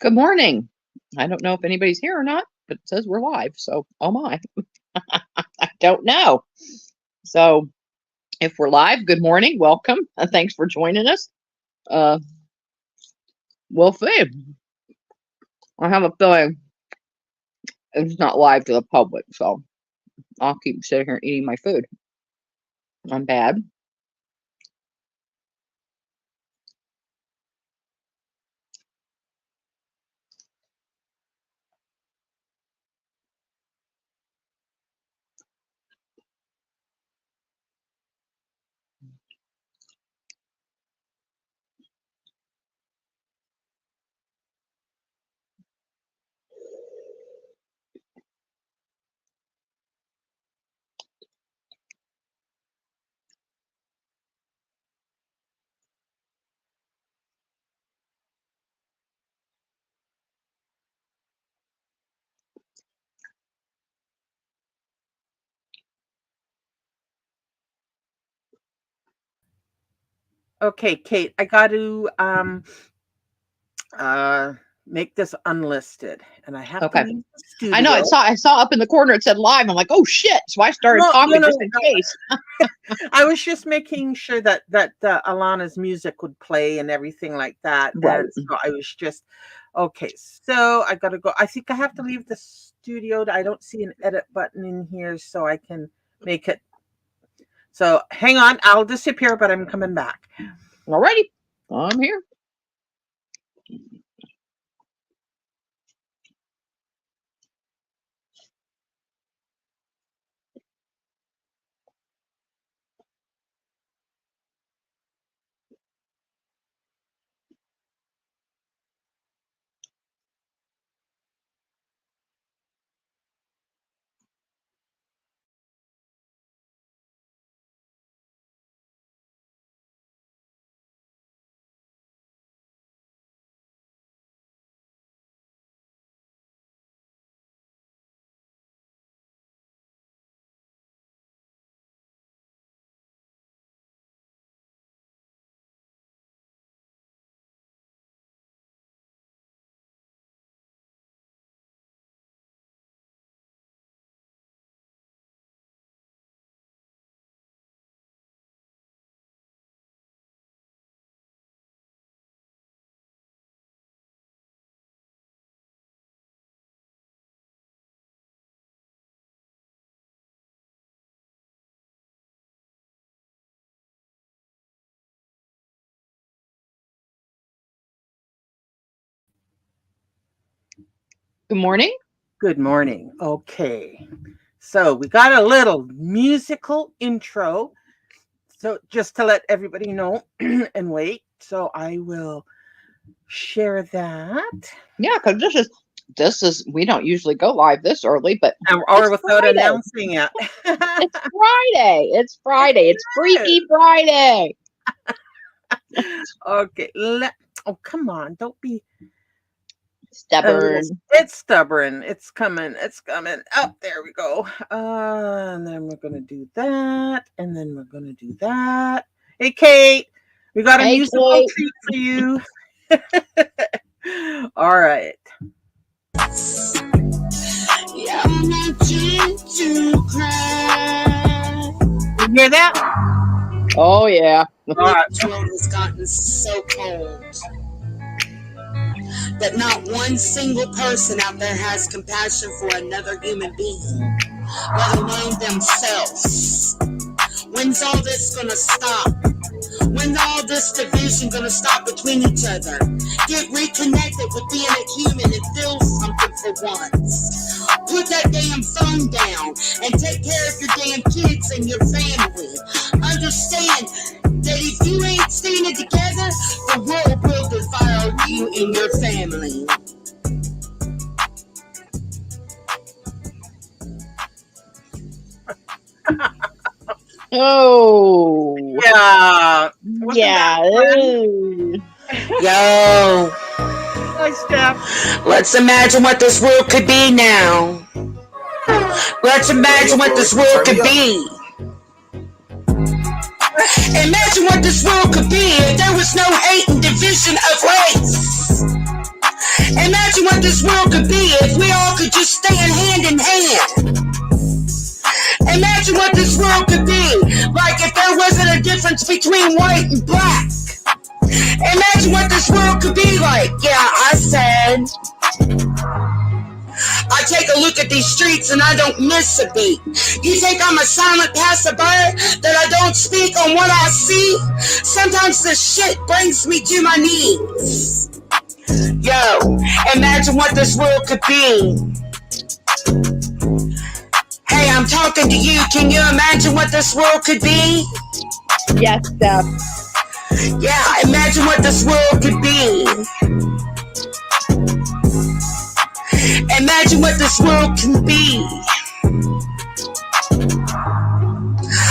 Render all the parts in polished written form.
Good morning. I don't know if anybody's here or not, but it says we're live. So, oh my, I don't know. So, if we're live, good morning, welcome, and thanks for joining us. Uh, we'll see. I have a feeling it's not live to the public, so I'll keep sitting here eating my food. I'm bad. Okay, Kate, I got to uh make this unlisted, and I have to Okay. leave the I know. studio. I saw up in the corner it said live. I'm like, oh shit! So I started No, no, talking no. just in case. I was just making sure that Alana's music would play and everything like that, Right. and so I was just okay. So I got to go. I think I have to leave the studio. I don't see an edit button in here, so I can make it. So hang on, I'll disappear, but I'm coming back. Alrighty, I'm here. Good morning. Good morning. Okay. So we got a little musical intro. So just to let everybody know and wait. So I will share that. Yeah, because this is we don't usually go live this early, but Or it's without Friday. announcing it. It's Friday. It's Friday. It's Freaky Friday. Okay. Oh, come on. Don't be Stubborn. it's stubborn. It's coming. It's coming. Oh, there we go. And then we're going to do that. And then we're going to do that. Hey, Kate, we got a Hey, musical Kate. treat for you. All right. Yeah, I'm not to cry. You hear that? Oh yeah. All right. The world has gotten so cold that not one single person out there has compassion for another human being, let alone themselves. When's all this gonna stop? When's all this division gonna stop between each other? Get reconnected with being a human and feel something for once. Put that damn phone down and take care of your damn kids and your family. Understand that if you ain't standing together, the world will devour you and your family. Oh Yeah. yeah. Yo. Hi, Steph. Let's imagine what this world could be now. Let's imagine what this world could be. Imagine what this world could be if there was no hate and division of race. what this world could be if we all could just stand hand in hand. Imagine what this world could be like if there wasn't a difference between white and black. Imagine what this world could be like. Yeah, I said. I take a look at these streets and I don't miss a beat. You think I'm a silent passerby that I don't speak on what I see? Sometimes this shit brings me to my knees. Yo, imagine what this world could be. Hey, I'm talking to you. Can you imagine what this world could be? Yes, Steph. Yeah, imagine what this world could be. Imagine what this world can be.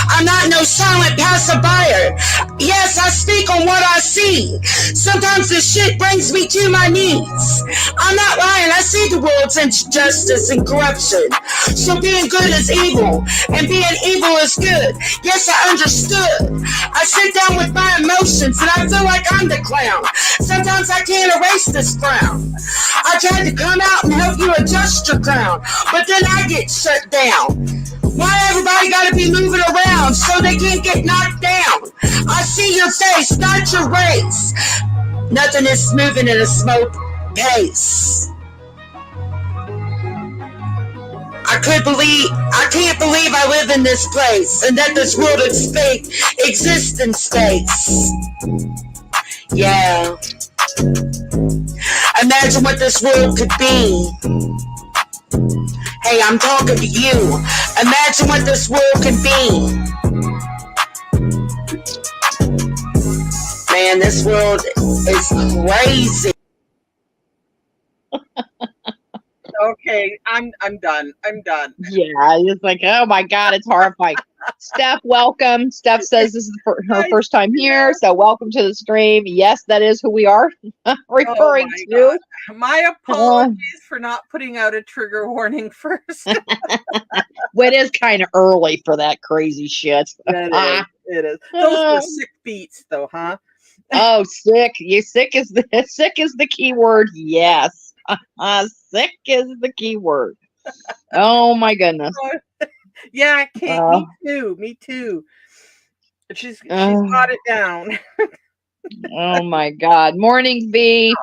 I'm not no silent passerby. Yes, I speak on what I see. Sometimes this shit brings me to my knees. I'm not lying. I see the world's injustice and corruption. So being good is evil, and being evil is good. Yes, I understood. I sit down with my emotions, and I feel like I'm the clown. Sometimes I can't erase this frown. I tried to come out and help you adjust your crown, but then I get shut down. Why everybody gotta be moving around so they can't get knocked down? I see your face, not your race. Nothing is moving at a slow pace. I can't believe I live in this place and that this world exists in space. Yeah. Imagine what this world could be. Hey, I'm talking to you. Imagine what this world can be. Man, this world is crazy. Okay, I'm done. I'm done. Yeah, it's like, oh my God, it's horrifying. Steph, welcome. Steph says this is her first time here, so welcome to the stream. Yes, that is who we are referring to. God. My apologies for not putting out a trigger warning first. Well, it is kind of early for that crazy shit. It is. Those were sick beats, though, huh? Oh, sick. Sick is the key word. Yes. Sick is the key word. Oh my goodness. Yeah, Kate, me too. She's got it down. Oh my God. Morning, V.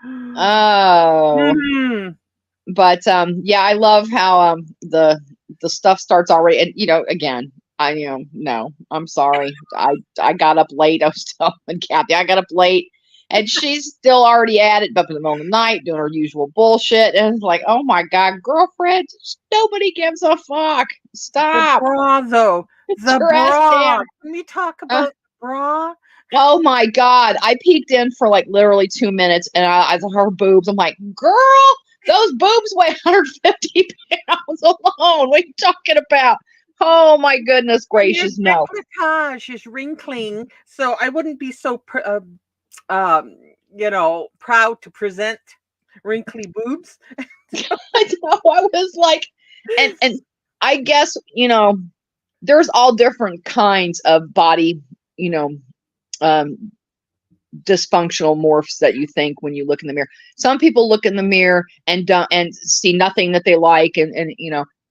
Oh. Mm-hmm. But yeah, I love how the stuff starts already, and again, no, I'm sorry. I got up late. I was telling Kathy I got up late, and she's still already at it, up in the middle of the night doing her usual bullshit. And it's like, oh my God, girlfriend, nobody gives a fuck. Stop. The bra, though. The bra. Can we talk about the bra? Oh my God. I peeked in for like literally 2 minutes, and I saw her boobs. I'm like, girl, those boobs weigh 150 pounds alone. What are you talking about? Oh my goodness gracious, no. Decolletage is wrinkling, so I wouldn't be so proud to present wrinkly boobs. I know. I was like, and I guess there's all different kinds of body, dysfunctional morphs that you think when you look in the mirror. Some people look in the mirror and see nothing that they like, and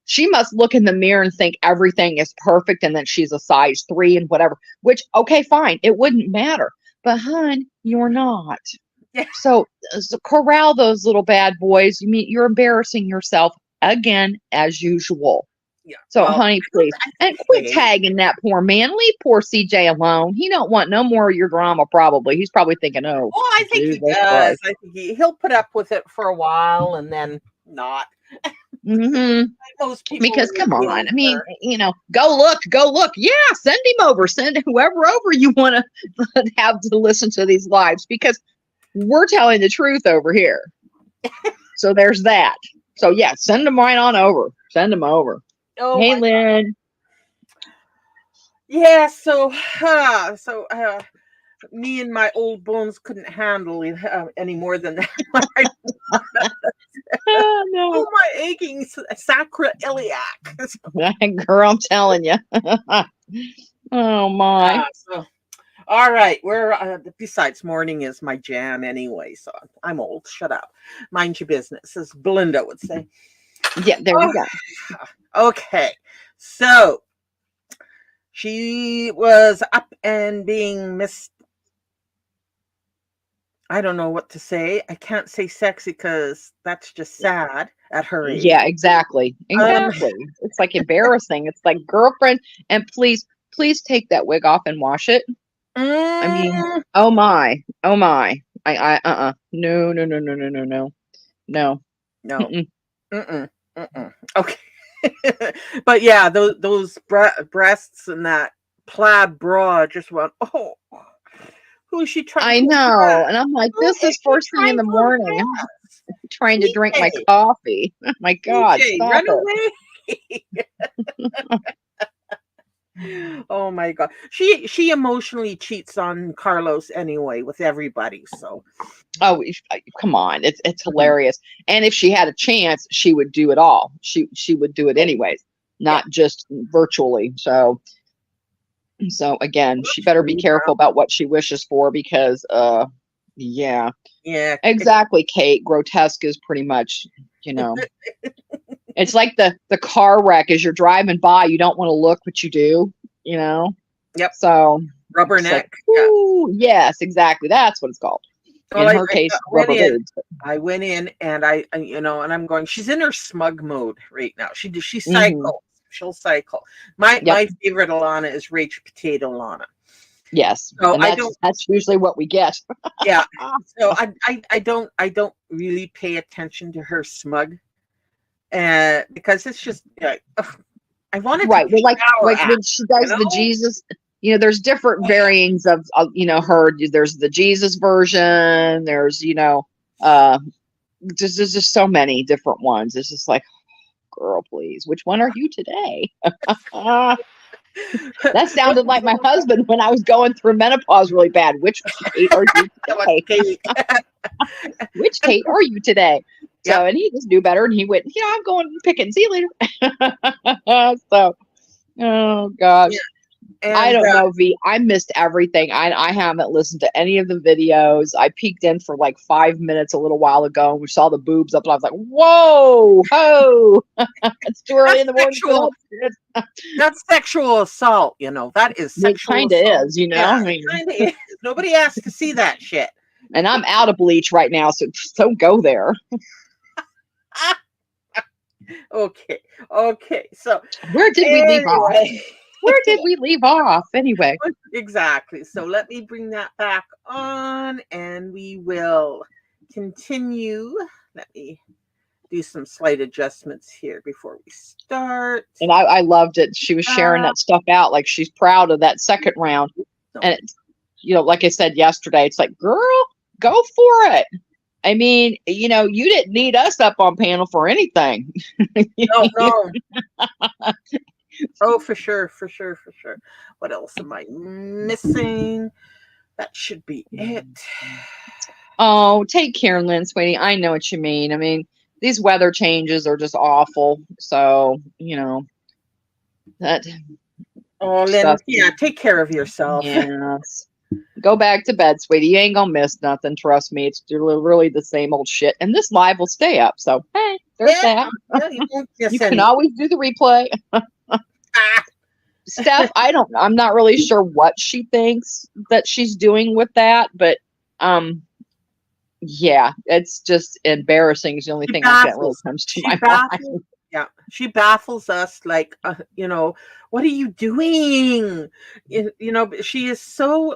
she must look in the mirror and think everything is perfect and that she's a size 3 and whatever, which, okay, fine. It wouldn't matter. But hun, you're not. Yeah. So corral those little bad boys. You're embarrassing yourself again, as usual. Yeah. So, honey, please. And quit tagging that poor man. Leave poor CJ alone. He don't want no more of your drama, probably. He's probably thinking, oh. Well, I think he does. I think he'll put up with it for a while and then not. Mm-hmm. Most people, because come on, I mean, go look. Yeah, send him over. Send whoever over you want to have to listen to these lives, because we're telling the truth over here. So there's that. So yeah, send them right on over. Send them over. Oh, hey, Lynn. Yeah. So me and my old bones couldn't handle any more than that. Oh, no. Oh, my aching sacroiliac. Girl, I'm telling you. Oh my. All right. We're besides morning is my jam anyway, so I'm old. Shut up. Mind your business, as Belinda would say. Yeah, there you go. Okay. So she was up and being I don't know what to say. I can't say sexy because that's just sad at her age. Yeah, exactly. Um, Exactly. It's like embarrassing. It's like, girlfriend, and please take that wig off and wash it. I mean, mm, oh my. Oh my. No, no, no, no, no, no, no. No. no. Mm-mm. Mm-mm. Mm-mm. Okay. But yeah, those breasts and that plaid bra just went, oh, who is she trying I to impress? know. And I'm like, Who this is is she first thing in trying the to morning. I'm impress? trying to drink my DJ, coffee. Oh my God, DJ, stop run it. away. Oh my god. She emotionally cheats on Carlos anyway with everybody. So Oh, come on. It's mhm. hilarious. And if she had a chance, she would do it all. She would do it Oh, anyways, yeah. not just virtually. So again, she better be True. careful about what she wishes for because yeah. Yeah. Exactly, Kate. Grotesque is pretty much, you know, it's like the car wreck as you're driving by, you don't want to look, but you do, you know. Yep. So it's like, Rubberneck. Yeah. ooh, yes, exactly. That's what it's called. Well, In her case, went rubber in. boobs. I went in and and I'm going. She's in her smug mode right now. She Mm-hmm. cycles. She'll cycle. My Yep. favorite Alana is Rach Potato Lana. Yes. So And I that's don't. that's usually what we get. Yeah. So I don't really pay attention to her smug, because it's just like, ugh, I want to take Right. Well, a shower like at, when she does the you Jesus, there's different variants of her. There's the Jesus version. There's uh, there's just so many different ones. It's just like, girl, please, which one are you today? That sounded like my husband when I was going through menopause really bad. Which Kate are you today? Which And Kate are you today? yep. So, and he just knew better, and he went, I'm going picking. See you later. So, oh Yeah. gosh. I And don't know, V. I missed everything. I haven't listened to any of the videos. I peeked in for like 5 minutes a little while ago, and we saw the boobs up, and I was like, "Whoa, ho!" It's too early that's in the morning for sexual. that shit. That's sexual assault. That is It sexual kind of assault. is, Yeah, I it mean, kind of is. Nobody asked to see that shit. and I'm out of bleach right now, so don't go there. Okay. Okay. So Where did we leave off? anyway, Where did we leave off anyway? exactly. So let me bring that back on, and we will continue. Let me do some slight adjustments here before we start. And I loved it. She was sharing Uh, that stuff out like she's proud of that second round. no. And it's, like I said yesterday, it's like, girl, go for it. I mean, you didn't need us up on panel for anything. No, no. Oh, for sure, for sure, for sure. What else am I missing? That should be it. Oh, take care, Lynn, sweetie. I know what you mean. I mean, these weather changes are just awful. So, that Oh, Lynn, stuff. yeah, take care of yourself. Yes. Go back to bed, sweetie. You ain't gonna miss nothing. Trust me. It's really the same old shit. And this live will stay up. So, hey, there's Yeah, that. yeah, you won't miss You can anything. always do the replay. Ah, Steph, I'm not really sure what she thinks that she's doing with that, but yeah, it's just embarrassing is the only she thing like that really baffles. comes to She my baffles. mind. Yeah, she baffles us. Like, what are you doing? She is so.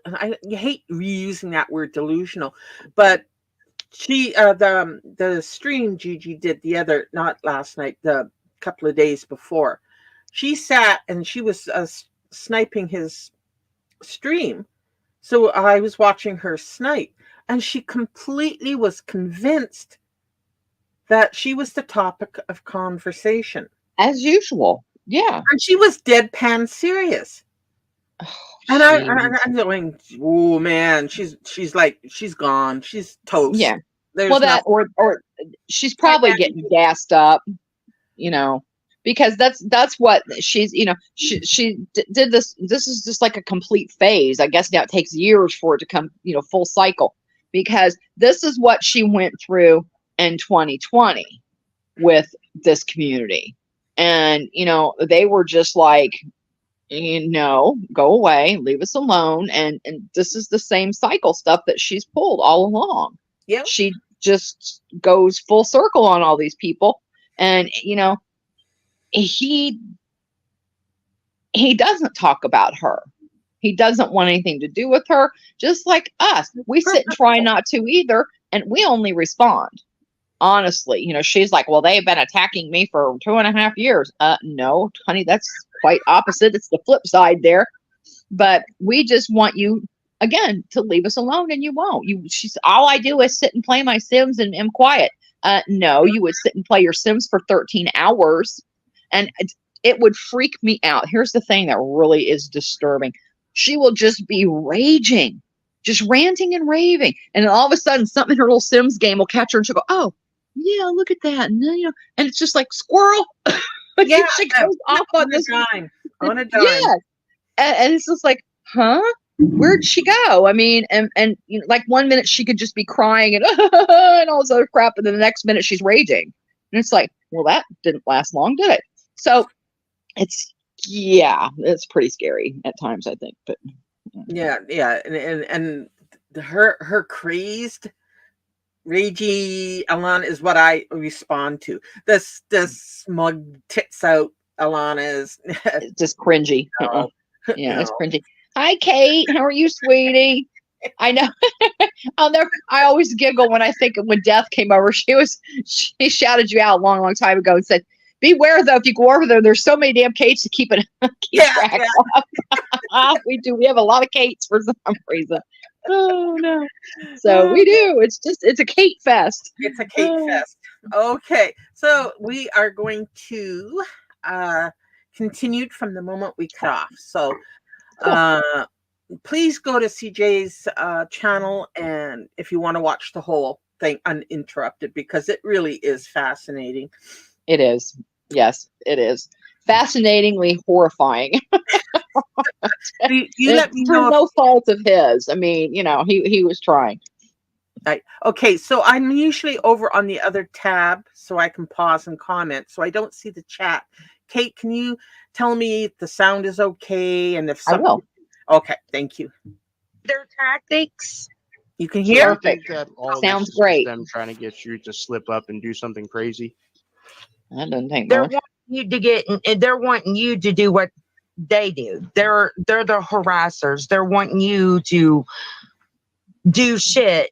I hate reusing that word delusional, but she the stream Gigi did not last night, the couple of days before, she sat and she was sniping his stream, so I was watching her snipe, and she completely was convinced that she was the topic of conversation, As usual. Yeah. and she was deadpan serious. Oh, And jeez. I'm going, oh man, she's like, she's gone, she's toast. Yeah. Well, There's that nothing. or she's probably getting gassed up, you know. because that's what she's, did this is just like a complete phase. I guess now it takes years for it to come, full cycle, because this is what she went through in 2020 with this community. And they were just like, go away, leave us alone. And this is the same cycle stuff that she's pulled all along. Yeah. She just goes full circle on all these people. And he doesn't talk about her. He doesn't want anything to do with her, just like us. We sit and try not to either, and we only respond. Honestly, she's like, well, they've been attacking me for 2.5 years. No, honey, that's quite opposite. It's the flip side there. But we just want you, again, to leave us alone, and you won't. She's, all I do is sit and play my Sims and am quiet. No, you would sit and play your Sims for 13 hours, and it would freak me out. Here's the thing that really is disturbing. She will just be raging, just ranting and raving. And then all of a sudden, something in her little Sims game will catch her, and she'll go, oh, yeah, look at that. And then, and it's just like squirrel. Yeah, she goes off on this dime. On a dime. Yeah. And it's just like, huh? Where'd she go? I mean, and like 1 minute she could just be crying and and all this other crap, and then the next minute she's raging. And it's like, well, that didn't last long, did it? So it's pretty scary at times, I think. But yeah, and her crazed, ragey Alana is what I respond to. This smug tits out Alana is just cringy. No. Yeah, it's cringy. Hi, Kate. How are you, sweetie? I know. I always giggle when I think of when Death came over. She shouted you out a long, long time ago and said, beware, though, if you go over there, there's so many damn Kates to keep track of. We do. We have a lot of Kates for some reason. Oh, no. So we do. It's a Kate fest. It's a Kate fest. Okay. So we are going to continue from the moment we cut off. So please go to CJ's channel, and if you want to watch the whole thing uninterrupted, because it really is fascinating. It is. Yes, it is. Fascinatingly horrifying. You let me know. No fault of his. I mean, he was trying. Right. Okay, so I'm usually over on the other tab so I can pause and comment, so I don't see the chat. Kate, can you tell me if the sound is okay, and if I will. Okay, thank you. Their tactics. You can hear? Perfect. Sounds great. Them trying to get you to slip up and do something crazy. That doesn't take They're much. wanting you to do what they do. They're the harassers. They're wanting you to do shit.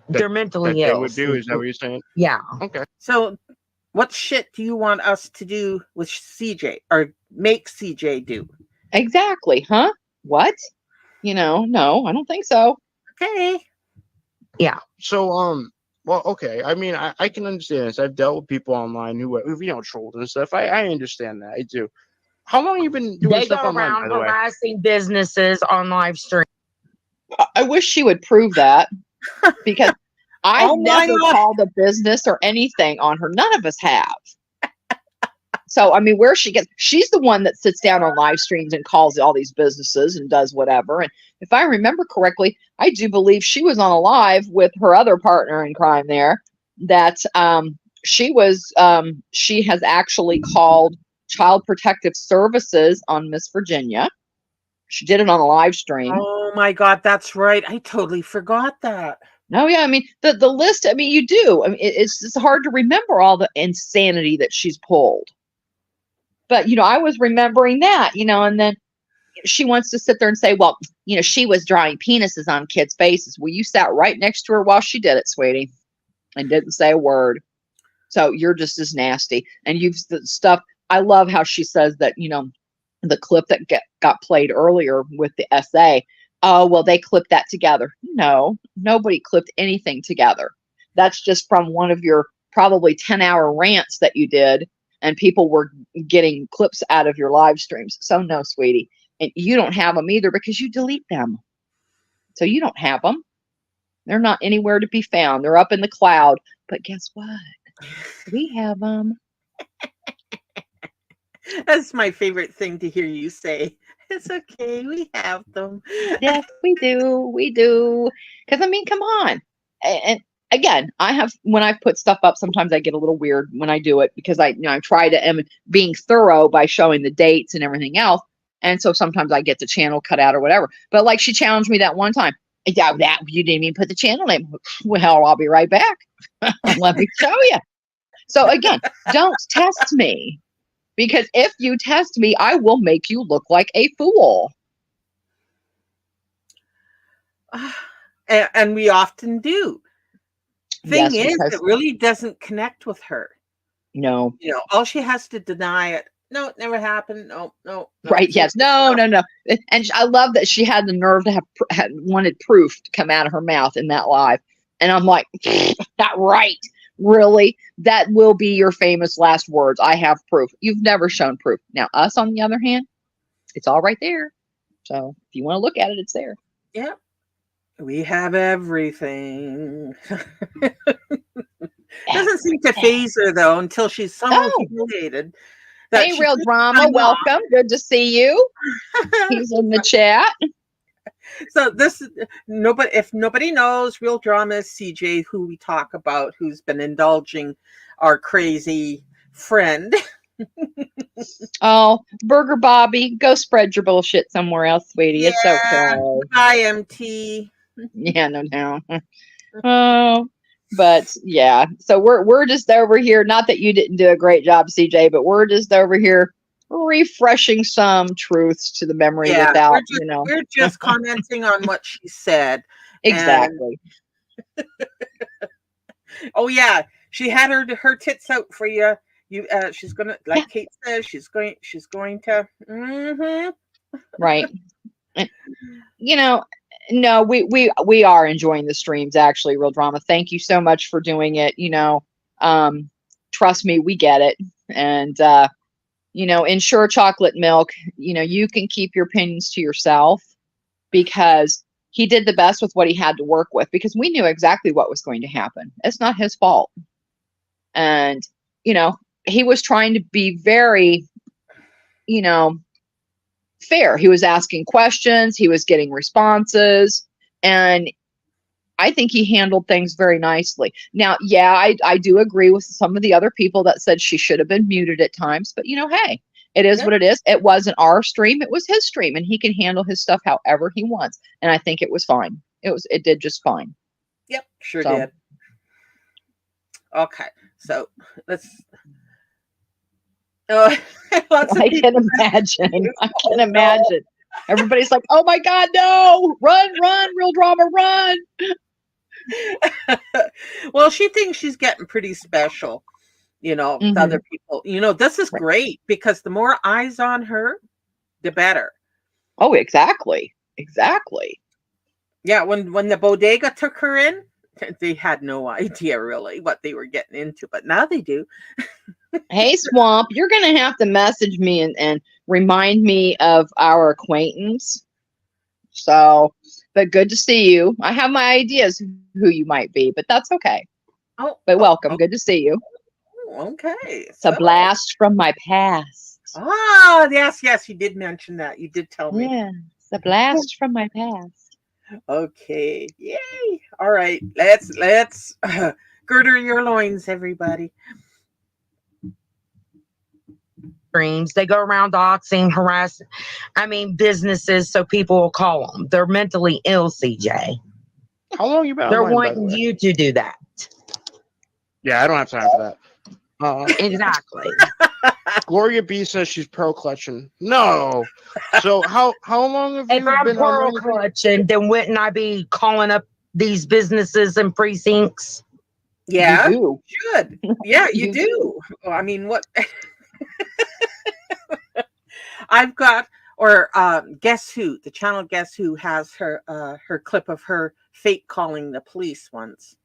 They're mentally ill. They would do. Is that what you're saying? Yeah. Okay. So what shit do you want us to do with CJ, or make CJ do? Exactly, huh? What? No, I don't think so. Okay. Yeah. So, well, okay. I mean, I can understand this. I've dealt with people online who trolled and stuff. I understand that. I do. How long have you been doing They stuff go online, around by the way? harassing businesses on live stream. I wish she would prove that, because I've never called a business or anything on her. None of us have. So, I mean, she's the one that sits down on live streams and calls all these businesses and does whatever. And if I remember correctly, I do believe she was on a live with her other partner in crime there, that she has actually called Child Protective Services on Miss Virginia. She did it on a live stream. Oh my God, that's right. I totally forgot that. No, yeah, I mean, the list, I mean, you do. I mean, it's hard to remember all the insanity that she's pulled. But, I was remembering that, and then she wants to sit there and say, well, she was drawing penises on kids' faces. Well, you sat right next to her while she did it, sweetie, and didn't say a word. So you're just as nasty. And stuff. I love how she says that, the clip that got played earlier with the essay. Oh, well, they clipped that together. No, nobody clipped anything together. That's just from one of your probably 10-hour rants that you did, and people were getting clips out of your live streams. So no, sweetie. And you don't have them either, because you delete them. So you don't have them. They're not anywhere to be found. They're up in the cloud. But guess what? We have them. That's my favorite thing to hear you say. It's okay, we have them. Yes, we do. We do. Because I mean, come on. And again, I have when I put stuff up, sometimes I get a little weird when I do it because I try to am being thorough by showing the dates and everything else. And so sometimes I get the channel cut out or whatever. But like she challenged me that one time. Yeah, that you didn't even put the channel name. Well, I'll be right back. Let me show you. So again, don't test me. Because if you test me, I will make you look like a fool. And we often do. Thing Yes, is, because it really doesn't connect with her. no. You know, all she has to deny it. No, it never happened. No, no, no. Right, yes. No. And I love that she had the nerve to had wanted proof to come out of her mouth in that live. And I'm like, not right. Really? That will be your famous last words. I have proof. You've never shown proof. Now, us, on the other hand, it's all right there. So if you want to look at it, it's there. Yeah. We have everything. Doesn't seem to phase her though until she's so Oh. humiliated. Hey, Real Drama, welcome. Good to see you. He's in the chat. So this nobody, if nobody knows, Real Drama is CJ, who we talk about, who's been indulging our crazy friend. Oh, Burger Bobby, go spread your bullshit somewhere else, sweetie. It's okay. Hi, MT. Yeah, no. Oh, but yeah. So we're just over here. Not that you didn't do a great job, CJ, but we're just over here refreshing some truths to the memory without, we're just commenting on what she said. Exactly. Oh yeah, she had her tits out for you. You she's gonna, like Kate says, she's going to right. No, we are enjoying the streams, actually, Real Drama. Thank you so much for doing it. Trust me, we get it. And ensure chocolate milk, you can keep your opinions to yourself, because he did the best with what he had to work with, because we knew exactly what was going to happen. It's not his fault. And, he was trying to be very, fair. He was asking questions, he was getting responses, and I think he handled things very nicely. Now, yeah, I do agree with some of the other people that said she should have been muted at times, but hey, it is what it is. It wasn't our stream, it was his stream, and he can handle his stuff however he wants. And I think it was fine. It did just fine. Yep, sure did. Okay, so let's. I can imagine. Everybody's like, "Oh my God, no! Run, Real Drama, run!" Well, she thinks she's getting pretty special, with other people. This is great, because the more eyes on her, the better. Oh, exactly. Yeah, when the bodega took her in, they had no idea really what they were getting into, but now they do. Hey, Swamp, you're going to have to message me and remind me of our acquaintance. So, but good to see you. I have my ideas who you might be, but that's okay. But welcome. Good to see you. Okay. It's a blast from my past. Ah, yes, you did mention that. You did tell me. Yeah, it's a blast from my past. Okay. Yay. All right. Let's girder your loins, everybody. Streams. They go around doxing, harassing, businesses, so people will call them. They're mentally ill, CJ. How long you been They're online, wanting you to do that. Yeah, I don't have time for that. Exactly. Gloria B says she's pearl clutching. No. So how long have if you I'm been pearl online? clutching, then wouldn't I be calling up these businesses and precincts? Yeah, you should. Yeah, you do. What? I've got, or Guess Who, the channel Guess Who has her clip of her fake calling the police once.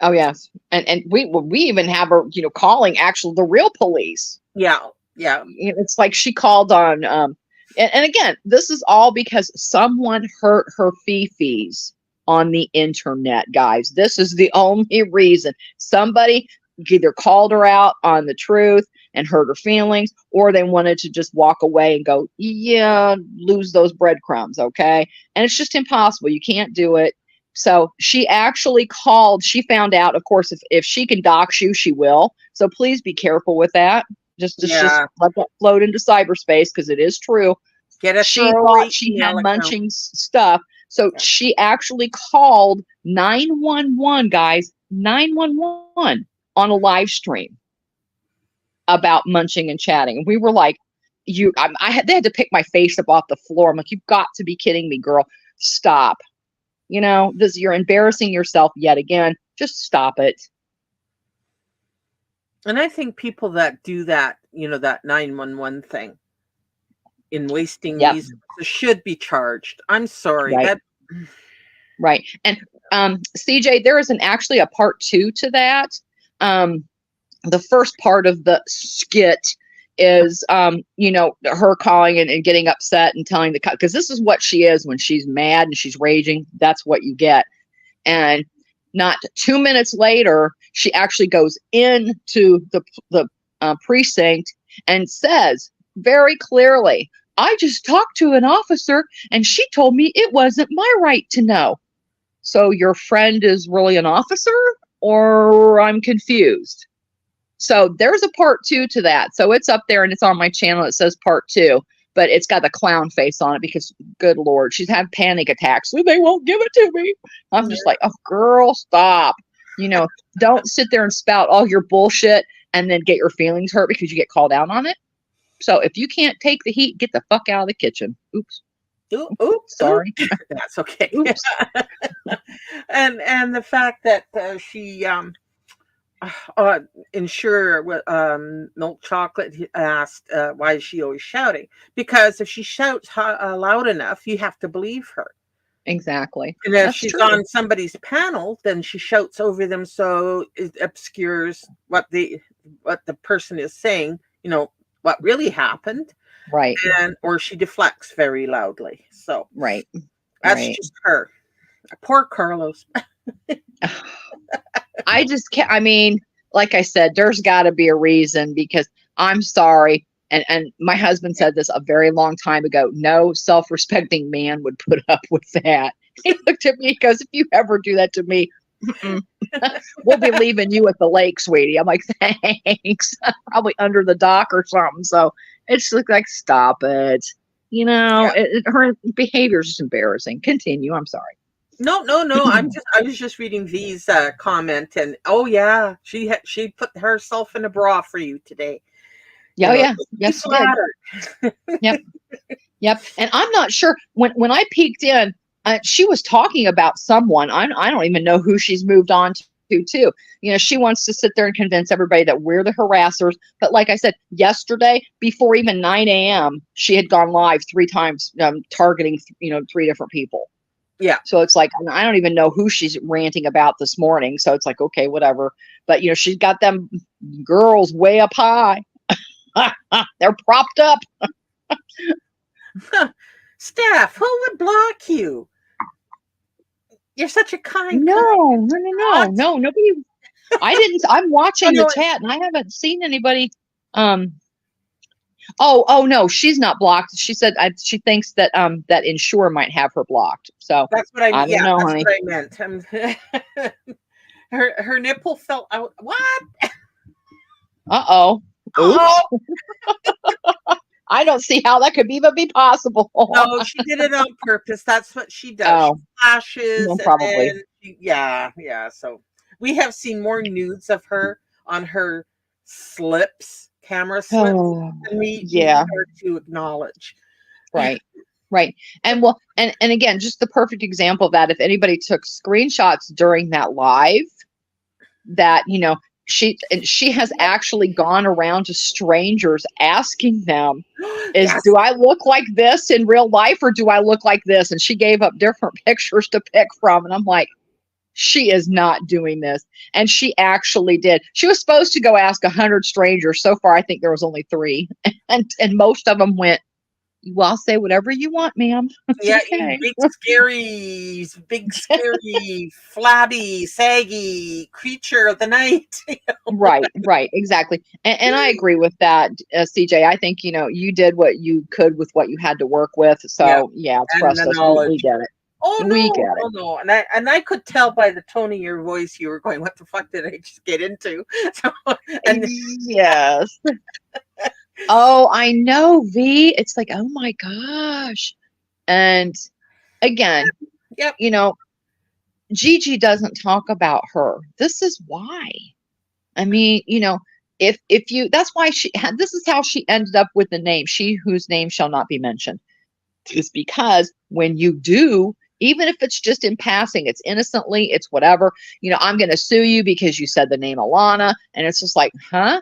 Oh yes, and we even have her, calling actual the real police. Yeah. It's like she called on, and again, this is all because someone hurt her fifis on the internet, guys. This is the only reason. Somebody either called her out on the truth and hurt her feelings, or they wanted to just walk away and go, yeah, lose those breadcrumbs. Okay. And it's just impossible. You can't do it. So she actually called. She found out, of course, if she can dox you, she will. So please be careful with that. Just let that float into cyberspace, because it is true. Get a She thought she had munching stuff. So she actually called 911, guys, 911 on a live stream about munching and chatting. And we were like, they had to pick my face up off the floor. I'm like, you've got to be kidding me, girl. Stop. You know, you're embarrassing yourself yet again. Just stop it. And I think people that do that, you know, that 911 thing in wasting these should be charged. I'm sorry. Right. Right. And CJ, there is actually a part 2 to that. The first part of the skit is, you know, her calling and getting upset and telling because this is what she is when she's mad and she's raging. That's what you get. And not 2 minutes later, she actually goes into the precinct and says very clearly, I just talked to an officer and she told me it wasn't my right to know. So your friend is really an officer, or I'm confused. So there's a part 2 to that. So it's up there and it's on my channel. It says part 2, but it's got the clown face on it because, good Lord, she's had panic attacks. So they won't give it to me. I'm just like, oh, girl, stop. You know, don't sit there and spout all your bullshit and then get your feelings hurt because you get called out on it. So if you can't take the heat, get the fuck out of the kitchen. Oops. Oops. Sorry. That's okay. Oops. and the fact that she insurer Milk Chocolate asked why is she always shouting, because if she shouts loud enough, you have to believe her. Exactly. And if she's on somebody's panel, then she shouts over them, so it obscures what the person is saying, you know, what really happened. Right. Or she deflects very loudly. So that's just her. Poor Carlos. I just can't. I mean, like I said, there's got to be a reason, because I'm sorry. And my husband said this a very long time ago. No self-respecting man would put up with that. He looked at me, he goes, if you ever do that to me, we'll be leaving you at the lake, sweetie. I'm like, thanks. Probably under the dock or something. So it's like, stop it. You know, her behavior is just embarrassing. Continue. I'm sorry. No. I was just reading V's comment, and oh yeah, she put herself in a bra for you today. Yes, she did. Yep. And I'm not sure when I peeked in, she was talking about someone. I don't even know who she's moved on to too. You know, she wants to sit there and convince everybody that we're the harassers. But like I said, yesterday, before even 9 a.m., she had gone live 3 times, targeting, 3 different people. Yeah. So it's like, I don't even know who she's ranting about this morning. So it's like, okay, whatever. But, she's got them girls way up high. They're propped up. Steph, who would block you? You're such a kind. No. Nobody. I didn't. I'm watching the chat, and I haven't seen anybody. Oh no, she's not blocked. She said she thinks that that Ensure might have her blocked. So that's what I don't know, that's honey. what I meant. Her nipple fell out. What? Oh. I don't see how that could even be possible. No, she did it on purpose. That's what she does. Oh, she flashes. well, probably. Yeah. So we have seen more nudes of her on her camera slips, than we are to acknowledge. Right. And and again, just the perfect example of that, if anybody took screenshots during that live, that, she has actually gone around to strangers asking them, do I look like this in real life, or do I look like this? And she gave up different pictures to pick from. And I'm like, she is not doing this. And she actually did. She was supposed to go ask 100 strangers. So far, I think there was only 3. And most of them went, Well, I'll say whatever you want, ma'am. It's Yeah, okay. big scary, flabby, saggy creature of the night. Right, right, exactly. And I agree with that, CJ. I think, you did what you could with what you had to work with. Yeah, So, yeah, and trust the us. We knowledge. get it. Oh We no, get it. oh no, and I could tell by the tone of your voice you were going, "What the fuck did I just get into?" So, and Yes. Oh, I know, V. It's like, oh my gosh. And again, yep, Gigi doesn't talk about her. This is why. I mean, if you, that's why this is how she ended up with the name, she whose name shall not be mentioned. Is because when you do, even if it's just in passing, it's innocently, it's whatever, I'm going to sue you because you said the name Alana. And it's just like, huh?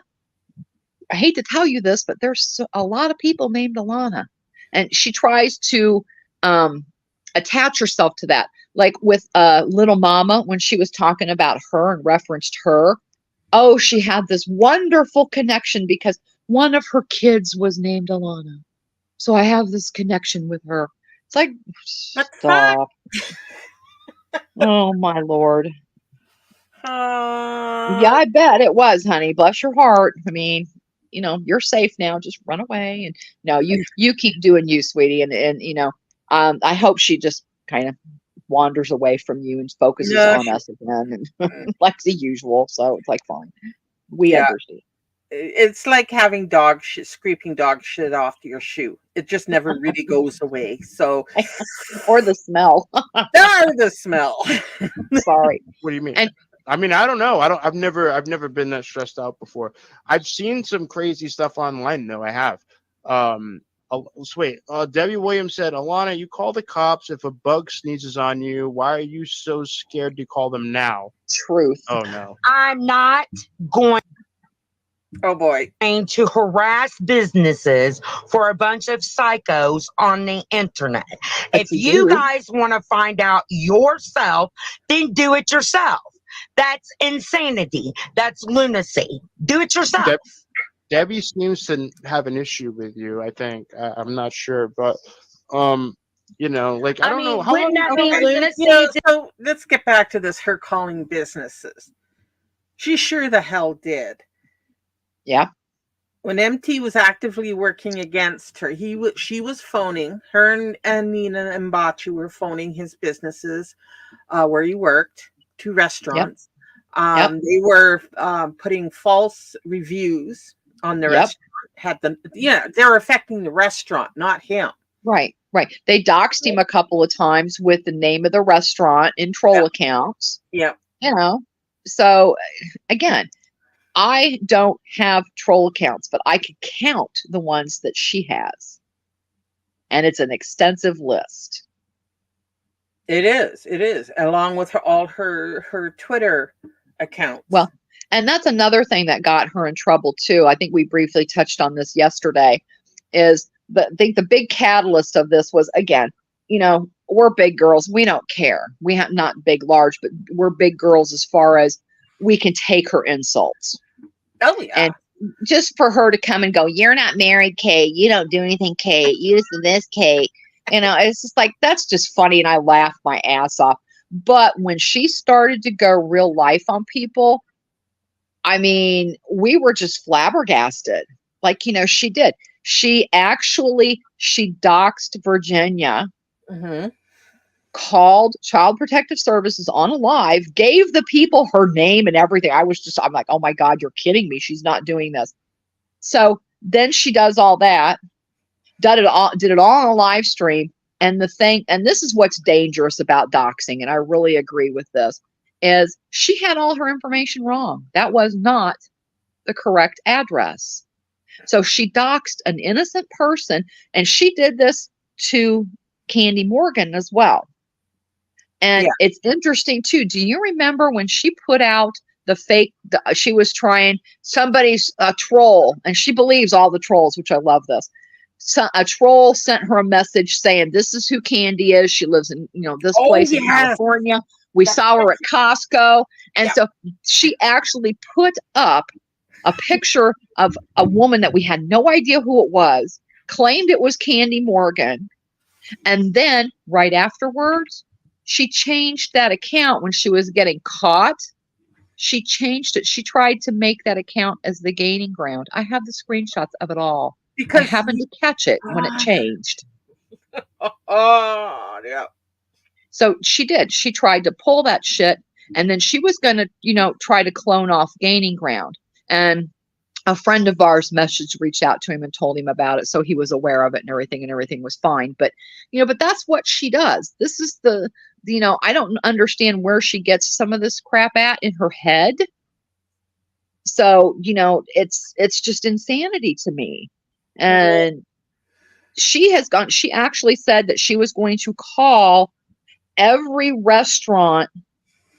I hate to tell you this, but there's a lot of people named Alana. And she tries to attach herself to that. Like with Little Mama, when she was talking about her and referenced her, oh, she had this wonderful connection because one of her kids was named Alana. So I have this connection with her. It's like, stop. Oh, my Lord. Yeah, I bet it was, honey. Bless your heart. I mean, you're safe now. Just run away. And no, you keep doing you, sweetie. And I hope she just kind of wanders away from you and focuses no, on us again, and like the usual. So it's like, fine. We yeah. understand. It's like having scraping dog shit off your shoe. It just never really goes away. So, Or the smell. the smell. Sorry. What do you mean? And I mean, I don't know. I've never been that stressed out before. I've seen some crazy stuff online, though. I have. Wait. Debbie Williams said, "Alana, you call the cops if a bug sneezes on you. Why are you so scared to call them now?" truth. Oh no. I'm not going Oh boy. to harass businesses for a bunch of psychos on the internet. If you guys want to find out yourself, then do it yourself. That's insanity. That's lunacy. Do it yourself. Debbie seems to have an issue with you. I think I'm not sure, but like I don't know how wouldn't long. that be lunacy? So let's get back to this. Her calling businesses. She sure the hell did. Yeah. When MT was actively working against her, she was phoning her, and Nina and Bachu were phoning his businesses where he worked, 2 restaurants. Yep. They were putting false reviews on the restaurant. They're affecting the restaurant, not him. Right. They doxed him a couple of times with the name of the restaurant in troll accounts. Yeah. So again, I don't have troll accounts, but I can count the ones that she has. And it's an extensive list. It is, along with all her Twitter accounts. Well, and that's another thing that got her in trouble too. I think we briefly touched on this yesterday, is I think the big catalyst of this was, again, we're big girls. We don't care. We have not big, large, but we're big girls as far as we can take her insults. Oh, yeah. And just for her to come and go, "You're not married, Kate. You don't do anything, Kate. You listen to this, Kate." It's just like, that's just funny. And I laughed my ass off. But when she started to go real life on people, I mean, we were just flabbergasted. Like, she did. She doxed Virginia. Mm-hmm. Called Child Protective Services on a live, gave the people her name and everything. I'm like, oh my God, you're kidding me. She's not doing this. So then she does all that, did it all on a live stream. And this is what's dangerous about doxing, and I really agree with this, is she had all her information wrong. That was not the correct address. So she doxed an innocent person, and she did this to Candy Morgan as well. And it's interesting too. Do you remember when she put out the fake, she was trying, somebody's a troll, and she believes all the trolls, which I love this. So a troll sent her a message saying, "This is who Candy is. She lives in, this place in California. We saw her at Costco." And so she actually put up a picture of a woman that we had no idea who it was, claimed it was Candy Morgan. And then right afterwards, she changed that account when she was getting caught. She changed it. She tried to make that account as the Gaining Ground. I have the screenshots of it all. I Because happened to catch it when it changed. oh yeah. So she did. She tried to pull that shit, and then she was going to, you know, try to clone off Gaining Ground. And a friend of ours reached out to him and told him about it, so he was aware of it and everything was fine. But, you know, but that's what she does. This is the, you know, I don't understand where she gets some of this crap at in her head. So, you know, it's just insanity to me. And she actually said that she was going to call every restaurant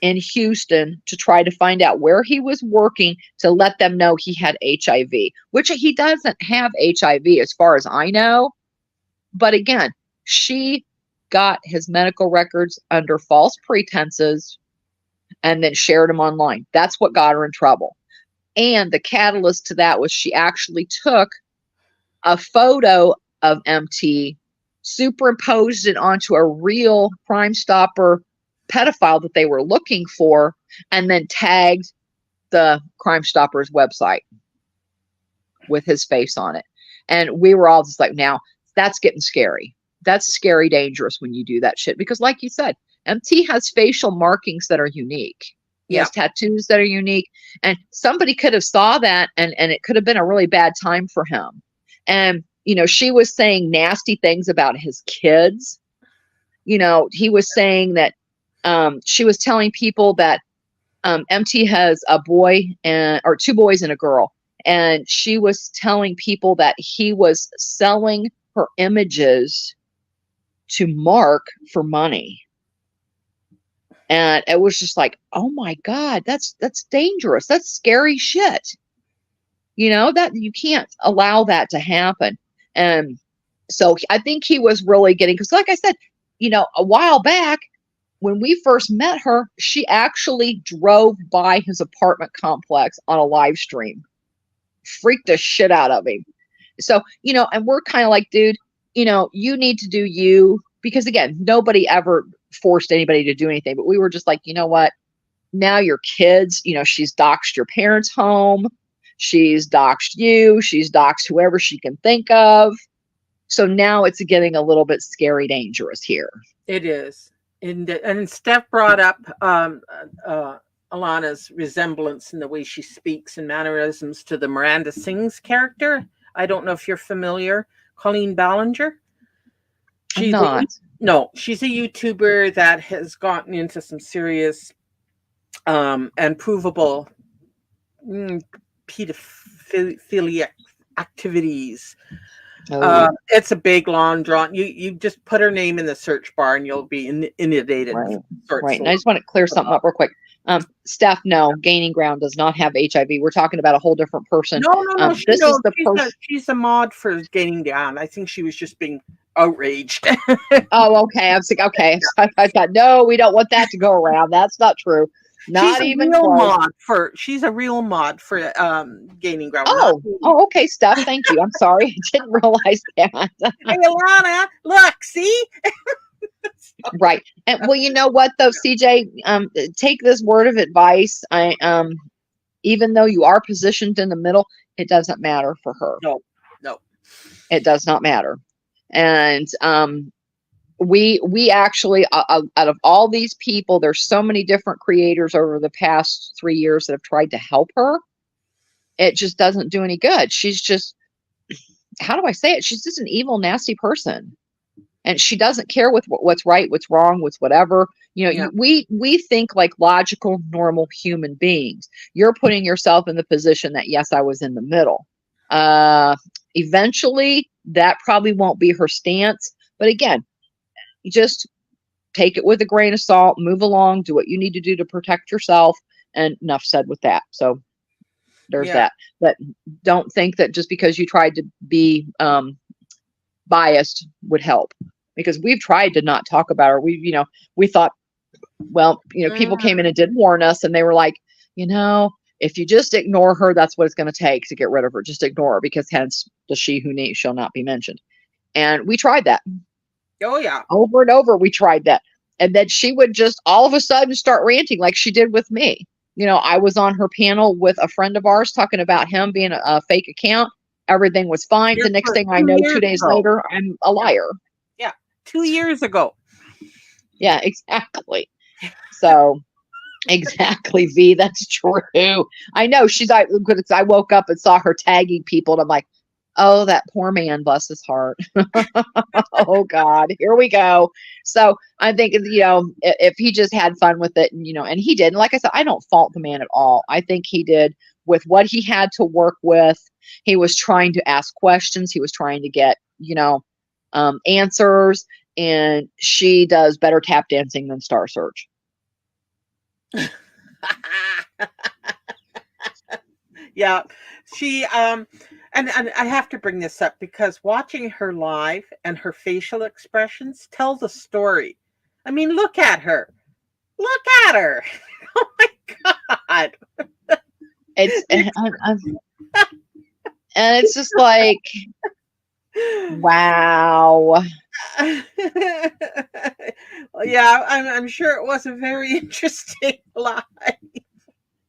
in Houston to try to find out where he was working to let them know he had HIV, which he doesn't have HIV as far as I know. But again, she got his medical records under false pretenses and then shared them online. That's what got her in trouble. And the catalyst to that was she actually took a photo of MT, superimposed it onto a real Crime Stopper pedophile that they were looking for, and then tagged the Crime Stoppers website with his face on it. And we were all just like, now that's getting scary. That's scary dangerous when you do that shit. Because like you said, MT has facial markings that are unique. He has tattoos that are unique. And somebody could have saw that and it could have been a really bad time for him. And, you know, she was saying nasty things about his kids. You know, he was saying that she was telling people that MT has a boy or two boys and a girl. And she was telling people that he was selling her images to Mark for money. And it was just like, oh my God, that's dangerous. That's scary shit. You know, that you can't allow that to happen. And so I think he was really getting, because like I said, you know, a while back when we first met her, she actually drove by his apartment complex on a live stream. Freaked the shit out of him. So, you know, and we're kind of like, dude, you know, you need to do you, because again, nobody ever forced anybody to do anything, but we were just like, you know what, now your kids, you know, she's doxed your parents' home, she's doxed you, she's doxed whoever she can think of. So now it's getting a little bit scary dangerous here. It is. And Steph brought up Alana's resemblance in the way she speaks and mannerisms to the Miranda Sings character. I don't know if you're familiar, Colleen Ballinger. She's not. She's a YouTuber that has gotten into some serious and provable pedophilic activities. It's a big, long drawn. You just put her name in the search bar and you'll be inundated. Right. And I just want to clear something up real quick. Steph, no, Gaining Ground does not have HIV. We're talking about a whole different person. No. She's a mod for Gaining Ground. I think she was just being outraged. Oh, okay. I was like, okay. I thought, no, we don't want that to go around. That's not true. Not even close. She's a real mod for Gaining Ground. Oh, okay, Steph. Thank you. I'm sorry. I didn't realize that. Hey, Alana, look, see? Right. And well, you know what though, CJ, take this word of advice. Even though you are positioned in the middle, it doesn't matter for her. No. It does not matter. And we actually, out of all these people, there's so many different creators over the past 3 years that have tried to help her. It just doesn't do any good. She's just, how do I say it? She's just an evil, nasty person. And she doesn't care with what's right, what's wrong, what's whatever. You know, we think like logical, normal human beings. You're putting yourself in the position that, yes, I was in the middle. Eventually, that probably won't be her stance. But again, just take it with a grain of salt, move along, do what you need to do to protect yourself. And enough said with that. So there's that. But don't think that just because you tried to be biased would help. Because we've tried to not talk about her. We thought, well, you know, people came in and did warn us, and they were like, you know, if you just ignore her, that's what it's going to take to get rid of her. Just ignore her, because hence the she who shall not be mentioned. And we tried that. Oh yeah. Over and over, we tried that. And then she would just all of a sudden start ranting like she did with me. I was on her panel with a friend of ours talking about him being a fake account. Everything was fine. The next thing I know, 2 days later, I'm a liar. Yeah. 2 years ago. Yeah, exactly. So, exactly, V, that's true. I know. She's like, I woke up and saw her tagging people, and I'm like, oh, that poor man, bless his heart. Oh God, here we go. So I think, if he just had fun with it, and he did. And like I said, I don't fault the man at all. I think he did with what he had to work with. He was trying to ask questions. He was trying to get, answers. And she does better tap dancing than Star Search. Yeah, she and I have to bring this up because watching her live and her facial expressions tells a story. I mean, look at her. Look at her. Oh my God. It's and it's just like, wow. Yeah, I'm sure it was a very interesting live.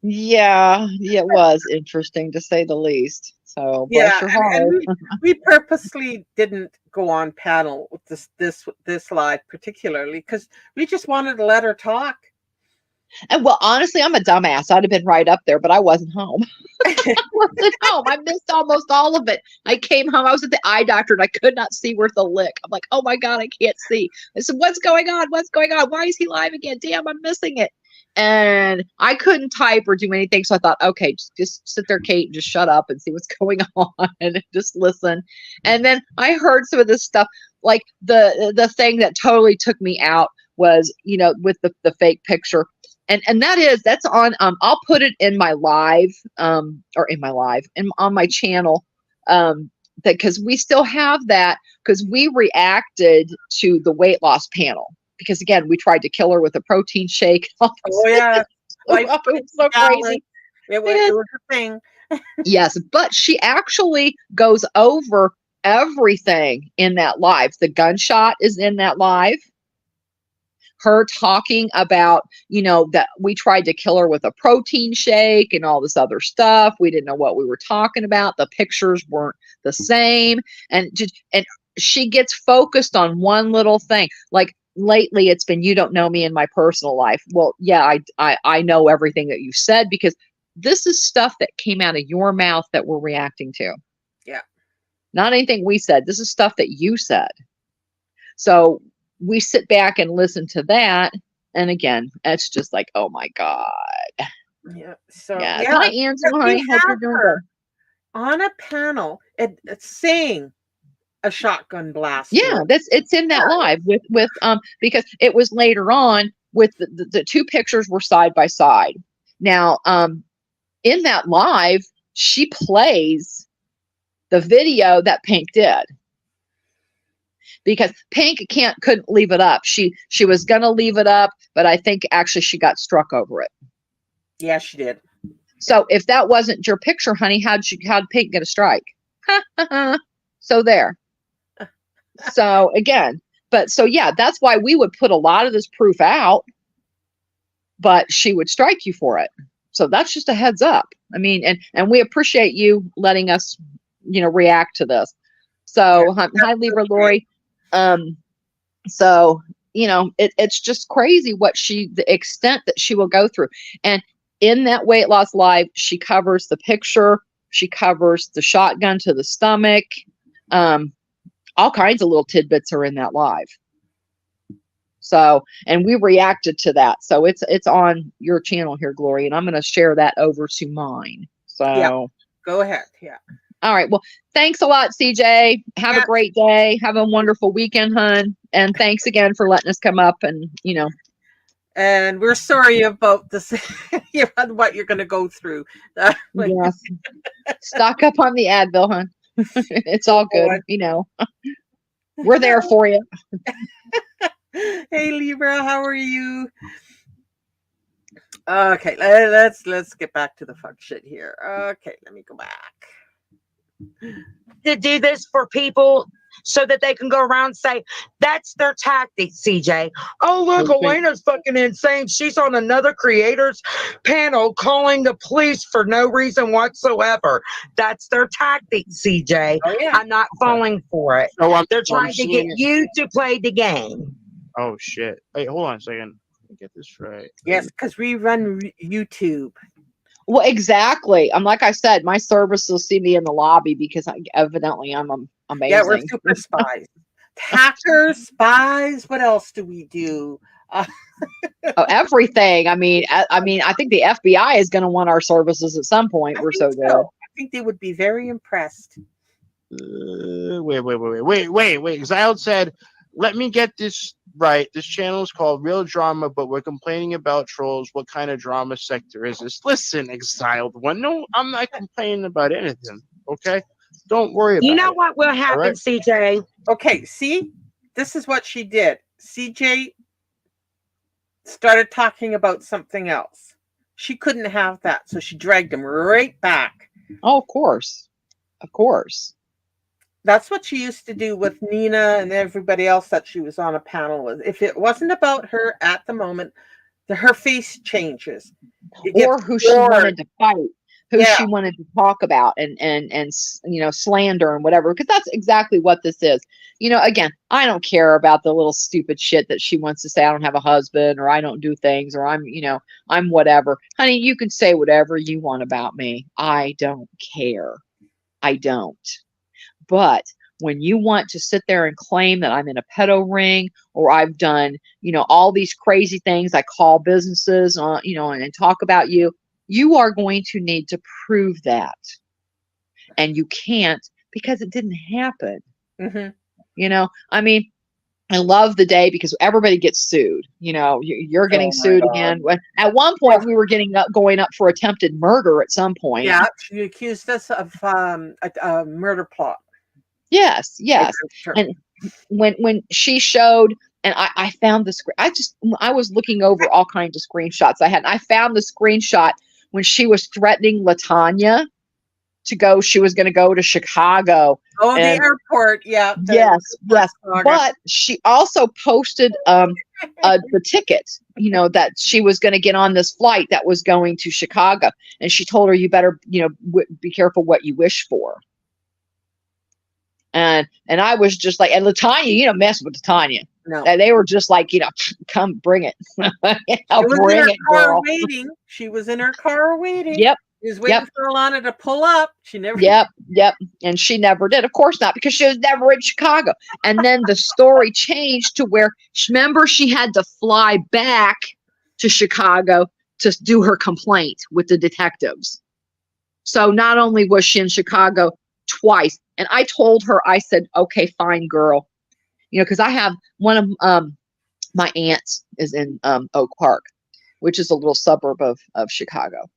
Yeah, it was interesting to say the least. So bless your heart. And we purposely didn't go on panel with this live particularly because we just wanted to let her talk. And well, honestly, I'm a dumbass. I'd have been right up there, but I wasn't home. I wasn't home. I missed almost all of it. I came home. I was at the eye doctor and I could not see worth a lick. I'm like, oh my God, I can't see. I said, what's going on? What's going on? Why is he live again? Damn, I'm missing it. And I couldn't type or do anything. So I thought, okay, just sit there, Kate, and just shut up and see what's going on and just listen. And then I heard some of this stuff, like the thing that totally took me out was, with the fake picture. And that's on, I'll put it in my live, on my channel, because we still have that, because we reacted to the weight loss panel. Because again, we tried to kill her with a protein shake. Oh yeah, it was so crazy. It was a thing. Yes, but she actually goes over everything in that live. The gunshot is in that live. Her talking about, that we tried to kill her with a protein shake and all this other stuff. We didn't know what we were talking about. The pictures weren't the same. And she gets focused on one little thing. Like lately it's been, you don't know me in my personal life. Well, yeah, I know everything that you said, because this is stuff that came out of your mouth that we're reacting to. Yeah. Not anything we said. This is stuff that you said. So we sit back and listen to that. And again, it's just like, oh my God. Yeah. So yeah. Hi, Ansel. Hi, hope you're doing good. On a panel, saying a shotgun blast. Yeah, it's in that live with because it was later on with the two pictures were side by side. Now, in that live, she plays the video that Pink did. Because Pink couldn't leave it up. She was gonna leave it up, but I think actually she got struck over it. Yeah, she did. So if that wasn't your picture, honey, how'd Pink get a strike? So there. So again, that's why we would put a lot of this proof out, but she would strike you for it. So that's just a heads up. I mean, and we appreciate you letting us, react to this. So hi, Libra Lori. So it's just crazy the extent that she will go through. And in that weight loss live, she covers the picture, she covers the shotgun to the stomach, all kinds of little tidbits are in that live. So, and we reacted to that. So it's on your channel here, Glory, and I'm going to share that over to mine. So yeah, go ahead. Yeah. All right. Well, thanks a lot, CJ. Have a great day. Have a wonderful weekend, hun. And thanks again for letting us come up and, And we're sorry about this, what you're going to go through. Yes. Stock up on the Advil, hun. It's all good. We're there for you. Hey, Libra, how are you? Okay, let's get back to the fuck shit here. Okay, let me go back. To do this for people so that they can go around and say that's their tactic, CJ. Oh, look, Don't think- Elena's fucking insane. She's on another creators panel calling the police for no reason whatsoever. That's their tactic, CJ. Oh yeah. I'm not falling for it. So I'm They're trying to get seeing it. you to play the game. Oh shit! Wait, hold on a second. Let me get this right. Yes, because we run YouTube. Well, exactly. I'm like I said, my service will see me in the lobby because evidently I'm amazing. Yeah, we're super spies. Hackers, spies. What else do we do? Oh, everything. I mean, I think the FBI is going to want our services at some point. We're so good. I think they would be very impressed. Wait. Xyled said, "Let me get this right. This channel is called Real Drama, but we're complaining about trolls. What kind of drama sector is this?" Listen, Exiled One. No, I'm not complaining about anything. Okay, don't worry about it. You know what will happen, right. CJ? Okay, see, this is what she did. CJ started talking about something else. She couldn't have that, so she dragged him right back. Oh, of course. Of course. That's what she used to do with Nina and everybody else that she was on a panel with. If it wasn't about her at the moment, her face changes. Or who she wanted to fight, who she wanted to talk about and slander and whatever, because that's exactly what this is. Again, I don't care about the little stupid shit that she wants to say. I don't have a husband, or I don't do things, or I'm whatever. Honey, you can say whatever you want about me. I don't care. I don't. But when you want to sit there and claim that I'm in a pedo ring, or I've done, all these crazy things, I call businesses on, and talk about you, you are going to need to prove that. And you can't, because it didn't happen. Mm-hmm. I mean, I love the day because everybody gets sued. You're getting sued again. At one point, we were going up for attempted murder at some point. Yeah, she accused us of a murder plot. Yes. And when she showed, and I found the screen, I was looking over all kinds of screenshots I had. And I found the screenshot when she was threatening LaTanya to go. She was going to go to Chicago. Oh, the airport. Yeah. Yes. But she also posted the ticket, that she was going to get on this flight that was going to Chicago. And she told her, you better, be careful what you wish for. And I was just like, and LaTanya, mess with LaTanya. No. They were just like, come bring it. Bring it, girl. Waiting. She was in her car waiting. Yep. She was waiting for Alana to pull up. She never. Yep. And she never did. Of course not, because she was never in Chicago. And then the story changed to where, remember, she had to fly back to Chicago to do her complaint with the detectives. So not only was she in Chicago twice, and I told her, I said, okay, fine, girl. Because I have one of my aunts is in Oak Park, which is a little suburb of Chicago.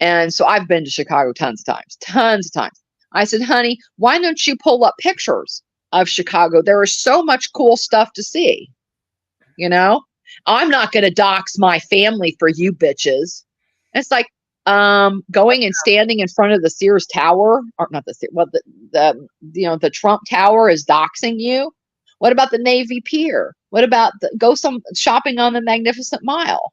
And so I've been to Chicago tons of times. I said, honey, why don't you pull up pictures of Chicago? There is so much cool stuff to see. I'm not going to dox my family for you bitches. It's like, going and standing in front of the Sears Tower, or not the Sears, well, the Trump Tower is doxing you. What about the Navy Pier? What about go some shopping on the Magnificent Mile?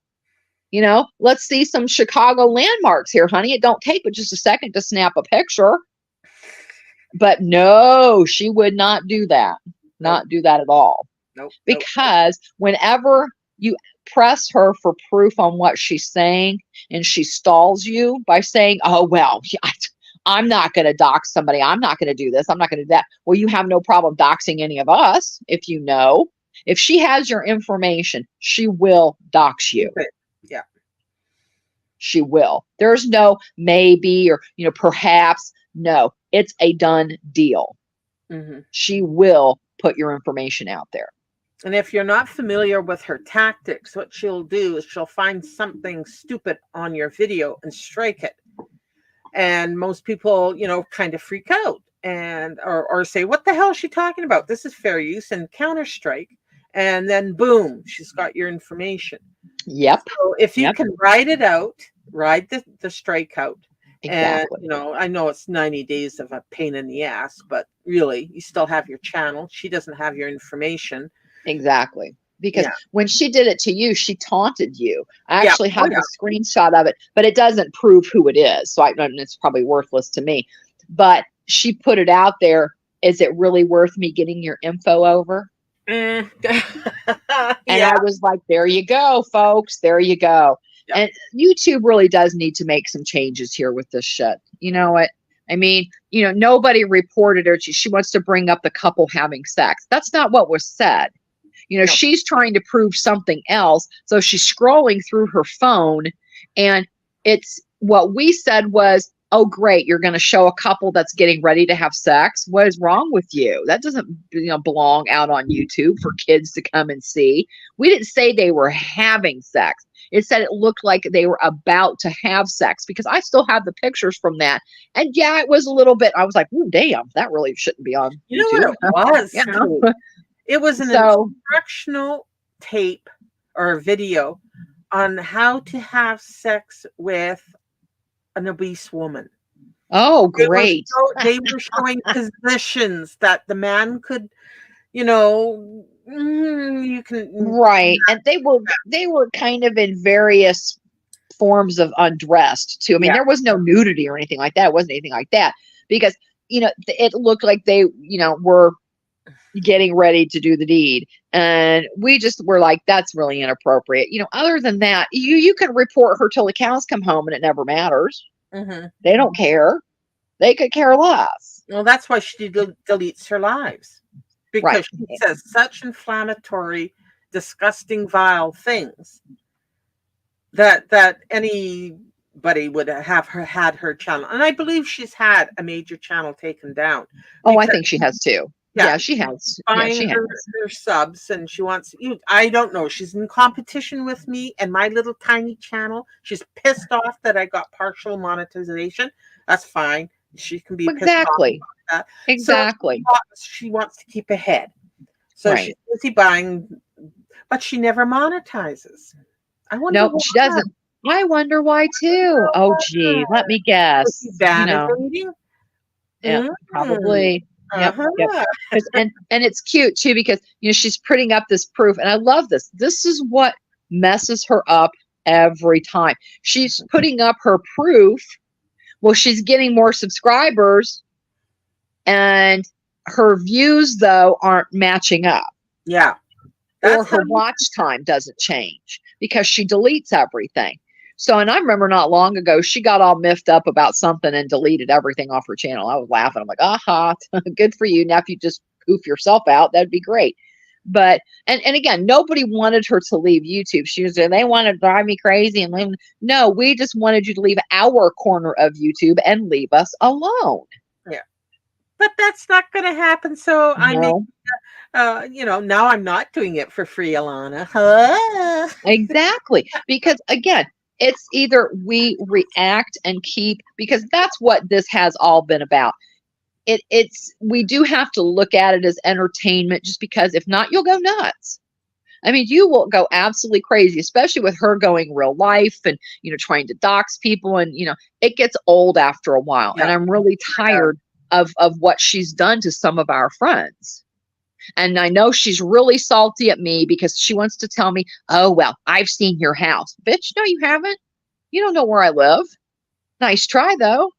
Let's see some Chicago landmarks here, honey. It don't take but just a second to snap a picture. But no, she would not do that. Not do that at all. Nope. Because whenever you press her for proof on what she's saying, and she stalls you by saying, oh, well, I'm not going to dox somebody. I'm not going to do this. I'm not going to do that. Well, you have no problem doxing any of us. If she has your information, she will dox you. Yeah. She will. There's no maybe or, perhaps. No, it's a done deal. Mm-hmm. She will put your information out there. And if you're not familiar with her tactics, what she'll do is she'll find something stupid on your video and strike it. And most people, kind of freak out and or say, what the hell is she talking about? This is fair use, and counter strike. and then boom, she's got your information. Yep. So if you Yep. can ride it out, ride the strike out. And, Exactly. you know, I know it's 90 days of a pain in the ass, but really, you still have your channel. She doesn't have your information. Exactly. Because Yeah. when she did it to you, she taunted you. I Yeah. actually Oh, have yeah. the screenshot of it, but it doesn't prove who it is. So it's probably worthless to me. But she put it out there. Is it really worth me getting your info over? Mm. And Yeah. I was like, there you go, folks. There you go. Yeah. And YouTube really does need to make some changes here with this shit. You know what? I mean, you know, nobody reported her. She wants to bring up the couple having sex. That's not what was said. You know, No. she's trying to prove something else. So she's scrolling through her phone, and it's what we said was, oh, great, you're going to show a couple that's getting ready to have sex. What is wrong with you? That doesn't, you know, belong out on YouTube for kids to come and see. We didn't say they were having sex. It said it looked like they were about to have sex, because I still have the pictures from that. And yeah, it was a little bit, I was like, ooh, damn, that really shouldn't be on You know YouTube. what it was? You know? Kate? It was an So, instructional tape or video on how to have sex with an obese woman. oh, great. They were showing positions that the man could, you know, you can. Right. And they were kind of in various forms of undressed too. I mean, Yeah. there was no nudity or anything like that. It wasn't anything like that, because, you know, it looked like they, you know, were getting ready to do the deed. And we just were like, that's really inappropriate. You know, other than that, you can report her till the cows come home and it never matters. Mhm. They don't care. They could care less. Well, that's why she deletes her lives, because Right. she says such inflammatory, disgusting, vile things that anybody would have had her channel. And I believe she's had a major channel taken down. Oh, I because think she has too. Yeah. Yeah, she has. Yeah, buying she has. her subs, and she wants you. I don't know. She's in competition with me and my little tiny channel. She's pissed off that I got partial monetization. That's fine. She can be Exactly. pissed off about that. Exactly. So she wants to keep ahead. So Right. she's busy buying, but she never monetizes. I wonder. Nope, why. she doesn't. I wonder why too. Oh, gee, let me Is guess. she You know, validating? yeah, probably. Yep, Uh-huh. yep. And it's cute too, because, you know, she's putting up this proof, and I love this. This is what messes her up every time. She's putting up her proof. Well, she's getting more subscribers, and her views though aren't matching up, Yeah. or That's her how- watch time doesn't change because she deletes everything. So, and I remember not long ago, she got all miffed up about something and deleted everything off her channel. I was laughing. I'm like, aha, good for you. Now, if you just poof yourself out, that'd be great. But, and again, nobody wanted her to leave YouTube. She was, they want to drive me crazy and leave. No, we just wanted you to leave our corner of YouTube and leave us alone. But that's not going to happen. So I make, No, you know, now I'm not doing it for free, Alana. Huh? exactly. Because again, it's either we react and keep, because that's what this has all been about. It's we do have to look at it as entertainment, just because if not, you'll go nuts. I mean, you will go absolutely crazy, especially with her going real life and, you know, trying to dox people, and, you know, it gets old after a while. Yeah. And I'm really tired of what she's done to some of our friends. And I know she's really salty at me because she wants to tell me, oh, well, I've seen your house. Bitch, no, you haven't. You don't know where I live. Nice try, though.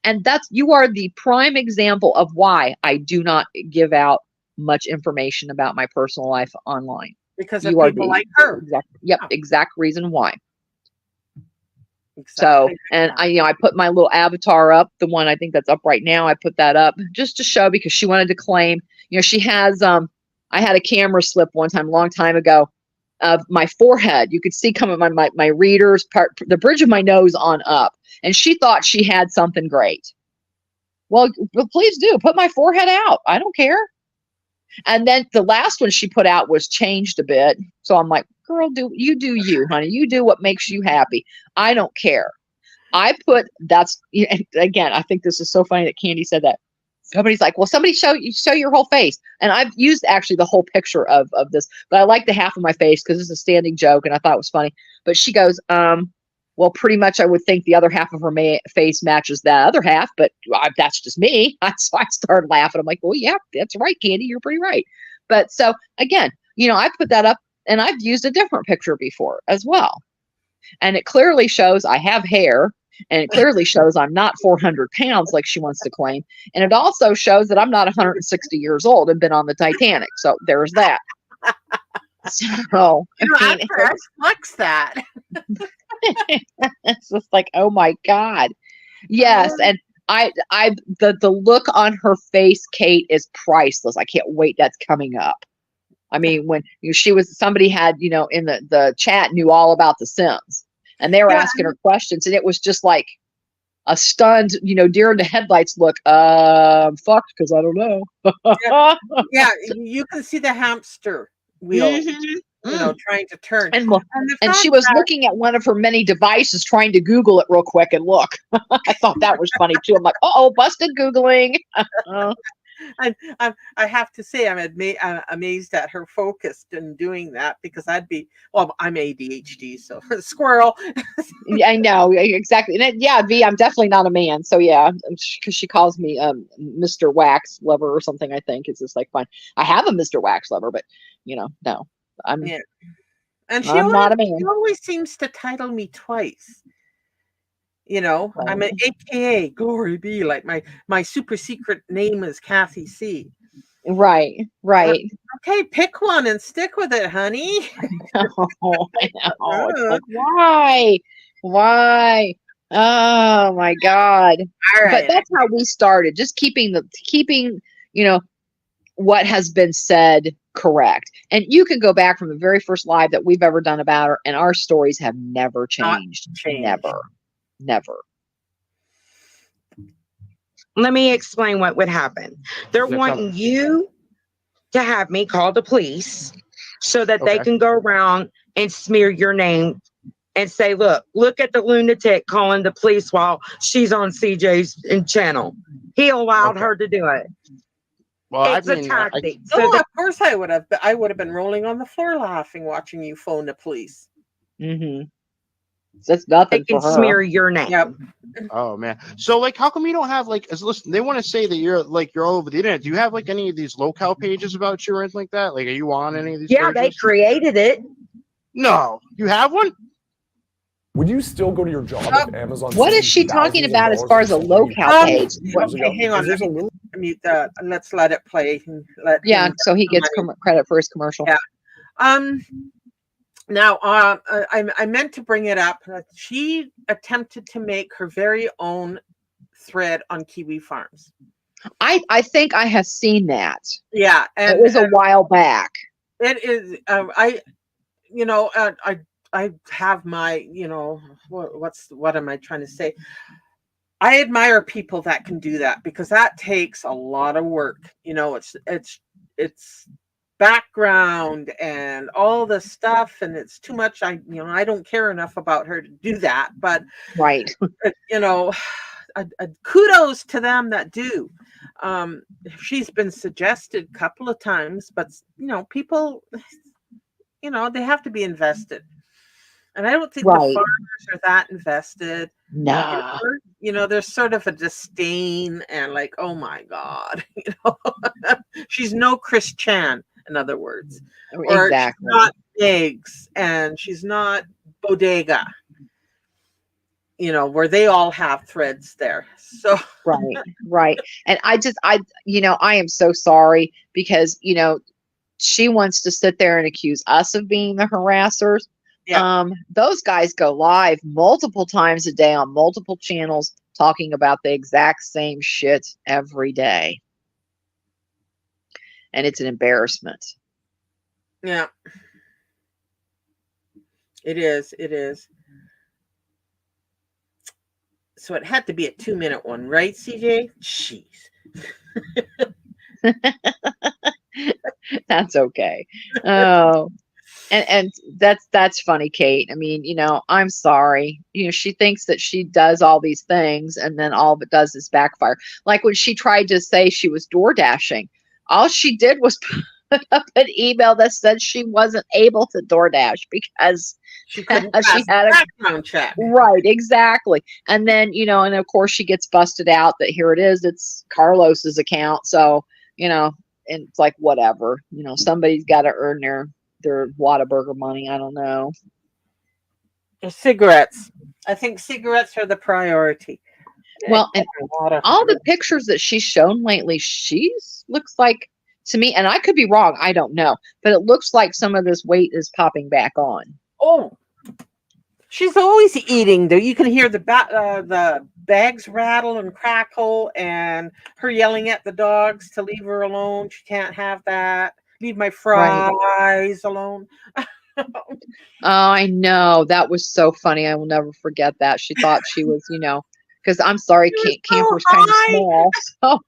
And you are the prime example of why I do not give out much information about my personal life online. Because of You are people the like her. exact reason why. Exactly. So, and I put my little avatar up, the one I think that's up right now. I put that up just to show, because she wanted to claim, she has, I had a camera slip one time, a long time ago, of my forehead. You could see coming my readers part, the bridge of my nose on up. And she thought she had something great. Well, please do put my forehead out. I don't care. And then the last one she put out was changed a bit. So I'm like, girl, do you, honey. You do what makes you happy. I don't care. Again, I think this is so funny that Candy said that. Somebody's like, well, somebody show your whole face. And I've used actually the whole picture of this, but I like the half of my face because it's a standing joke and I thought it was funny. But she goes, well, pretty much I would think the other half of her face matches that other half, but that's just me. So I started laughing. I'm like, well, yeah, that's right, Candy. You're pretty right. But so again, I put that up and I've used a different picture before as well. And it clearly shows I have hair. And it clearly shows I'm not 400 pounds like she wants to claim. And it also shows that I'm not 160 years old and been on the Titanic. So there's that. So I flex that. It's just like, oh my God. Yes. And the look on her face, Kate, is priceless. I can't wait. That's coming up. I mean, when somebody had, in the chat knew all about The Sims. And they were asking her questions, and it was just like a stunned, deer in the headlights look. I'm fucked because I don't know. Yeah, you can see the hamster wheel, trying to turn. And she was looking at one of her many devices, trying to Google it real quick and look. I thought that was funny too. I'm like, busted Googling. I have to say, I'm amazed at her focus in doing that, because I'm ADHD, so squirrel. Yeah, I know, exactly. And V, I'm definitely not a man. So yeah, because she calls me Mr. Wax Lover or something. I think it's just like fine. I have a Mr. Wax Lover, but no, I'm. Yeah. And I'm not a man. She always seems to title me twice. I'm an AKA, glory be, like my super secret name is Kathy C. Right. Okay, pick one and stick with it, honey. I know. It's like, why? Oh my God. All right. But that's how we started. Just keeping what has been said correct. And you can go back from the very first live that we've ever done about her, and our stories have never changed. Never. Let me explain what would happen. They're wanting you to have me call the police so that they can go around and smear your name and say, look at the lunatic calling the police while she's on CJ's channel. He allowed her to do it. Well, it's a tactic. Of course I would have. I would have been rolling on the floor laughing watching you phone the police. Mm-hmm. That's nothing. They can smear your name. Yep. Oh man. So how come you don't have listen, they want to say that you're all over the internet. Do you have any of these locale pages about you or anything like that? Are you on any of these pages? They created it. No. You have one? Would you still go to your job if Amazon? What is she talking about as far as a locale page? Okay, hang on. Let's let it play. So he gets credit for his commercial. Yeah. Now, I meant to bring it up. She attempted to make her very own thread on Kiwi Farms. I think I have seen that. Yeah, and it was a while back. It is. I have my. What am I trying to say? I admire people that can do that, because that takes a lot of work. It's background and all the stuff, and it's too much. I don't care enough about her to do that, but right. Kudos to them that do. She's been suggested a couple of times, but people, they have to be invested, and I don't think the farmers are that invested. No. There's sort of a disdain and like, oh my God, she's no Chris Chan. In other words, or exactly. She's not eggs, and she's not bodega, where they all have threads there. So right. And I am so sorry, because she wants to sit there and accuse us of being the harassers. Yeah. Those guys go live multiple times a day on multiple channels talking about the exact same shit every day. And it's an embarrassment. Yeah. It is. So it had to be a 2-minute one, right, CJ? Jeez. That's okay. Oh. And that's funny, Kate. I mean, I'm sorry. She thinks that she does all these things and then all of it does is backfire. Like when she tried to say she was door dashing, all she did was put up an email that said she wasn't able to DoorDash because She couldn't she pass had the a background check. right, exactly. And then, and of course she gets busted out that here it is, it's Carlos's account. So, and it's like whatever, somebody's got to earn their Whataburger money. I don't know. Cigarettes. I think cigarettes are the priority. Well, and all the pictures that she's shown lately, she's looks like to me, and I could be wrong, I don't know, but it looks like some of this weight is popping back on. Oh, she's always eating though. You can hear the bags rattle and crackle, and her yelling at the dogs to leave her alone. She can't have that. Leave my fries alone. Oh, I know. That was so funny. I will never forget that. She thought she was, because I'm sorry, camper's kind of small, so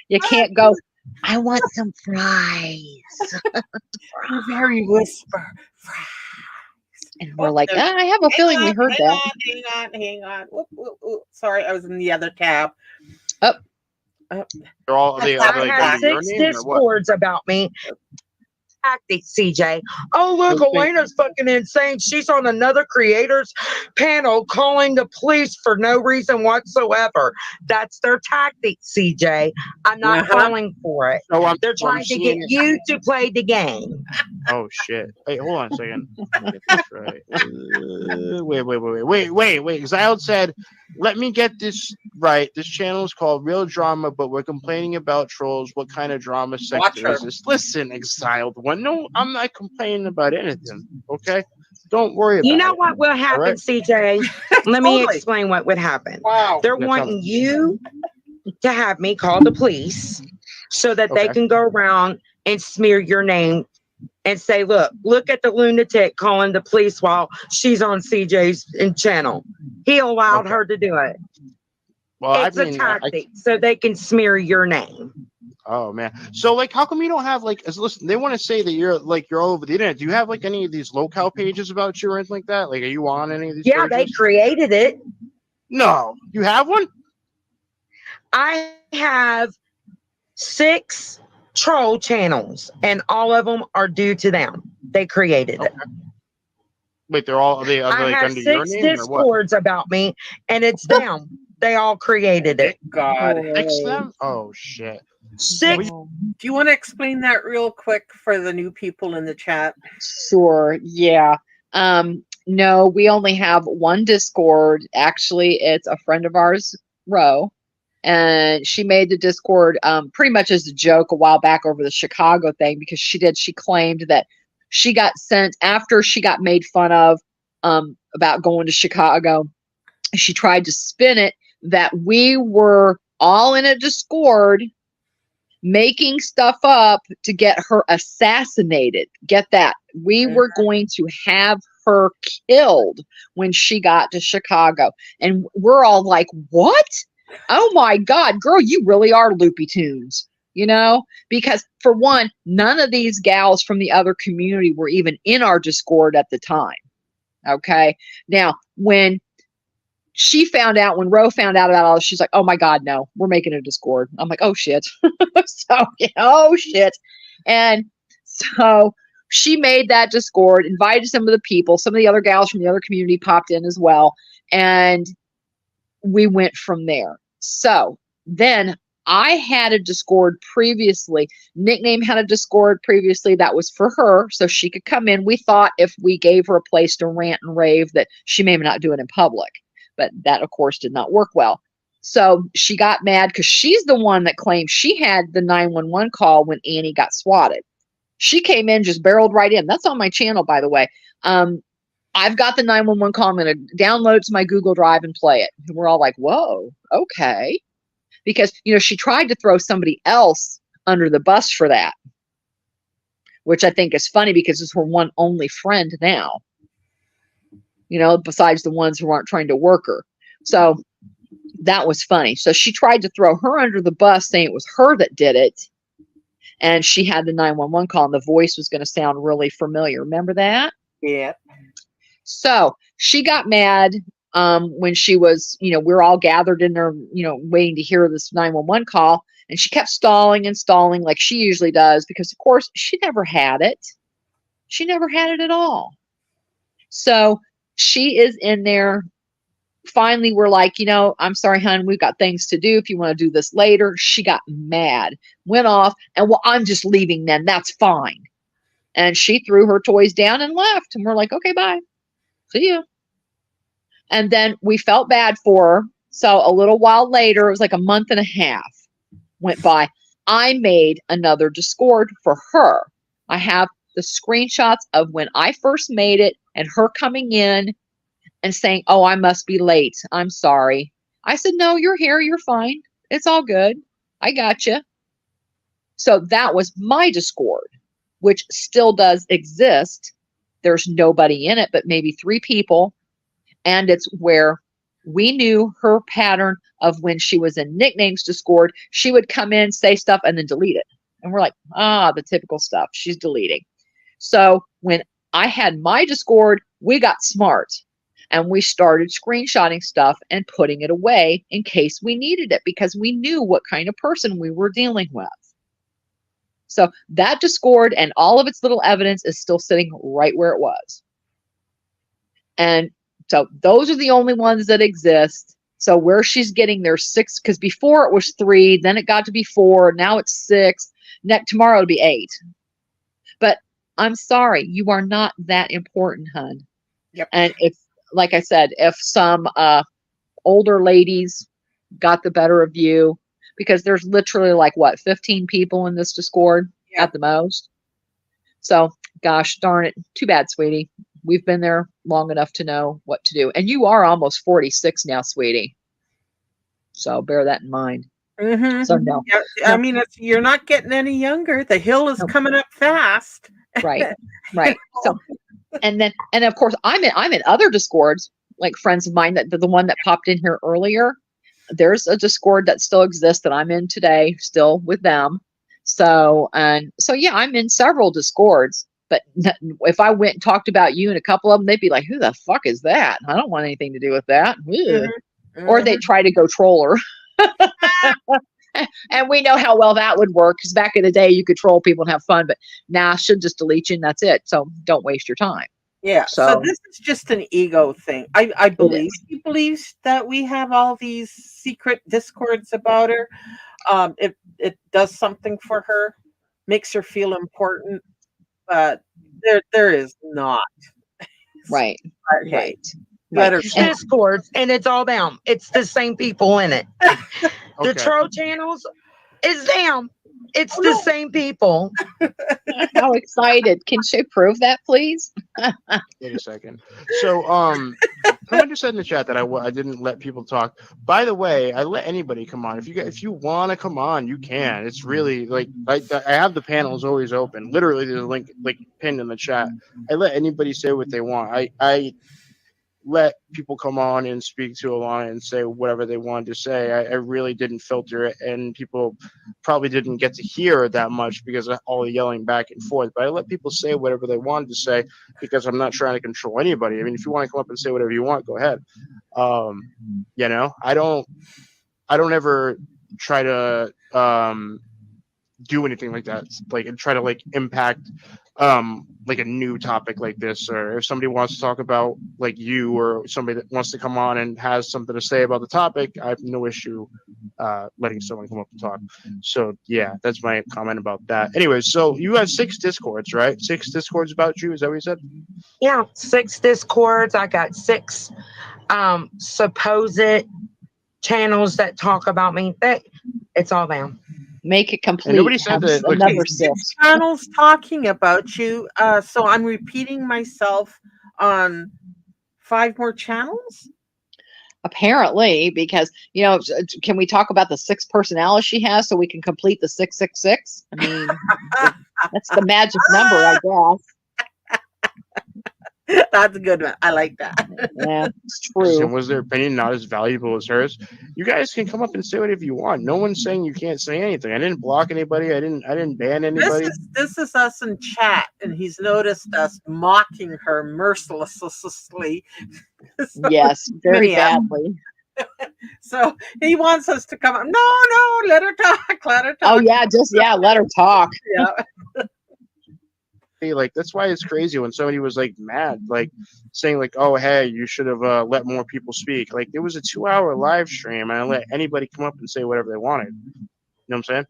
you can't go, I want some fries. Very whisper, fries. And we're like, I have a feeling we heard that. Hang on. Oop. Sorry, I was in the other tab. Oh. They're all, I have 6 discords about me. Tactics, CJ. Oh, look, Elena's fucking insane. She's on another creators panel calling the police for no reason whatsoever. That's their tactics, CJ. I'm not falling for it. So they're trying to get you to play the game. Oh shit! Wait, hold on a second. Get this right. Wait. Xyled said, "Let me get this right. This channel is called Real Drama, but we're complaining about trolls. What kind of drama sector is this?" Listen, Exiled One. No, I'm not complaining about anything. Okay, don't worry about it. You know what will happen, right? CJ? Let me explain what would happen. Wow. They're wanting you to have me call the police so that they can go around and smear your name and say, look at the lunatic calling the police while she's on CJ's channel. He allowed her to do it. Well, it's a tactic so they can smear your name. Oh man. So like, how come you don't have like, listen, they want to say that you're all over the internet. Do you have like any of these locale pages about you or anything like that? Like, are you on any of these pages? They created it. No, you have one? I have 6 troll channels, and all of them are due to them. They created it. Wait, are they I like have under your 6 name discords about me, and it's them. They all created it. God. Fix them? Oh shit. 6. Do you want to explain that real quick for the new people in the chat? Sure. Yeah. No, we only have one Discord. Actually, it's a friend of ours, Ro. And she made the Discord pretty much as a joke a while back over the Chicago thing, because she claimed that she got sent after she got made fun of about going to Chicago. She tried to spin it that we were all in a Discord making stuff up to get her assassinated. Get that. We were going to have her killed when she got to Chicago. And we're all like, what? Oh my God, girl, you really are Loopy Tunes, because for one, none of these gals from the other community were even in our Discord at the time. Okay. Now, when Ro found out about all this, she's like, oh my God, no, we're making a Discord. I'm like, oh shit. Oh shit. And so she made that Discord, invited some of the people, some of the other gals from the other community popped in as well. And we went from there. So then I had a Discord previously. Nickname had a Discord previously that was for her, so she could come in. We thought if we gave her a place to rant and rave that she may not do it in public. But that, of course, did not work well. So she got mad because she's the one that claimed she had the 911 call when Annie got swatted. She came in, just barreled right in. That's on my channel, by the way. I've got the 911 call. I'm going to download it to my Google Drive and play it. And we're all like, whoa, okay. Because, she tried to throw somebody else under the bus for that, which I think is funny because it's her one only friend now, besides the ones who aren't trying to work her. So that was funny. So she tried to throw her under the bus saying it was her that did it. and she had the 911 call, and the voice was going to sound really familiar. Remember that? Yeah. So she got mad when she was, we're all gathered in there, waiting to hear this 911 call. And she kept stalling and stalling like she usually does, because, of course, she never had it. She never had it at all. So she is in there. Finally, we're like, I'm sorry, hon, we've got things to do. If you want to do this later. She got mad, went off, and well, I'm just leaving then. That's fine. And she threw her toys down and left. And we're like, okay, bye. See you. And then we felt bad for her. So a little while later, it was like a month and a half went by. I made another Discord for her. I have the screenshots of when I first made it and her coming in and saying, oh, I must be late. I'm sorry. I said, no, you're here. You're fine. It's all good. I got you. So that was my Discord, which still does exist. There's nobody in it, but maybe 3 people. And it's where we knew her pattern of when she was in nicknames Discord, she would come in, say stuff, and then delete it. And we're like, the typical stuff. She's deleting. So when I had my Discord, we got smart. And we started screenshotting stuff and putting it away in case we needed it, because we knew what kind of person we were dealing with. So that Discord and all of its little evidence is still sitting right where it was. And so those are the only ones that exist. So where she's getting their 6, because before it was 3, then it got to be 4, now it's 6. Tomorrow it'll be 8. But I'm sorry, you are not that important, hun. Yep. And if, like I said, if some older ladies got the better of you, because there's literally like 15 people in this Discord at the most. So gosh darn it, too bad, sweetie. We've been there long enough to know what to do. And you are almost 46 now, sweetie. So bear that in mind. Mm-hmm. So no. I mean, you're not getting any younger. The hill is coming up fast. Right. So, and of course, I'm in other Discords, like friends of mine, that the one that popped in here earlier. There's a Discord that still exists that I'm in today, still with them. So yeah, I'm in several Discords. But if I went and talked about you in a couple of them, they'd be like, who the fuck is that? I don't want anything to do with that. Mm-hmm. Or they'd try to go troll her. And we know how well that would work, because back in the day, you could troll people and have fun. But now, should just delete you and that's it. So don't waste your time. Yeah. So this is just an ego thing. I believe he believes that we have all these secret Discords about her. It does something for her, makes her feel important. But there is not. Right. Okay. It's Discords, and it's all them. It's the same people in it. The troll channels is them. It's the same people. How excited. Can she prove that, please? Wait a second. So, someone just said in the chat that I didn't let people talk. By the way, I let anybody come on. If you want to come on, you can. It's really like I have the panels always open. Literally, there's a link pinned in the chat. I let anybody say what they want. I let people come on and speak to Alana and say whatever they wanted to say. I really didn't filter it, and people probably didn't get to hear that much because of all the yelling back and forth. But I let people say whatever they wanted to say because I'm not trying to control anybody. I mean, if you want to come up and say whatever you want, go ahead. I don't ever try to do anything like that, and try to impact a new topic like this. Or if somebody wants to talk about you, or somebody that wants to come on and has something to say about the topic, I have no issue letting someone come up and talk. So yeah, that's my comment about that. Anyway, so you have 6 Discords, right? 6 Discords about you, is that what you said? Yeah, 6 Discords. I got 6 supposed channels that talk about me. It's all them. Make it complete. And nobody said that. Another 6 channels talking about you. So I'm repeating myself on 5 more channels. Apparently, because can we talk about the 6 personalities she has so we can complete the 666? I mean, that's the magic number, I guess. That's a good one. I like that. Yeah, it's And true. was their opinion not as valuable as hers? You guys can come up and say whatever you want. No one's saying you can't say anything. I didn't block anybody. I didn't ban anybody. This is us in chat, and he's noticed us mocking her mercilessly. So, Yes, very Miriam. badly. So he wants us to come up. No, let her talk. Let her talk. Oh yeah, just let her talk. Yeah. Like that's why it's crazy when somebody was like mad, like saying like, "Oh, hey, you should have let more people speak." Like it was a 2-hour live stream, and I let anybody come up and say whatever they wanted. You know what I'm saying?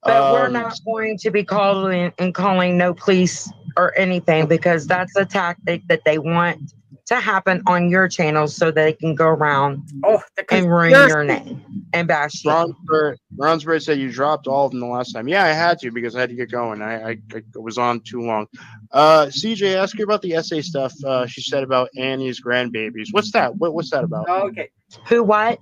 But we're not going to be calling no police or anything, because that's a tactic that they want to happen on your channel so they can go around and ruin your name and bash you. Brownsbird said you dropped all of them the last time. Yeah, I had to because I had to get going. I was on too long. CJ, ask her about the essay stuff she said about Annie's grandbabies. What's that? What's that about? Okay. Who what?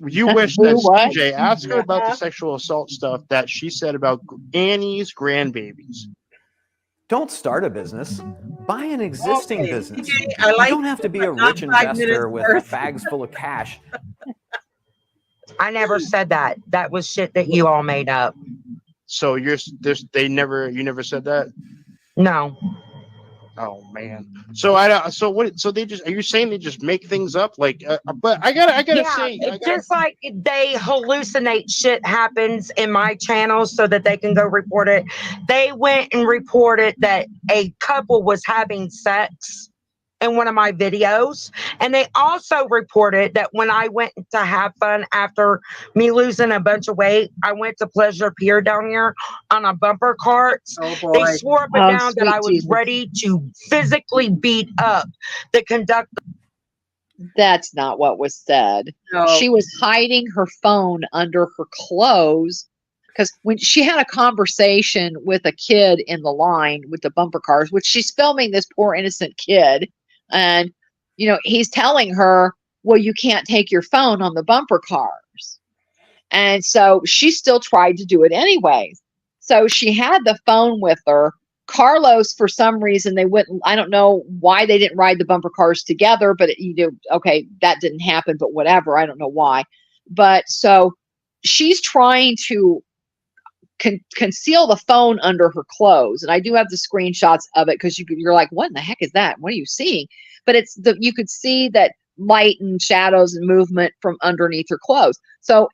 You wish Who that what? CJ ask her about the sexual assault stuff that she said about Annie's grandbabies. Don't start a business. Buy an existing business. CJ, I like you don't have to be a not rich 5 minutes investor with worth. bags full of cash. I never said that. That was shit that you all made up. So you never said that? No. Oh man. So they just, are you saying they just make things up? Like but I gotta say it's just like they hallucinate shit happens in my channel so that they can go report it. They went and reported that a couple was having sex in one of my videos, and they also reported that when I went to have fun after me losing a bunch of weight, I went to Pleasure Pier down here on a bumper cart. They swore up and down that I was ready to physically beat up the conductor. That's not what was said. No. She was hiding her phone under her clothes because when she had a conversation with a kid in the line with the bumper cars, which she's filming this poor innocent kid, and he's telling her, well, you can't take your phone on the bumper cars. And so she still tried to do it anyways. So she had the phone with her. Carlos, for some reason, they wouldn't, I don't know why they didn't ride the bumper cars together, but okay, that didn't happen, but whatever. I don't know why. But so she's trying to conceal the phone under her clothes. And I do have the screenshots of it because you're like, what in the heck is that? What are you seeing? But you could see that light and shadows and movement from underneath her clothes. So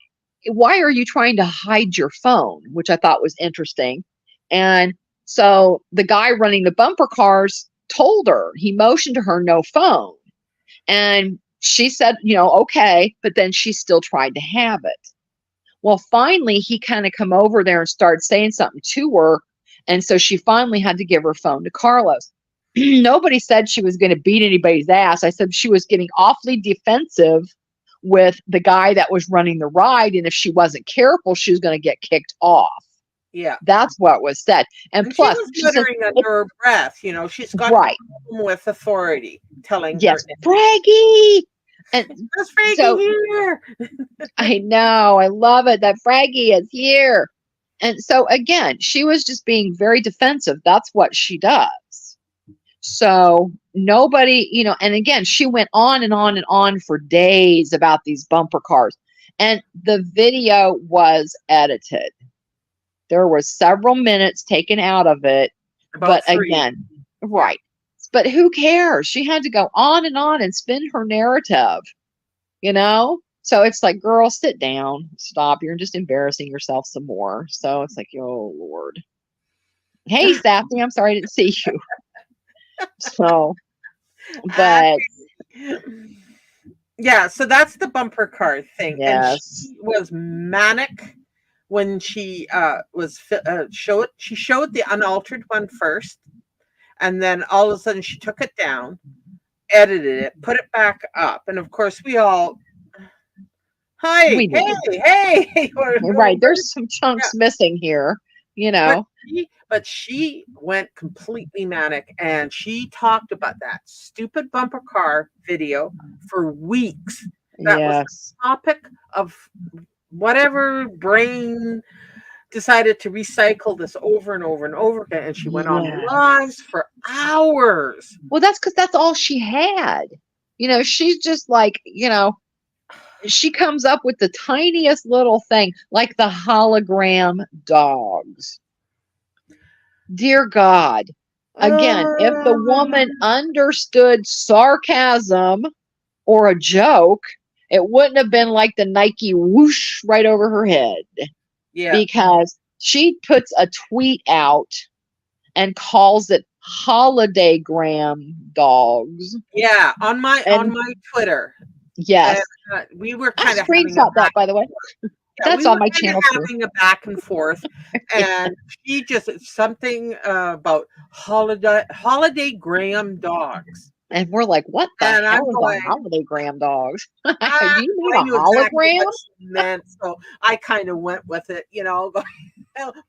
why are you trying to hide your phone? Which I thought was interesting. And so the guy running the bumper cars told her, he motioned to her, no phone. And she said, okay, but then she still tried to have it. Well, finally, he kind of come over there and started saying something to her. And so she finally had to give her phone to Carlos. Nobody said she was going to beat anybody's ass. I said she was getting awfully defensive with the guy that was running the ride. And if she wasn't careful, she was going to get kicked off. Yeah. That's what was said. And plus, she was muttering under her breath. She's got right with authority telling yes, her. Fraggy. And there's Fraggy here. I know. I love it. That Fraggy is here. And so again, she was just being very defensive. That's what she does. So nobody, and again, she went on and on and on for days about these bumper cars. And the video was edited. There were several minutes taken out of it. But again, right. But who cares? She had to go on and spin her narrative, So it's like, girl, sit down, stop. You're just embarrassing yourself some more. So it's like, oh, Lord. Hey, Sappy, I'm sorry I didn't see you. So, but. Yeah, so that's the bumper car thing. Yes. And she was manic when she she showed the unaltered one first. And then all of a sudden she took it down, edited it, put it back up. And of course we all, hey. Right. There's some chunks missing here, But she went completely manic, and she talked about that stupid bumper car video for weeks. That was the topic of whatever brain decided to recycle this over and over and over again. And she went on lives for Hours. Well, that's because that's all she had. She's just like, she comes up with the tiniest little thing, like the hologram dogs. Dear God. Again, if the woman understood sarcasm or a joke, it wouldn't have been like the Nike whoosh right over her head. Yeah. Because she puts a tweet out and calls it holidaygram dogs. Yeah, on my Twitter. Yes. We were I kind of having screenshot that, by the way. That's on my channel too. Having a back and forth, and she just something about holiday Graham dogs, and we're like, "What the and hell is a holidaygram dogs? Do you mean I a knew exactly hologram?" what she meant, so I kind of went with it, What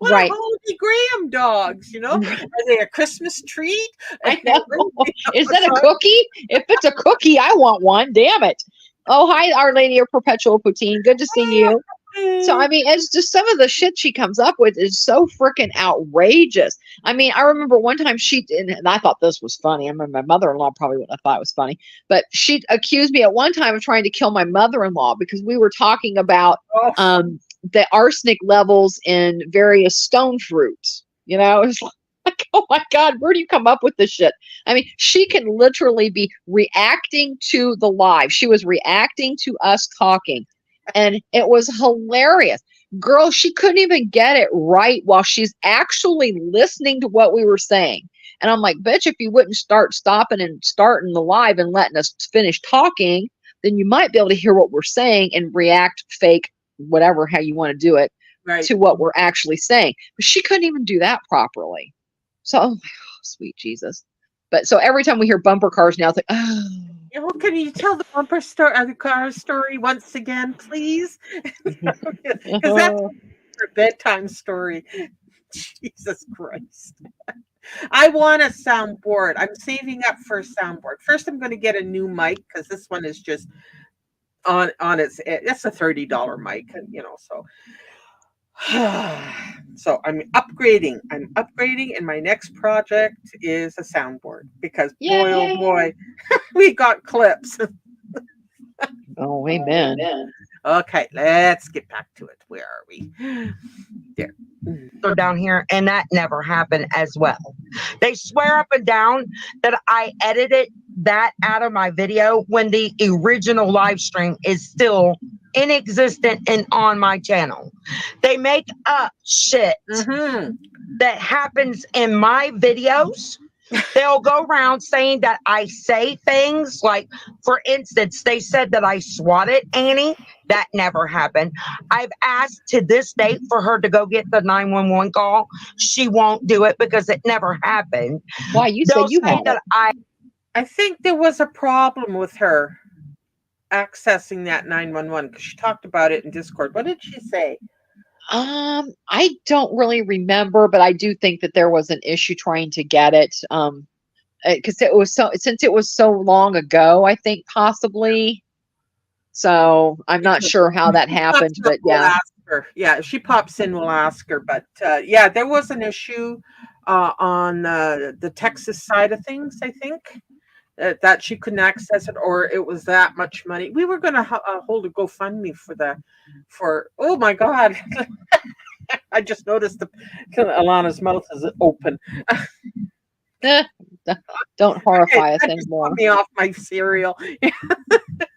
Right. are holiday Graham dogs? Are they a Christmas treat? I know. Is that a cookie? If it's a cookie, I want one. Damn it. Oh, hi, Our Lady of Perpetual Poutine. Good to see you. So, I mean, it's just some of the shit she comes up with is so freaking outrageous. I mean, I remember one time and I thought this was funny. I remember my mother-in-law probably wouldn't have thought it was funny, but she accused me at one time of trying to kill my mother-in-law because we were talking about the arsenic levels in various stone fruits. It's like, oh my God, where do you come up with this shit? I mean, she can literally be reacting to the live. She was reacting to us talking. And it was hilarious. Girl, she couldn't even get it right while she's actually listening to what we were saying. And I'm like, bitch, if you wouldn't stopping and starting the live and letting us finish talking, then you might be able to hear what we're saying and react fake, whatever, how you want to do it, right, to what we're actually saying. But she couldn't even do that properly. So, oh, sweet Jesus. But so every time we hear bumper cars now, it's like, oh. Can you tell the bumper story, the car story once again, please? Because that's her bedtime story. Jesus Christ. I want a soundboard. I'm saving up for a soundboard. First, I'm going to get a new mic because this one is just on it's a $30 mic, so. So I'm upgrading, and my next project is a soundboard because boy, oh boy, we got clips. Oh, amen. Okay, let's get back to it. Where are we? There. Go down here, and that never happened as well. They swear up and down that I edited that out of my video when the original live stream is still inexistent and on my channel. They make up shit that happens in my videos. They'll go around saying that I say things like, for instance, they said that I swatted Annie. That never happened. I've asked to this date for her to go get the 911 call. She won't do it because it never happened. Why? You They'll said you say had that I think there was a problem with her accessing that 911 because she talked about it in Discord. What did she say? I don't really remember, but I do think that there was an issue trying to get it. Because since it was so long ago, I think possibly. So I'm not sure how that happened, but yeah. Yeah, if she pops in, we'll ask her. But yeah, there was an issue on the Texas side of things, I think. That she couldn't access it, or it was that much money. We were going to hold a GoFundMe for oh my God. I just noticed Alana's mouth is open. Don't horrify us anymore. Put me off my cereal.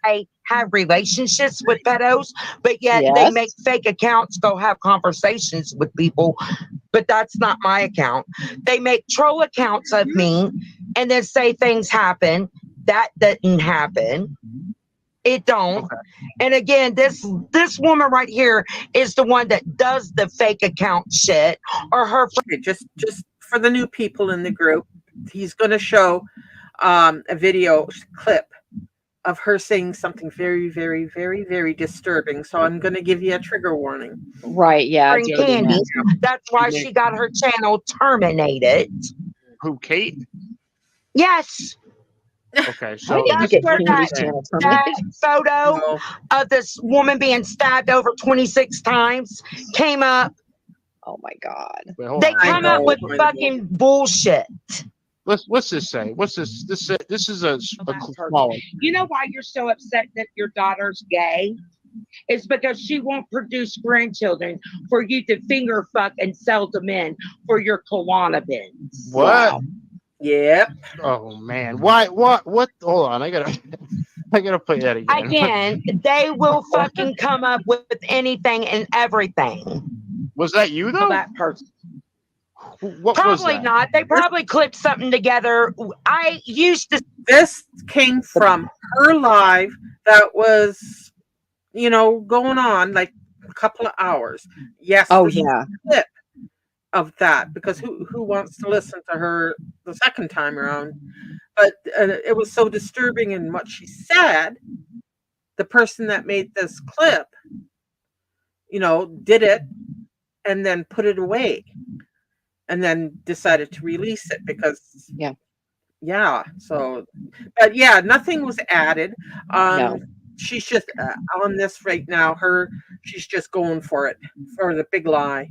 I have relationships with pedos, but yet they make fake accounts go have conversations with people, but that's not my account. They make troll accounts of me and then say things happen. That didn't happen. It don't. Okay. And again, this woman right here is the one that does the fake account shit, or her. Okay, just for the new people in the group, he's going to show a video clip of her saying something very, very, very, very disturbing. So I'm going to give you a trigger warning. Right, yeah. Candy. That's why she got her channel terminated. Who, Kate? Yes. Okay, so that's where that photo of this woman being stabbed over 26 times came up. Oh my God. They come up with fucking bullshit. What's this say? What's this? This is a That person. small one. You know why you're so upset that your daughter's gay? It's because she won't produce grandchildren for you to finger fuck and sell to men for your Kiwana bins. What? Wow. Yep. Oh man. Why? What? Hold on. I gotta play that again. Again, they will fucking come up with anything and everything. Was that you For though? that person. What was Probably that? not. They probably clipped something together. I used to. This came from her live that was, going on like a couple of hours. Yes. Oh this is yeah. a clip of that, because who wants to listen to her the second time around? But it was so disturbing in what she said. The person that made this clip, did it and then put it away and then decided to release it because so, but yeah, nothing was added. No. She's just on this right now. She's just going for it, for the big lie.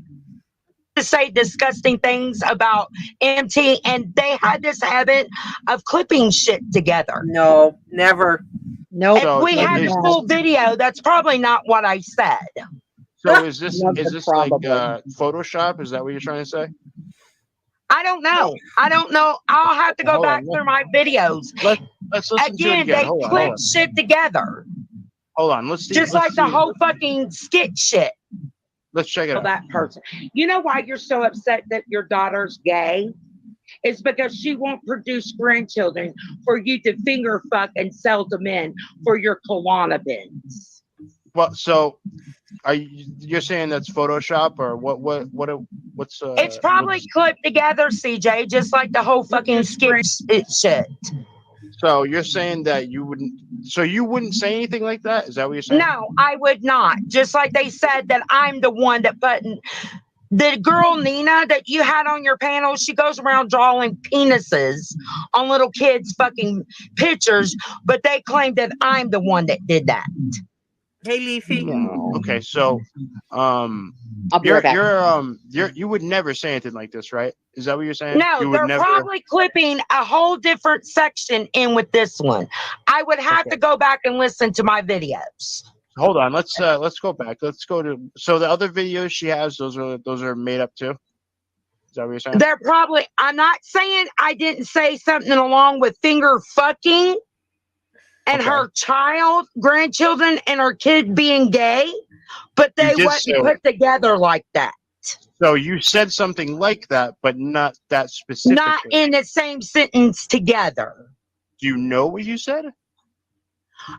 To say disgusting things about MT, and they had this habit of clipping shit together. No, never. Nope. If we So had is the full video, that's probably not what I said. So is this Never, like probably. Photoshop? Is that what you're trying to say? I don't know. I'll have to go Hold back on, through my videos. Let's listen to it Again, again. they Hold on. clip shit together. Hold on. Let's see. Just like the whole fucking skit shit. Let's check it For out. that person. You know why you're so upset that your daughter's gay? It's because she won't produce grandchildren for you to finger fuck and sell to men for your Kiwana bins. Well, so you're saying that's Photoshop or what's It's probably clipped together, CJ, just like the whole fucking skit shit. So you're saying that you wouldn't say anything like that? Is that what you're saying? No, I would not. Just like they said that I'm the one that put the girl Nina that you had on your panel, she goes around drawing penises on little kids' fucking pictures, but they claim that I'm the one that did that. Hey, Leafy. No. Okay, so I'll be right back. you would never say anything like this, right? Is that what you're saying? No, You would they're never... probably clipping a whole different section in with this one. I would have to go back and listen to my videos. Hold on, let's go back. Let's go to the other videos she has. Those are made up too. Is that what you're saying? They're probably. I'm not saying I didn't say something along with finger fucking and her grandchildren, and her kid being gay, but they wasn't put together like that. So you said something like that, but not that specifically. Not in the same sentence together. Do you know what you said?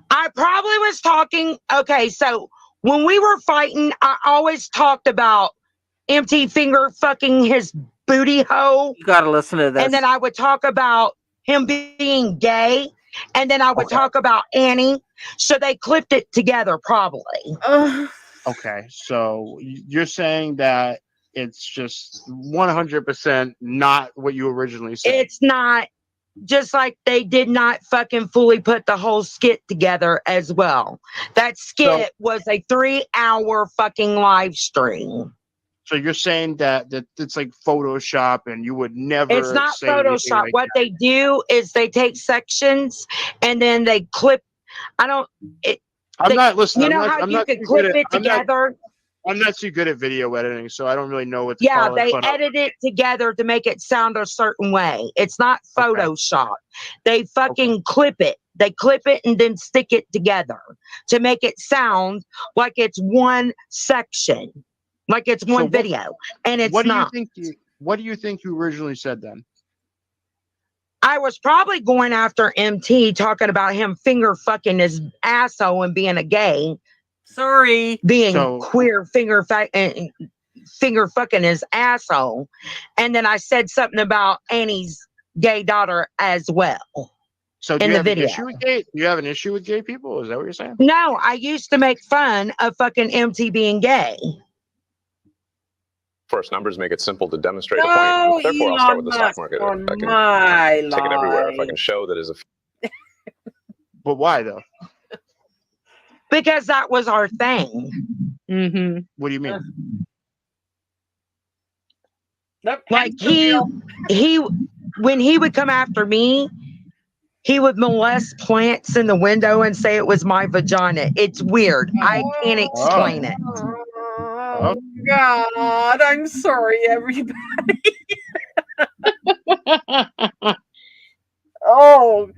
I probably was talking. Okay, so when we were fighting, I always talked about empty finger fucking his booty hole. You gotta listen to this. And then I would talk about him being gay. And then I would talk about Annie. So they clipped it together, probably. Okay, so you're saying that it's just 100% not what you originally said. It's not. Just like they did not fucking fully put the whole skit together as well. That skit was a 3-hour fucking live stream. So you're saying that it's like Photoshop and you would never... It's not say Photoshop. like what they do is they take sections and then they clip. I'm not listening. You know how you can clip it together? I'm not too good at video editing, so I don't really know what to Yeah, call it. they edit it together to make it sound a certain way. It's not Photoshop. They fucking clip it. They clip it and then stick it together to make it sound like it's one section, like it's one video, and it's not. What do you think you originally said then? I was probably going after MT, talking about him finger fucking his asshole and being a gay. Sorry. Being queer, finger fucking his asshole. And then I said something about Annie's gay daughter as well. So do you have an issue with gay? Do you have an issue with gay people? Is that what you're saying? No, I used to make fun of fucking MT being gay. First, numbers make it simple to demonstrate a point. Therefore, I'll start with the stock market. If I can take it everywhere, if I can show that is a... But why though? Because that was our thing. Mm-hmm. What do you mean? Like he when he would come after me, he would molest plants in the window and say it was my vagina. It's weird. I can't explain it. Oh, God. I'm sorry, everybody. Oh,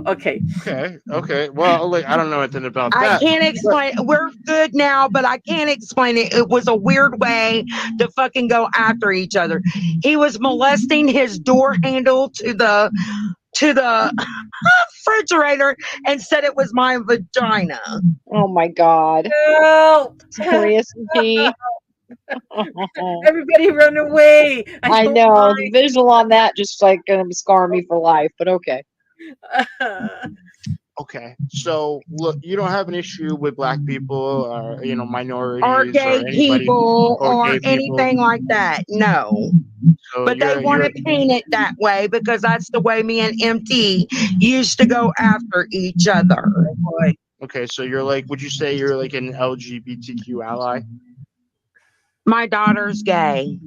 okay. Okay. Well, like, I don't know anything about I that. can't explain. We're good now, but I can't explain it. It was a weird way to fucking go after each other. He was molesting his door handle to the refrigerator and said it was my vagina. Oh my God. Help. Seriously. Everybody run away. I don't know mind. the visual on that just like gonna scar me for life, but okay. Okay, so look, you don't have an issue with black people or minorities Or gay anybody people or gay people. anything like that. No. So But they want to paint it that way because that's the way me and MT used to go after each other. Okay, so you're like, would you say you're like an LGBTQ ally? My daughter's gay.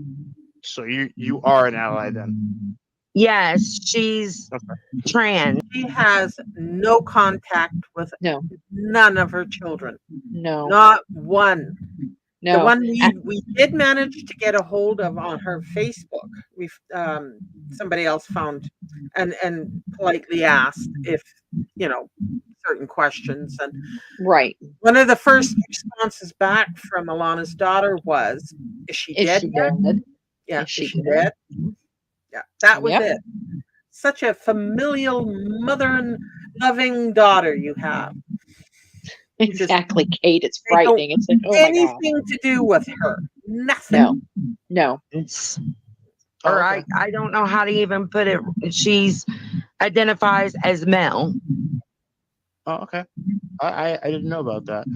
So you are an ally then? Yes, she's trans. She has no contact with none of her children. No. Not one. No. The one we did manage to get a hold of on her Facebook. We've somebody else found and politely asked if certain questions, and Right. one of the first responses back from Alana's daughter was, "Is she dead yet?" Yeah, Is she dead? Yeah, that was Yep. it. Such a familial, mother-loving daughter you have. Exactly, Kate. It's They don't frightening. It's like, oh my God. anything to do with her. Nothing. No. It's, or I don't know how to even put it. She's identifies as male. Oh, okay. I didn't know about that.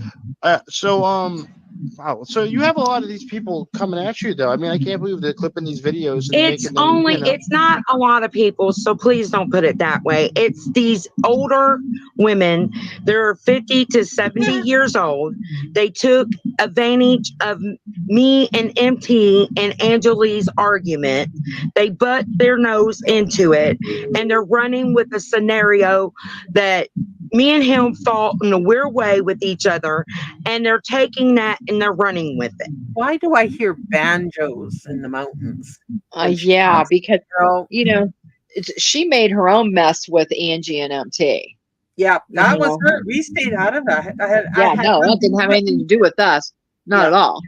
Wow. So you have a lot of these people coming at you, though. I mean, I can't believe they're clipping these videos and It's making them. only, it's not a lot of people, so please don't put it that way. It's these older women. They're 50 to 70 years old. They took advantage of me and MT and Angelie's argument. They butt their nose into it, and they're running with a scenario that me and him thought in a weird way with each other, and they're taking that and they're running with it. Why do I hear banjos in the mountains? Yeah, because she made her own mess with Angie and MT. Yeah, that was her. We stayed out of that. That didn't have anything to do with us. Not at all.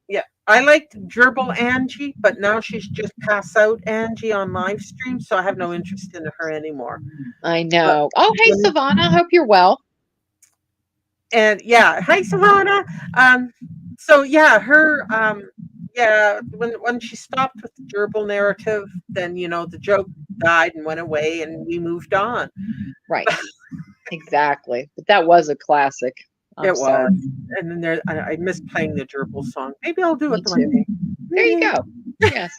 Yeah, I liked Gerbil Angie, but now she's just pass out Angie on live stream, so I have no interest in her anymore. I know. Hey, Savannah. Hope you're well. And hi, Savannah. So her when she stopped with the gerbil narrative, then the joke died and went away, and we moved on. Right. Exactly. But that was a classic. It was. And then I miss playing the gerbil song. Maybe I'll do it one day. There you go. Yes,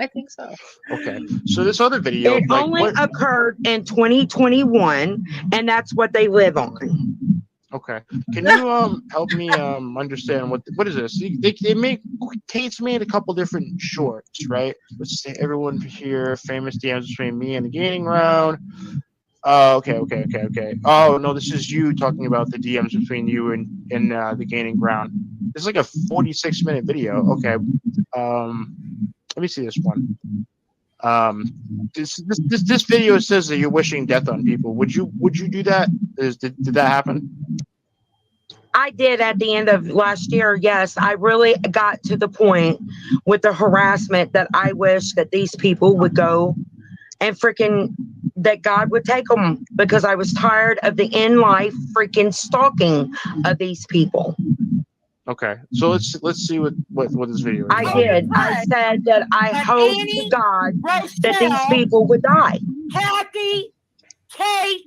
I think so. Okay. So this other video, it only occurred in 2021, and that's what they live on. Okay. Can you help me understand what is this? Kate's made a couple different shorts, right? Let's say everyone here, famous DMs between me and the gaining round. Okay. Oh no, this is you talking about the DMs between you and the gaining ground. It's like a 46-minute video. Okay. Let me see this one. This video says that you're wishing death on people. Would you do that? Did that happen? I did at the end of last year. Yes, I really got to the point with the harassment that I wish that these people would go and that God would take them, because I was tired of the in-life freaking stalking of these people. Okay, so let's see what this video is. I did. I said that I hope to God that these people would die. Kathy, Kate,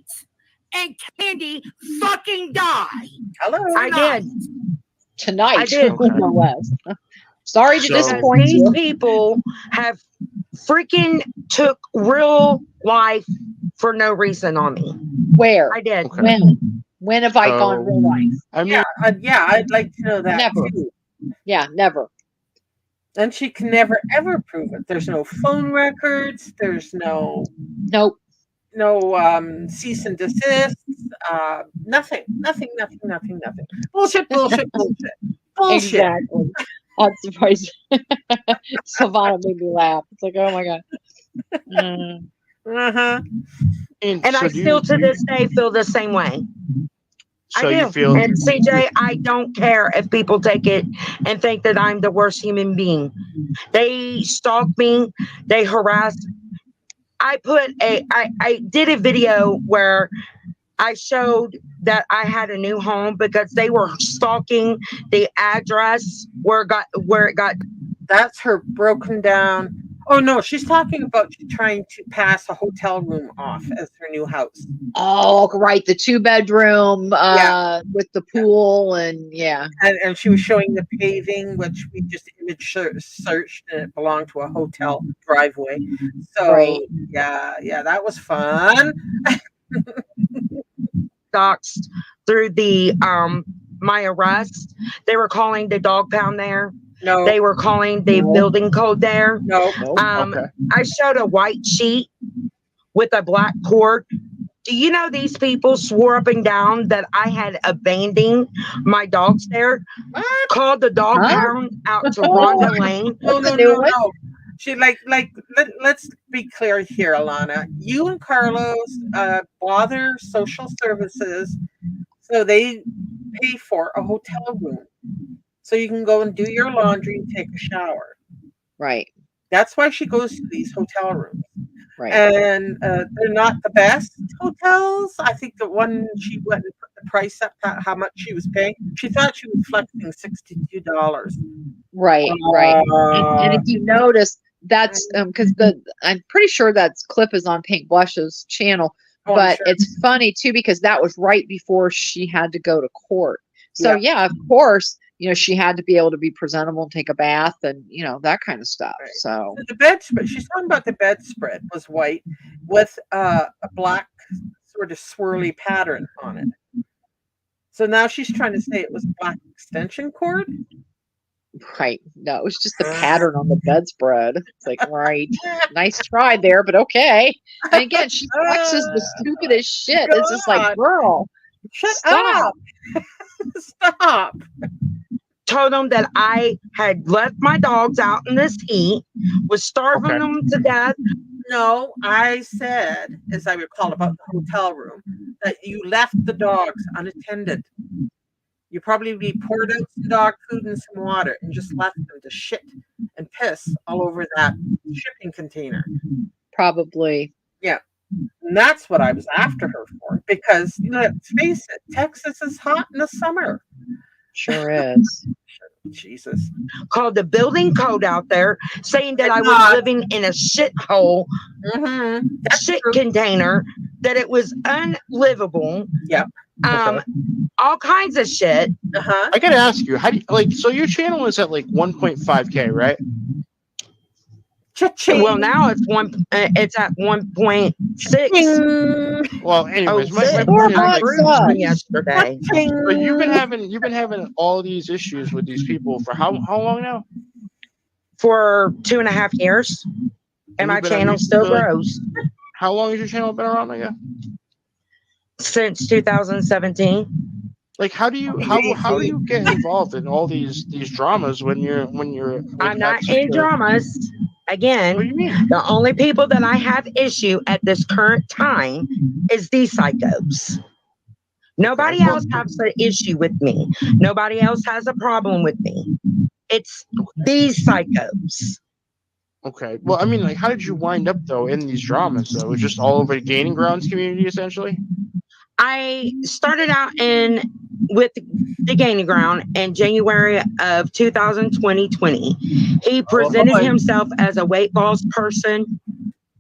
and Candy fucking die. Hello. I did. Tonight. I did. No less. Sorry to disappoint these you. people have freaking took real life for no reason on me. Where? I did. Okay. When have I gone real life? I mean, I'd like to know that Never. too. Yeah, never. And she can never ever prove it. There's no phone records. There's no Nope. cease and desist. Nothing. Bullshit. Exactly. That's surprising. Savannah made me laugh. It's like, oh my god. Mm. Uh-huh. And I still to this day feel the same way. So I do. you feel, and CJ, I don't care if people take it and think that I'm the worst human being. They stalk me, they harass. I did a video where I showed that I had a new home because they were stalking the address where it got. That's her broken down. Oh no, she's talking about trying to pass a hotel room off as her new house. Oh, right, the 2-bedroom with the pool and and she was showing the paving, which we just image searched, and it belonged to a hotel driveway. So right. yeah, that was fun. Doxed through the my arrest. They were calling the dog pound there. No. They were calling the building code there. No. Okay. I showed a white sheet with a black cord. Do you know these people swore up and down that I had abandoned my dogs there? What? Called the dog pound out to Rhonda Lane. No. She let's be clear here, Alana. You and Carlos bother social services so they pay for a hotel room. So you can go and do your laundry and take a shower. Right. That's why she goes to these hotel rooms. Right. And they're not the best hotels. I think the one she went and put the price up, how much she was paying, she thought she was flexing $62. Right. And if you notice, that's because I'm pretty sure that clip is on Pink Blush's channel. But sure. It's funny too because that was right before she had to go to court. So yeah, of course, she had to be able to be presentable and take a bath and that kind of stuff. Right. So the bedspread, she's talking about the bedspread was white with a black sort of swirly pattern on it. So now she's trying to say it was black extension cord. Right. No, it was just the pattern on the bedspread. It's like, right. Nice try there, but okay. And again, she flexes the stupidest shit. It's just like, girl, stop. Stop. Told them that I had left my dogs out in this heat, was starving them to death. No, I said, as I recall about the hotel room, that you left the dogs unattended. You probably poured out some dog food and some water and just left them to shit and piss all over that shipping container. Probably. Yeah. And that's what I was after her for. Because, let's face it, Texas is hot in the summer. Sure is. Jesus. Called the building code out there saying that I was living in a shithole, shit container, that it was unlivable. Yep. All kinds of shit. I gotta ask you, how do you, so your channel is at 1.5K, right? Cha-ching. Well, now it's at 1.6. Well, anyways, my point is yesterday. But you've been having all these issues with these people for how long now? For 2.5 years, and my channel still grows. How long has your channel been around again? Since 2017. How do you get involved in all these dramas when you're I'm not in dramas. Again, the only people that I have issue at this current time is these psychos. Nobody else has an issue with me. Nobody else has a problem with me. It's these psychos. Okay. Well, I mean, how did you wind up though in these dramas though? It was just all over the Gaining Grounds community essentially? I started out with the Gaining Ground in January of 2020. He presented himself as a weight loss person.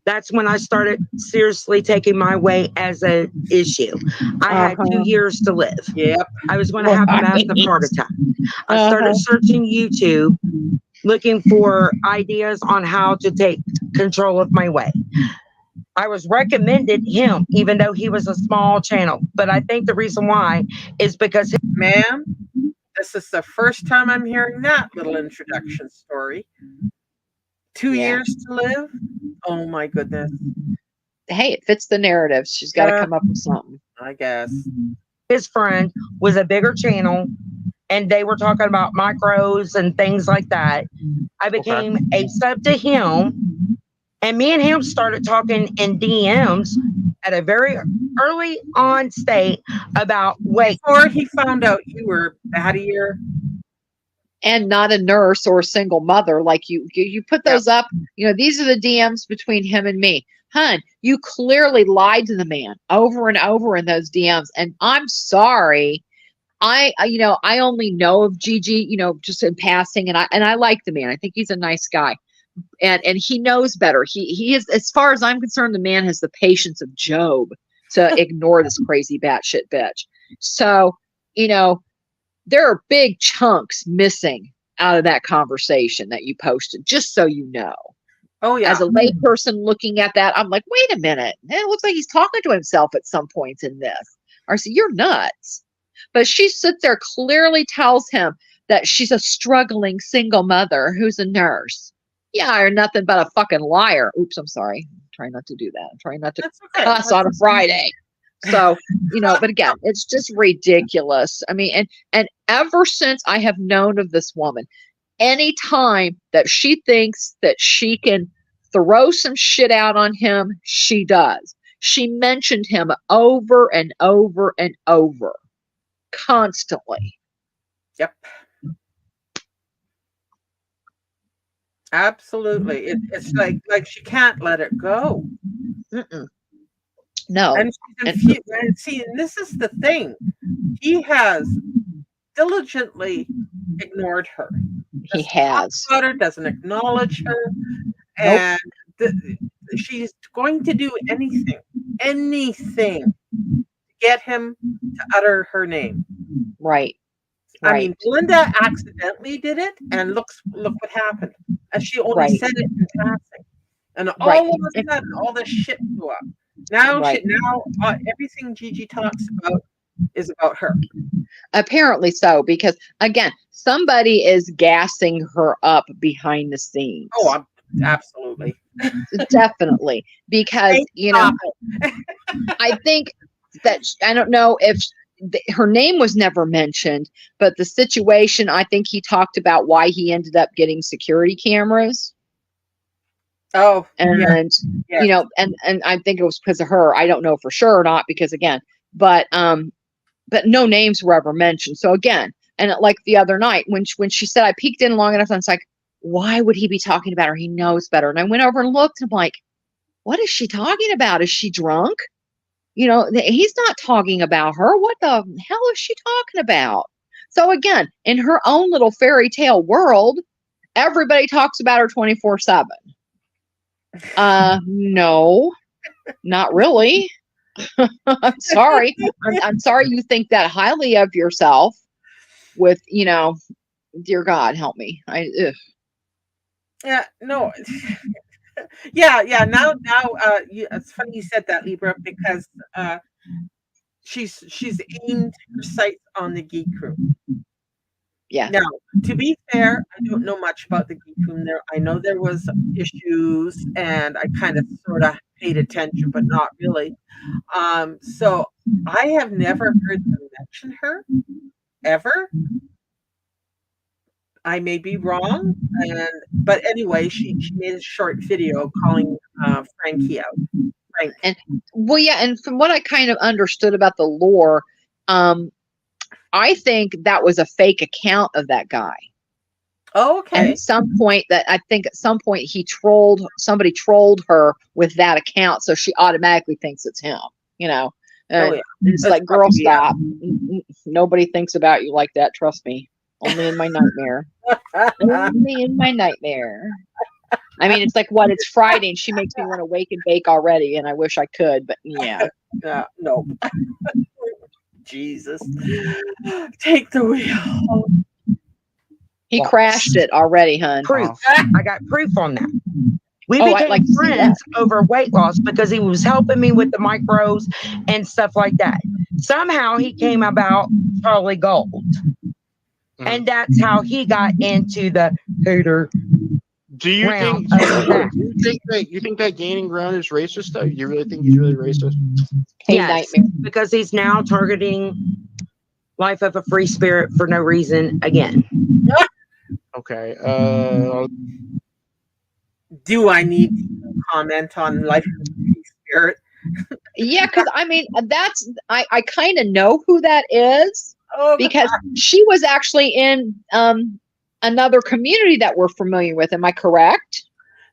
That's when I started seriously taking my weight as an issue. I had 2 years to live. Yep. I was going to have a massive heart attack. I started searching YouTube, looking for ideas on how to take control of my weight. I was recommended him, even though he was a small channel. But I think the reason why is because... Ma'am, the This is the first time I'm hearing that little introduction story. 2 years to live? Oh my goodness. Hey, it fits the narrative. She's got to come up with something. I guess. His friend was a bigger channel, and they were talking about micros and things like that. I became a sub to him, and me and him started talking in DMs at a very early on state about before he found out you were battier and not a nurse or a single mother. Like you put those up, you know, these are the DMs between him and me. Hun, you clearly lied to the man over and over in those DMs. And I'm sorry. I only know of Gigi, you know, just in passing, and I like the man. I think he's a nice guy. And he knows better. He is, as far as I'm concerned, the man has the patience of Job to ignore this crazy batshit bitch. So, you know, there are big chunks missing out of that conversation that you posted, just so you know. Oh, yeah. As a lay person looking at that, I'm like, wait a minute. It looks like he's talking to himself at some points in this. Or so you're nuts. But she sits there, clearly tells him that she's a struggling single mother who's a nurse. Yeah, you're nothing but a fucking liar. Oops, I'm sorry. I'm trying not to do that. I'm trying not to cuss on a Friday. So, you know, but again, it's just ridiculous. I mean, and ever since I have known of this woman, any time that she thinks that she can throw some shit out on him, she does. She mentioned him over and over and over, constantly. Yep. Absolutely. It's like she can't let it go. Mm-mm. No. And see, and this is the thing. He has diligently ignored her. He has. About her, doesn't acknowledge her. And she's going to do anything to get him to utter her name. Right. I mean, Linda accidentally did it, and look what happened. And she only said it in passing. And all of a sudden, all this shit blew up. Now, everything Gigi talks about is about her. Apparently so, because again, somebody is gassing her up behind the scenes. Oh, absolutely. Definitely. Because, you know, I think that, I don't know if her name was never mentioned, but the situation, I think he talked about why he ended up getting security cameras. Oh, and you know, and I think it was because of her. I don't know for sure or not, because again, but no names were ever mentioned. So again, and like the other night when she said, I peeked in long enough, and it's like, why would he be talking about her? He knows better. And I went over and looked, and I'm like, what is she talking about? Is she drunk? You know, he's not talking about her. What the hell is she talking about? So again, in her own little fairy tale world, everybody talks about her 24/7. No, not really. I'm sorry. I'm sorry you think that highly of yourself with, you know, dear God, help me. Yeah, no. yeah. Now, it's funny you said that, Libra, because she's aimed her sights on the geek room. Yeah. Now, to be fair, I don't know much about the geek room there. I know there was issues, and I kind of sort of paid attention, but not really. So I have never heard them mention her ever. I may be wrong, but anyway, she made a short video calling Frankie out. Frank. And well, yeah, and from what I kind of understood about the lore, I think that was a fake account of that guy. Oh, okay. And at some point somebody trolled her with that account, so she automatically thinks it's him, you know. It's like, girl, stop. Nobody thinks about you like that, trust me. Only in my nightmare. Only in my nightmare. I mean, it's like, what? It's Friday, and she makes me want to wake and bake already, and I wish I could, but yeah. No. Jesus. Take the wheel. He crashed it already, hun. Proof. I got proof on that. We became friends over weight loss because he was helping me with the micros and stuff like that. Somehow he came about Charlie Gold. And that's how he got into the hater. Do you think? You think that gaining ground is racist though? You really think he's really racist? Yes, because he's now targeting life of a free spirit for no reason again. Okay. Do I need to comment on life of a free spirit? Yeah, because I mean, I kind of know who that is, because she was actually in another community that we're familiar with. Am I correct?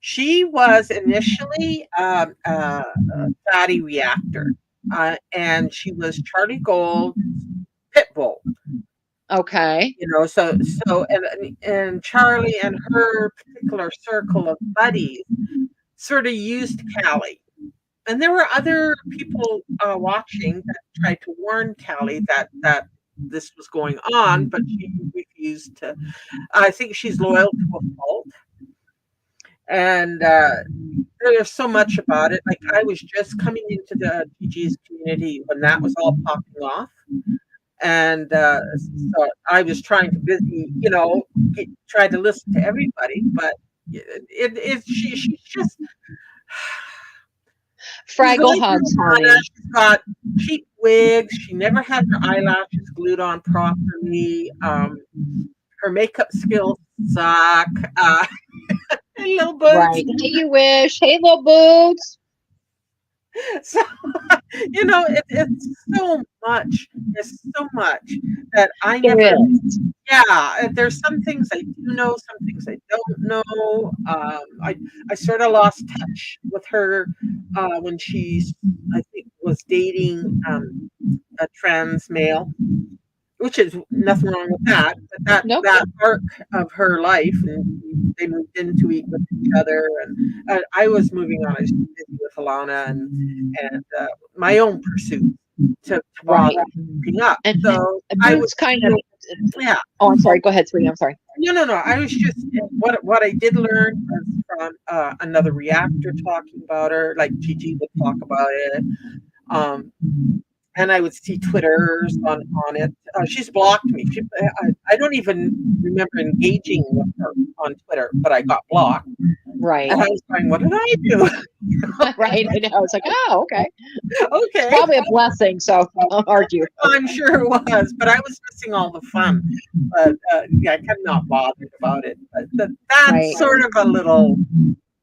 She was initially a fatty reactor, and she was Charlie Gold's pit bull. Okay. You know, so and Charlie and her particular circle of buddies sort of used Callie. And there were other people watching that tried to warn Callie that this was going on, but she refused to. I think she's loyal to a fault. And there's so much about it. Like, I was just coming into the GG's community when that was all popping off. And so I was trying to try to listen to everybody, but she's just Fraggle hugs, honey. She's got cheap wigs. She never had her eyelashes glued on properly. Her makeup skills suck. Hey, little boots. Right. Hey, you wish. Hey, little boots. So, it's so much. There's so much that I never. Yeah, there's some things I do know, some things I don't know. I sort of lost touch with her when I think, was dating a trans male, which is nothing wrong with that. But that arc of her life, and they moved into each other, and I was moving on. I was busy with Alana and my own pursuit to bother keeping up. And so I was kind of yeah. Oh, I'm sorry. Go ahead, sweetie. I'm sorry. No. I was just what I did learn was from another reactor talking about her, like Gigi would talk about it. And I would see Twitters on it. She's blocked me. I don't even remember engaging with her on Twitter, but I got blocked. Right. And I was going, what did I do? Right. I know. It's like, oh, okay. Okay. It's probably a blessing, so I'll argue. I'm sure it was, but I was missing all the fun. But I kept not bothered about it. But that's sort of a little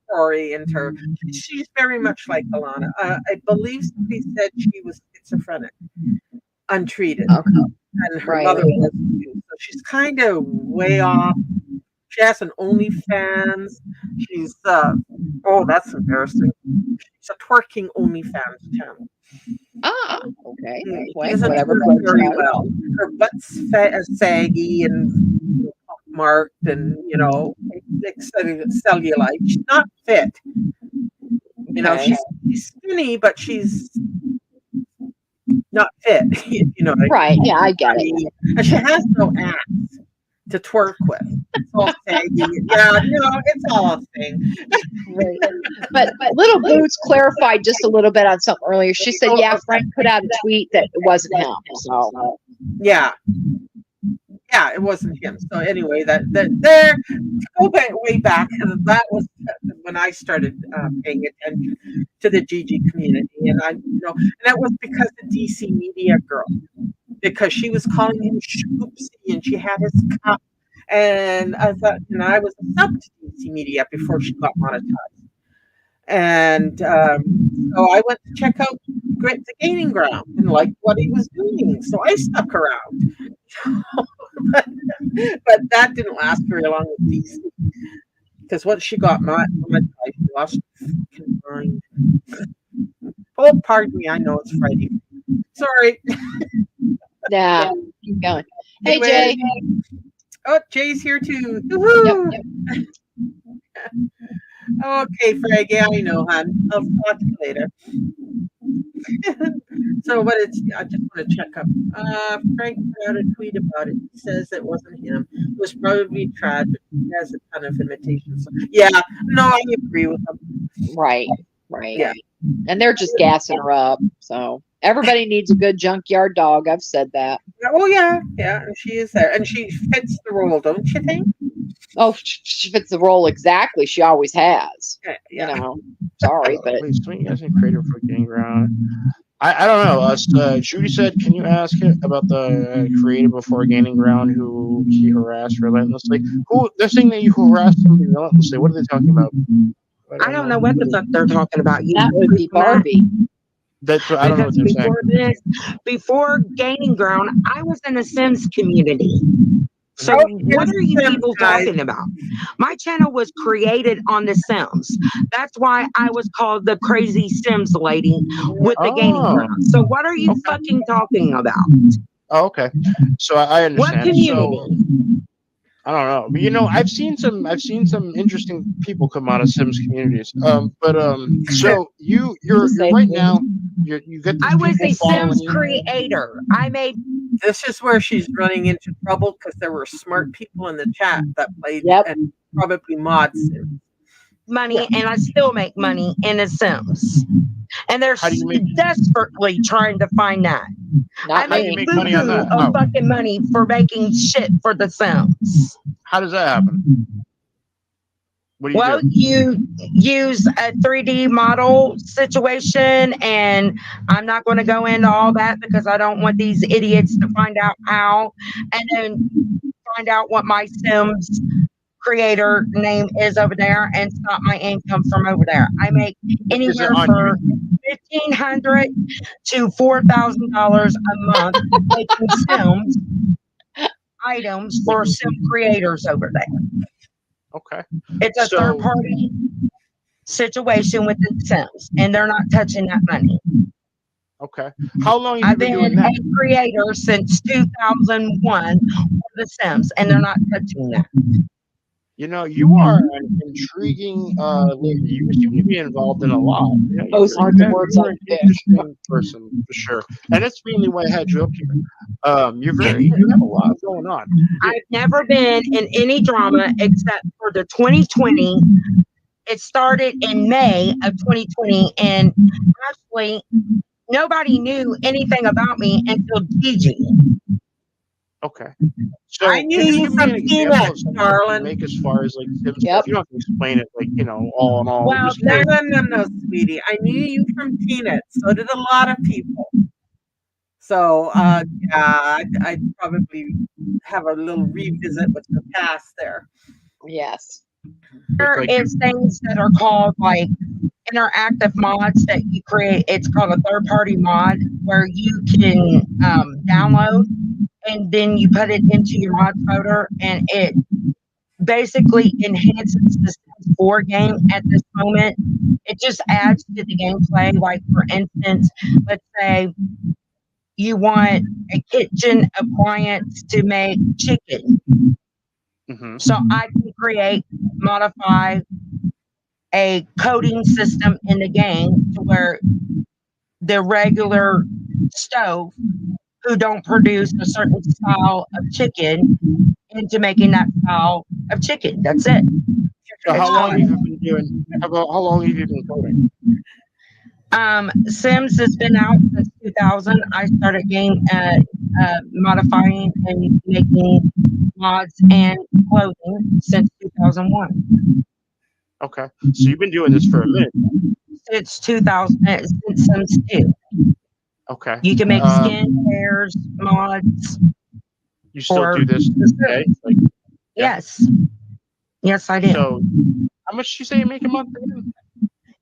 story into her. She's very much like Alana. I believe somebody said she was schizophrenic, untreated, and her mother was too. So she's kind of way off. She has an OnlyFans. She's that's embarrassing. She's a twerking OnlyFans channel. Ah, okay. Whatever. Very well. Her butt's saggy and marked, and cellulite. She's not fit. She's skinny, but she's not fit. Right? Yeah, I get it. And she has no ass to twerk with. It's all saggy. Yeah, it's all a thing. Right. But Little Boots clarified just a little bit on something earlier. She said, "Yeah, Frank put out a tweet that it wasn't him." So yeah, it wasn't him. So anyway, that there to go way back, that was when I started paying attention to the GG community, and that was because of DC Media Girl, because she was calling him Shoopsy, and she had his cup, and I thought, I was a sub to DC Media before she got monetized, and so I went to check out the Gaining Ground and liked what he was doing, so I stuck around. but that didn't last very long with DC, because once she got monetized, she lost her fucking mind. Oh, pardon me, I know it's Friday. Sorry. Yeah, keep going. Anyway, hey, Jay. Oh, Jay's here too. Woo-hoo! Yep. Okay, Fraggy, I know, hon. I'll talk to you later. So I just want to check up. Frank put out a tweet about it. He says it wasn't him. It was probably tragic. He has a ton of imitations. Yeah, no, I agree with him. Right. Yeah. And they're just gassing her up. So Everybody needs a good junkyard dog. I've said that. Oh yeah, and she is there, and she fits the role, don't you think? Oh, she fits the role exactly. She always has. Yeah. You know, sorry, but Wait, something you guys in creative for getting ground. I don't know. Judy said, can you ask it about the creator before gaining ground who he harassed relentlessly? Who they're saying that you harassed somebody relentlessly? What are they talking about? I don't know what the fuck they're talking about. that would be Barbie. That's I don't know what Because they're saying. before this, before gaining ground, I was in the Sims community. So what are you people talking about? My channel was created on The Sims. That's why I was called the crazy Sims lady with the gaining ground. So what are you fucking talking about? Oh, okay. So I understand. What community? So, I don't know, but you know, I've seen some interesting people come out of Sims communities. So you're right now. You get. I was a Sims creator. I made. This is where she's running into trouble because there were smart people in the chat that played and probably mods money, and I still make money in The Sims. And they're desperately trying to find that. I make money on that? Of fucking money for making shit for The Sims. How does that happen? What do you do? You use a 3D model situation, and I'm not going to go into all that because I don't want these idiots to find out how, and then find out what my Sims creator name is over there and stop my income from over there. I make anywhere from $1,500 to $4,000 a month making Sims items for Sim creators over there. Okay. It's a third party situation with The Sims, and they're not touching that money. Okay. How long have you been doing that? I've been a creator since 2001 for The Sims, and they're not touching that. You know, you are an intriguing lady. You seem to be involved in a lot. Yeah, those aren't the words you're an interesting person for sure, and that's mainly why I had you up here. You have a lot going on. I've never been in any drama except for the 2020. It started in May of 2020, and actually nobody knew anything about me until Gigi. Okay. So I knew you from Peanuts, darling. Make as far as like Sims. You don't have to explain it like all in all. Well, no, sweetie. I knew you from Peanuts. So did a lot of people. So I'd probably have a little revisit with the past there. Yes. There is things that are called like interactive mods that you create. It's called a third-party mod where you can download, and then you put it into your mod folder, and it basically enhances the Sims 4 game at this moment. It just adds to the gameplay. Like, for instance, let's say you want a kitchen appliance to make chicken. Mm-hmm. So I can modify a coding system in the game to where the regular stove who don't produce a certain style of chicken into making that style of chicken. That's it. So how long have you been doing? How long have you been coding? Sims has been out since 2000. I started modifying and making mods and clothing since 2001. Okay, so you've been doing this for a minute. Since 2000, since Sims 2. Okay. You can make skin, hairs, mods. You still do this today? Yes. Yes, I do. So, how much do you say you make a month again?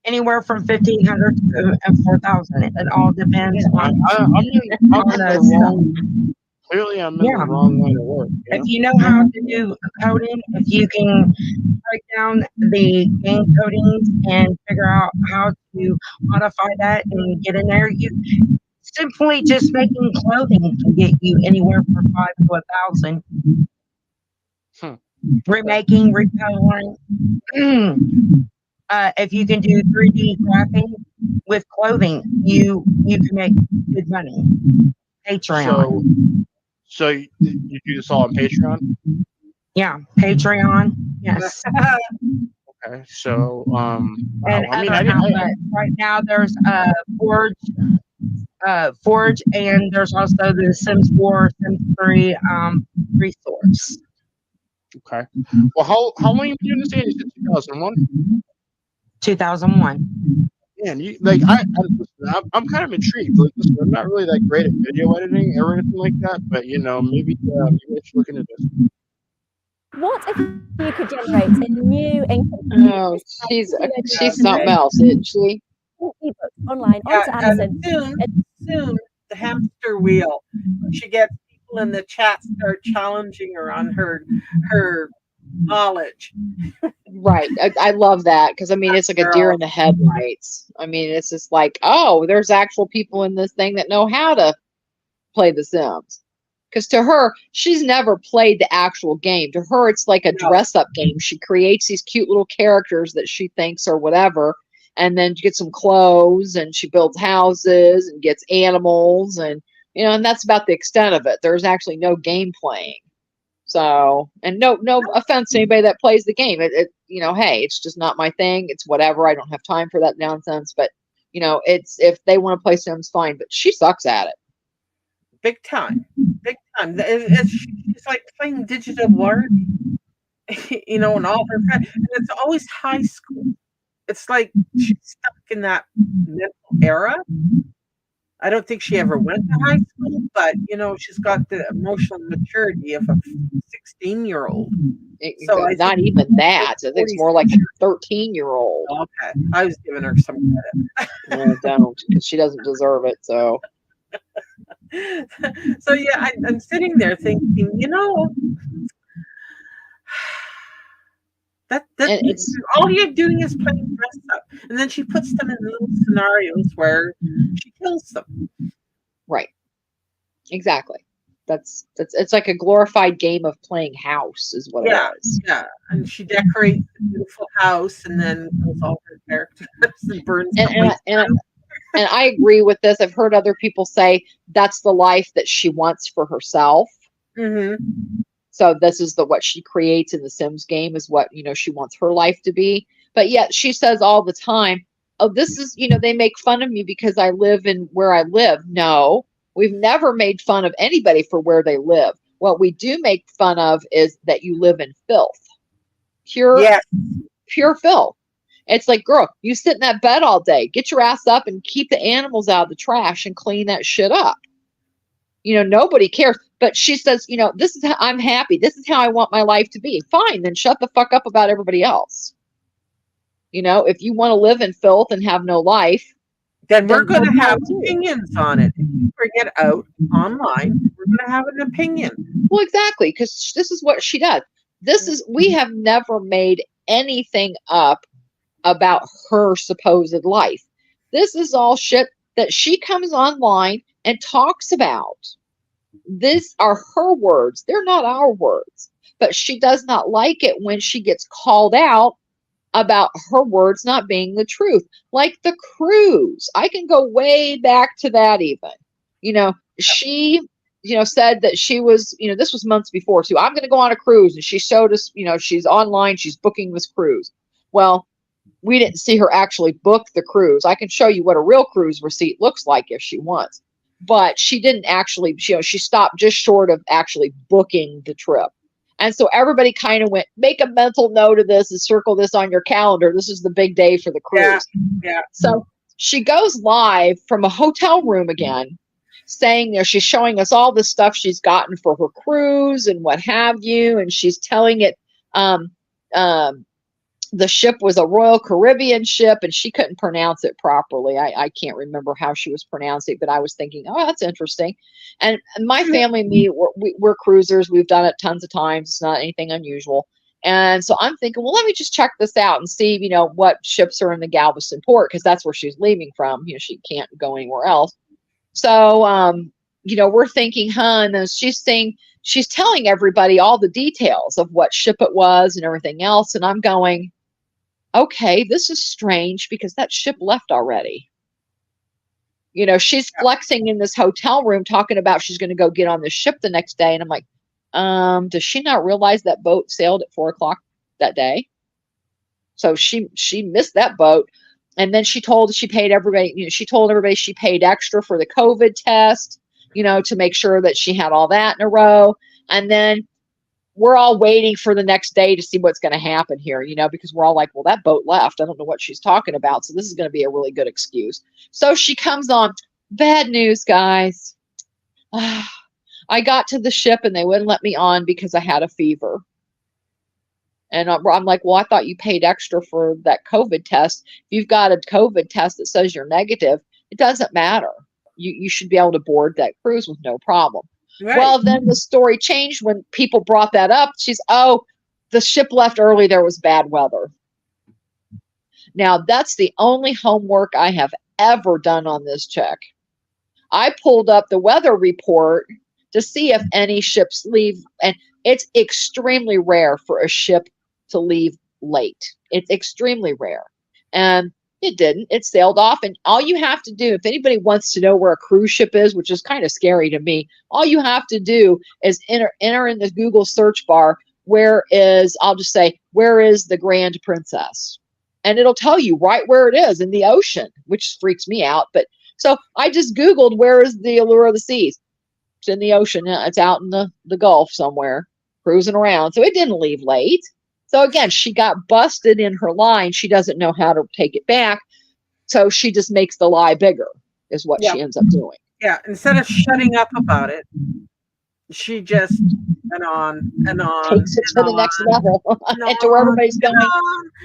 Anywhere from 1,500 to 4,000. It all depends on. Clearly, I'm in the wrong line of work. If you know how to do coding, if you can break down the game codings and figure out how to modify that and get in there, you simply just making clothing can get you anywhere from 5 to 1,000. Remaking, recoloring. If you can do 3D graphic with clothing, you can make good money. Patreon. So you do this all on Patreon? Yeah, Patreon. Yes. Okay. So and right now there's Forge Forge, and there's also the Sims 4, Sims 3 resource. Okay. Well, how long have you been doing this game? You said 2001? 2001. Man, I'm kind of intrigued. Like, listen, I'm not really that great at video editing or anything like that, but maybe I should look into this. What if you could generate a new income? Oh, she's something else, isn't she? Ebooks online onto Amazon. Soon the hamster wheel. She gets people in the chat start challenging her on her knowledge. Right. I love that because I mean it's like a deer in the headlights. I mean it's just like, oh, there's actual people in this thing that know how to play The Sims. Because to her, she's never played the actual game. To her, it's like a dress-up game. She creates these cute little characters that she thinks are whatever, and then gets some clothes, and she builds houses and gets animals, and and that's about the extent of it. There's actually no game playing. So, and no offense to anybody that plays the game. Hey, it's just not my thing. It's whatever. I don't have time for that nonsense. But it's if they want to play Sims, fine. But she sucks at it. Big time. It's like playing digital art, and all her friends. And it's always high school. It's like she's stuck in that mental era. I don't think she ever went to high school, but she's got the emotional maturity of a 16-year-old. So not even that. I think it's more like a 13-year-old. Okay, I was giving her some credit. No, don't, because she doesn't deserve it. So. So yeah, I'm sitting there thinking, that it's all you're doing is playing dress up, and then she puts them in little scenarios where she kills them. Right. Exactly. That's it's like a glorified game of playing house, is what it is. Yeah, and she decorates a beautiful house, and then kills all her characters and burns them. And I agree with this. I've heard other people say that's the life that she wants for herself. Mm-hmm. So this is what she creates in the Sims game is what, she wants her life to be. But yet she says all the time, oh, this is, they make fun of me because I live in where I live. No, we've never made fun of anybody for where they live. What we do make fun of is that you live in filth. Pure filth. It's like, girl, you sit in that bed all day. Get your ass up and keep the animals out of the trash and clean that shit up. Nobody cares. But she says, this is how I'm happy. This is how I want my life to be. Fine, then shut the fuck up about everybody else. If you want to live in filth and have no life, then we're going to have opinions on it. If you bring it out online, we're going to have an opinion. Well, exactly, because this is what she does. We have never made anything up about her supposed life. This is all shit that she comes online and talks about. These are her words. They're not our words. But she does not like it when she gets called out about her words not being the truth. Like the cruise. I can go way back to that even. She said that she was, this was months before too. I'm going to go on a cruise. And she showed us, she's online. She's booking this cruise. Well, we didn't see her actually book the cruise. I can show you what a real cruise receipt looks like if she wants. But she didn't actually, she stopped just short of actually booking the trip. And so everybody kind of went, make a mental note of this and circle this on your calendar. This is the big day for the cruise. Yeah. So she goes live from a hotel room again, saying she's showing us all the stuff she's gotten for her cruise and what have you. And she's telling it, the ship was a Royal Caribbean ship, and she couldn't pronounce it properly. I can't remember how she was pronouncing it, but I was thinking, oh, that's interesting. And my family and me, we're cruisers. We've done it tons of times. It's not anything unusual. And so I'm thinking, well, let me just check this out and see, what ships are in the Galveston port, because that's where she's leaving from. She can't go anywhere else. So, we're thinking, and then she's telling everybody all the details of what ship it was and everything else. And I'm going, okay, this is strange because that ship left already. She's flexing in this hotel room talking about she's going to go get on the ship the next day. And I'm like, does she not realize that boat sailed at 4:00 that day? So she missed that boat. And then she paid everybody, she told everybody she paid extra for the COVID test, to make sure that she had all that in a row. And then we're all waiting for the next day to see what's going to happen here, because we're all like, well, that boat left. I don't know what she's talking about. So this is going to be a really good excuse. So she comes on, bad news, guys. I got to the ship and they wouldn't let me on because I had a fever. And I'm like, well, I thought you paid extra for that COVID test. If you've got a COVID test that says you're negative, it doesn't matter. You should be able to board that cruise with no problem. Right. Well, then the story changed when people brought that up. The ship left early. There was bad weather. Now, that's the only homework I have ever done on this check. I pulled up the weather report to see if any ships leave. And it's extremely rare for a ship to leave late. It's extremely rare. And it didn't. It sailed off. And all you have to do, if anybody wants to know where a cruise ship is, which is kind of scary to me, all you have to do is enter in the Google search bar, where is the Grand Princess? And it'll tell you right where it is in the ocean, which freaks me out. But so I just Googled, where is the Allure of the Seas? It's in the ocean. It's out in the Gulf somewhere, cruising around. So it didn't leave late. So again, she got busted in her line. She doesn't know how to take it back. So she just makes the lie bigger, is what she ends up doing. Yeah. Instead of shutting up about it, she just went on and on. Takes it to the next level. And to where everybody's going,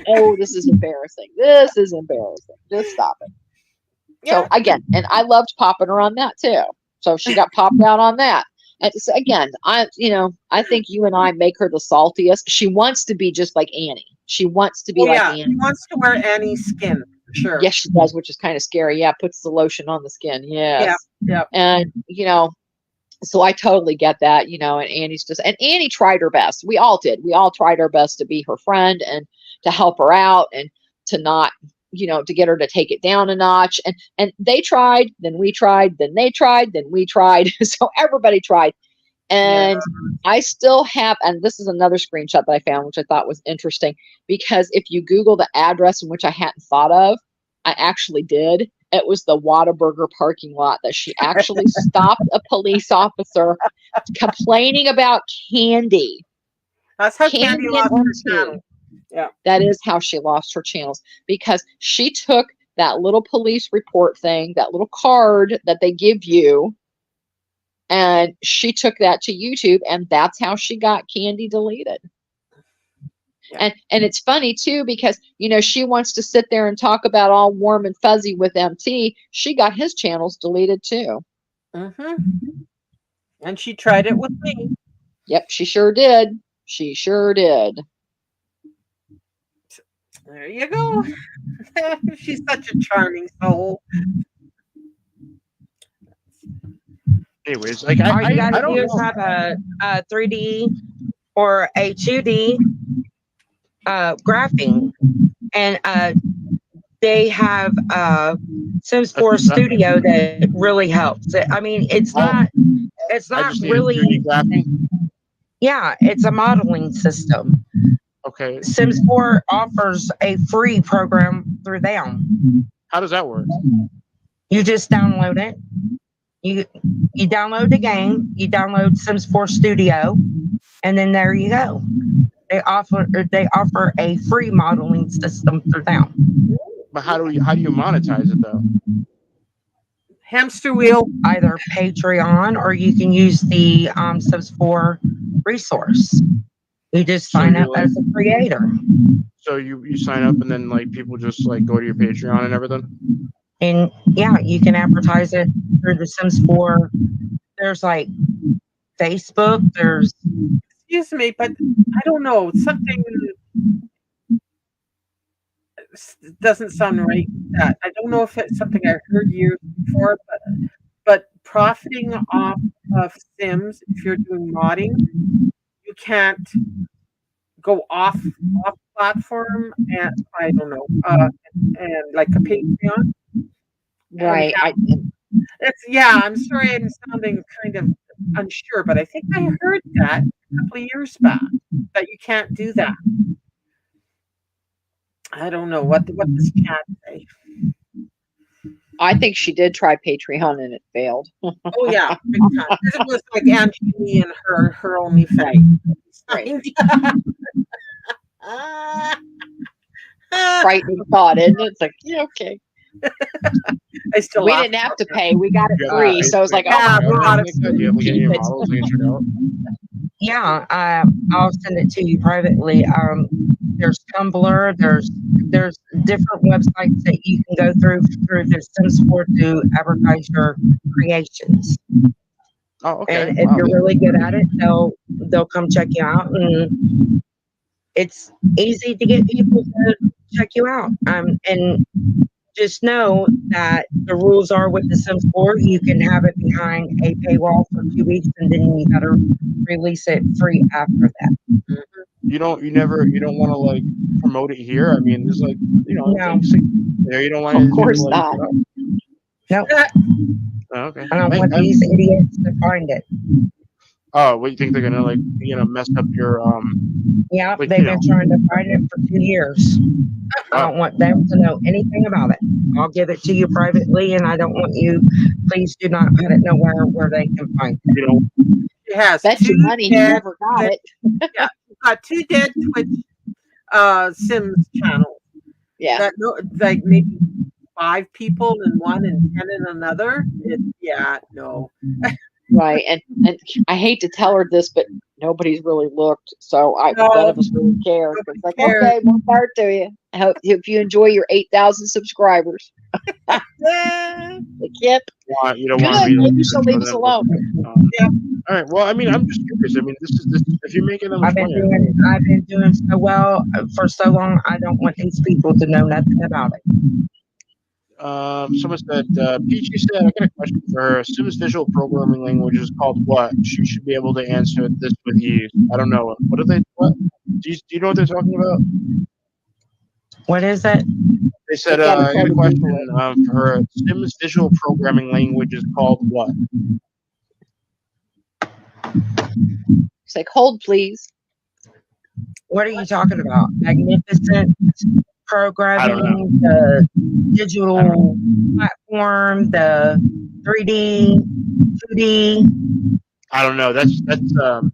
oh, this is embarrassing. This is embarrassing. Just stop it. Yeah. So again, and I loved popping her on that too. So she got popped out on that. And so again, I think you and I make her the saltiest. She wants to be just like Annie. She wants to be like Annie. She wants to wear Annie's skin, for sure. Yes, she does, which is kind of scary. Yeah, puts the lotion on the skin. Yes. Yeah. And so I totally get that, and Annie tried her best. We all did. We all tried our best to be her friend and to help her out and to not, to get her to take it down a notch. And they tried, then we tried, then they tried, then we tried. So everybody tried. And I still have, and this is another screenshot that I found, which I thought was interesting, because if you Google the address in which I hadn't thought of, I actually did. It was the Whataburger parking lot that she actually stopped a police officer complaining about candy. That's how Candy lost her channel. Yeah. That is how she lost her channels, because she took that little police report thing, that little card that they give you, and she took that to YouTube, and that's how she got Candy deleted. Yeah. And it's funny too, because she wants to sit there and talk about all warm and fuzzy with MT. She got his channels deleted too. Mm-hmm. And she tried it with me. Yep, she sure did. She sure did. There you go. She's such a charming soul. Anyways, all you gotta do is have a 3D or a 2D graphing, and they have Sims 4 Studio that really helps. I mean, it's not really. Yeah, it's a modeling system. Okay. Sims 4 offers a free program through them. How does that work? You just download it. You download the game. You download Sims 4 Studio, and then there you go. They offer a free modeling system through them. But how do you monetize it though? Hamster wheel. Either Patreon, or you can use the Sims 4 resource. You just sign up as a creator. So you sign up, and then like people just like go to your Patreon and everything. And yeah, you can advertise it through the Sims 4. There's like Facebook. There's. Excuse me, but I don't know. Something doesn't sound right. That I don't know if it's something I heard years before, but profiting off of Sims, if you're doing modding, you can't go off platform, and I don't know, and like a Patreon. Right. I'm sorry, I'm sounding kind of unsure, but I think I heard that a couple of years back, that you can't do that. I don't know what does chat say. I think she did try Patreon and it failed. Oh yeah, big time. 'Cause it was like Angie and her only fight. Frightening thought, isn't it? It's like, yeah, okay. I still we didn't have to pay. We got it free. So it's like, yeah, I'll send it to you privately. There's Tumblr. There's different websites that you can go through the Sims 4 to advertise your creations. Oh, okay. And if you're really good at it, they'll come check you out, and it's easy to get people to check you out. And just know that the rules are with the Sims 4, you can have it behind a paywall for 2 weeks, and then you gotta release it free after that. You don't want to like promote it here. I mean, there's like, No. There, you don't want. Of course not. No. Oh, okay. I don't want these idiots to find it. Oh, what, you think they're gonna mess up your Yeah, like, they've been trying to find it for 2 years. I don't want them to know anything about it. I'll give it to you privately, and I don't want you. Please do not put it nowhere where they can find it. It has bet you money he never got it. Yeah, we've got 2 dead Twitch Sims channels. Yeah, that like maybe 5 people in one and 10 in another. No. right. And I hate to tell her this, but nobody's really looked, so none of us really care. It's like, okay, more power to you. I hope you enjoy your 8,000 subscribers. Yep. You don't want Good. Maybe she'll leave us alone. Yeah. All right. Well, I mean, I'm just curious. I mean, this is if you're making them. I've been doing so well for so long. I don't want these people to know nothing about it. Someone said, Peachy said, I got a question for her. Sims visual programming language is called what? She should be able to answer this with ease. I don't know. What are they? What? Do you know what they're talking about? What is it? They said, I got a question for her. Sims visual programming language is called what? It's like, hold, please. What are you talking about? Magnificent programming, the digital platform, the 3D, 2D. I don't know. That's them.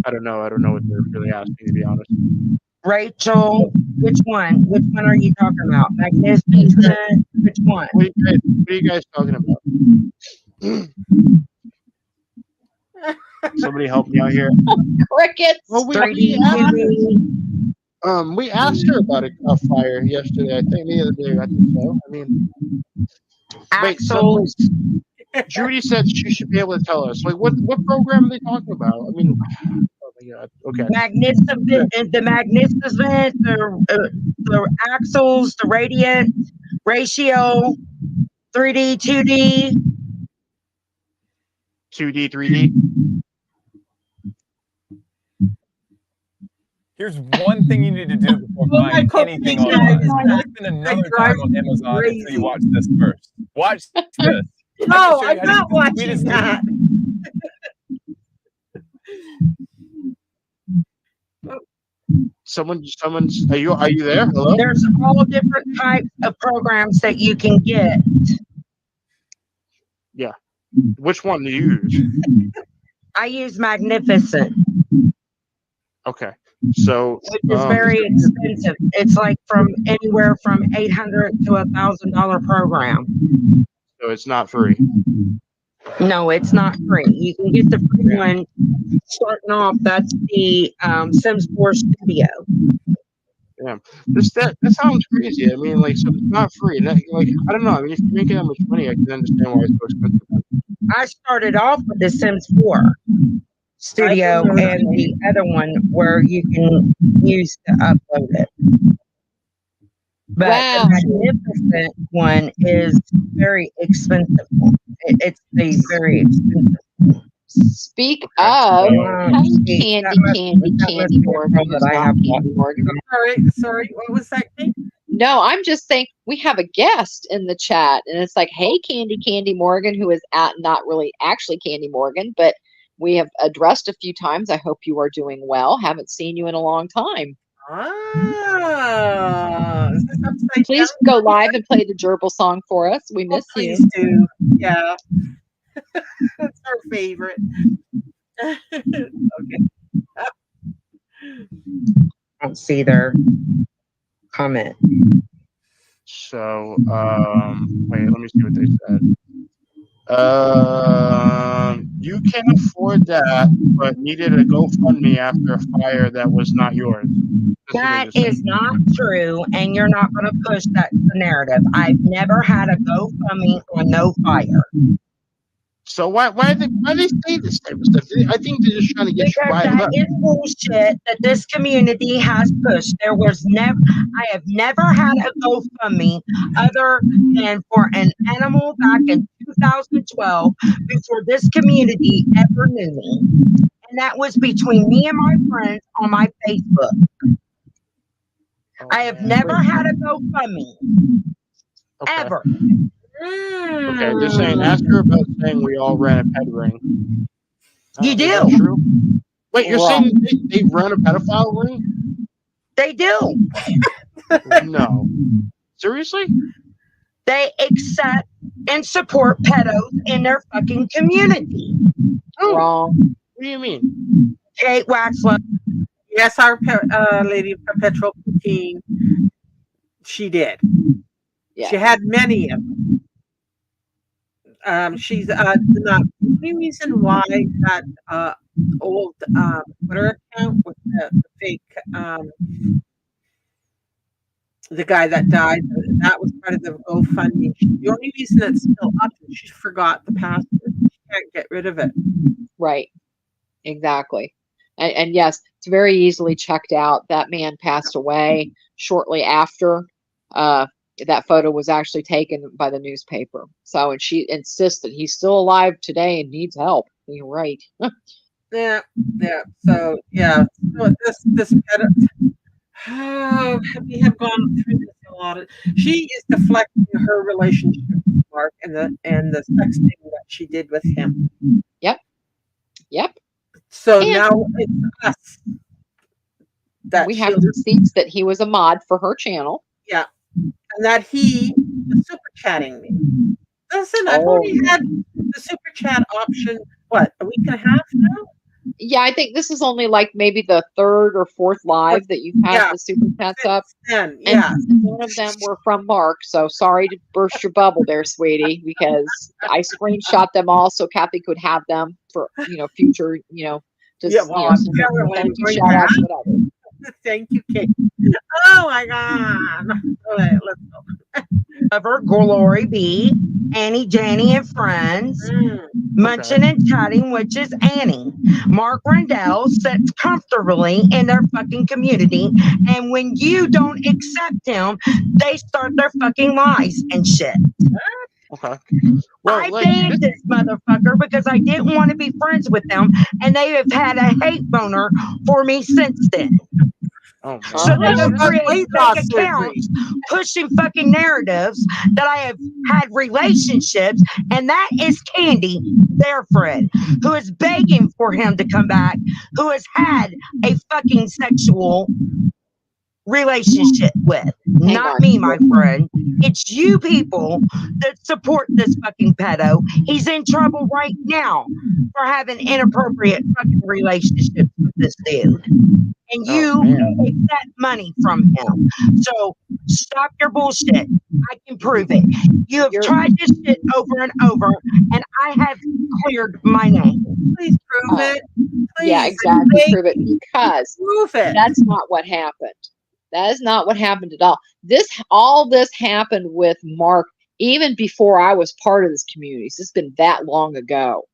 I don't know. I don't know what they're really asking, to be honest. Rachel, which one? Which one are you talking about? Magnificent? Which one? What are you guys talking about? Somebody help me out here. Crickets. Well, we asked her about a fire yesterday. I think the other day. I think so. I mean, wait. Judy said she should be able to tell us. Like, what program are they talking about? I mean, oh my God. Okay. Magnificent, the magnificent, the axles, the radiant, ratio, 3D, 2D. 2D, 3D. Here's one thing you need to do before buying anything online. Spend another time on Amazon until you watch this first. Watch this. No, I'm not watching that. Someone's. Are you there? Hello. There's all different types of programs that you can get. Yeah. Which one do you use? I use Magnificent. Okay. So which is very expensive. It's like from anywhere from $800 to $1,000 program. So it's not free. No, it's not free. You can get the free one starting off. That's the Sims 4 Studio. Yeah, that sounds crazy. I mean, like, so it's not free. That, like, I don't know. I mean, if you're making that much money, I can understand why it's so expensive. I started off with the Sims 4 Studio and the other one where you can use to upload it. But the Magnificent one is very expensive. It's the very expensive one. Speak of Candy Morgan. Sorry, what was that thing? No, I'm just saying we have a guest in the chat, and it's like, hey, Candy Morgan, who is not really actually Candy Morgan, but we have addressed a few times. I hope you are doing well. Haven't seen you in a long time. Is this upside Please down? go live and play the gerbil song for us. We miss you. Please do. Yeah. That's our favorite. Okay. I don't see their comment. So, wait, let me see what they said. You can afford that, but needed a GoFundMe after a fire that was not yours. That is not true, and you're not going to push that narrative. I've never had a GoFundMe on no fire. So why they say this type of stuff? I think they're just trying to get you Because riled that up. is bullshit that this community has pushed. I have never had a GoFundMe other than for an animal back in 2012 before this community ever knew me. And that was between me and my friends on my Facebook. I have never had a GoFundMe. Ever. Okay, they're saying, ask her about saying we all ran a ped ring. You do. Is that true? Wait, you're saying they run a pedophile ring? They do. No. Seriously? They accept and support pedos in their fucking community. Wrong. What do you mean? Kate Waxler. Yes, our Lady Perpetual Poutine, she did. Yeah. She had many of them. She's not the only reason why that old Twitter account with the fake the guy that died, that was part of the GoFundMe. The only reason it's still up is she forgot the password. She can't get rid of it. Right. Exactly. And yes, it's very easily checked out. That man passed away shortly after that photo was actually taken by the newspaper. So, and she insisted he's still alive today and needs help. You're right. Yeah. So yeah. So this we have gone through this a lot. She is deflecting her relationship with Mark and the sexting that she did with him. Yep. So And now it's us that we have receipts that he was a mod for her channel. Yeah, and that he was super chatting me. Listen, I've only had the super chat option, what, a week and a half now? Yeah, I think this is only like maybe the third or fourth live that you've had the super chats up. And none of them were from Mark. So sorry to burst your bubble there, sweetie, because I screenshot them all so Kathy could have them for future, just thank you, shout outs, whatever. Thank you, Kate. Oh my God. Okay, let's go. Cover Glory B, Annie, Janie, and Friends. Munching and Chatting, which is Annie. Mark Rendell sits comfortably in their fucking community, and when you don't accept him, they start their fucking lies and shit. Okay. Well, I banned this motherfucker because I didn't want to be friends with them, and they have had a hate boner for me since then. Oh, so they have created fake accounts pushing fucking narratives that I have had relationships, and that is Candy, their friend, who is begging for him to come back, who has had a fucking sexual relationship with. Not me, my friend. It's you people that support this fucking pedo. He's in trouble right now for having inappropriate fucking relationships with this dude. And you accept money from him. So stop your bullshit. I can prove it. You have tried this shit over and over, and I have cleared my name. Please prove it. Please. Yeah, exactly. Prove it, because prove it. That's not what happened. That is not what happened at all. All this happened with Mark even before I was part of this community. So it's been that long ago.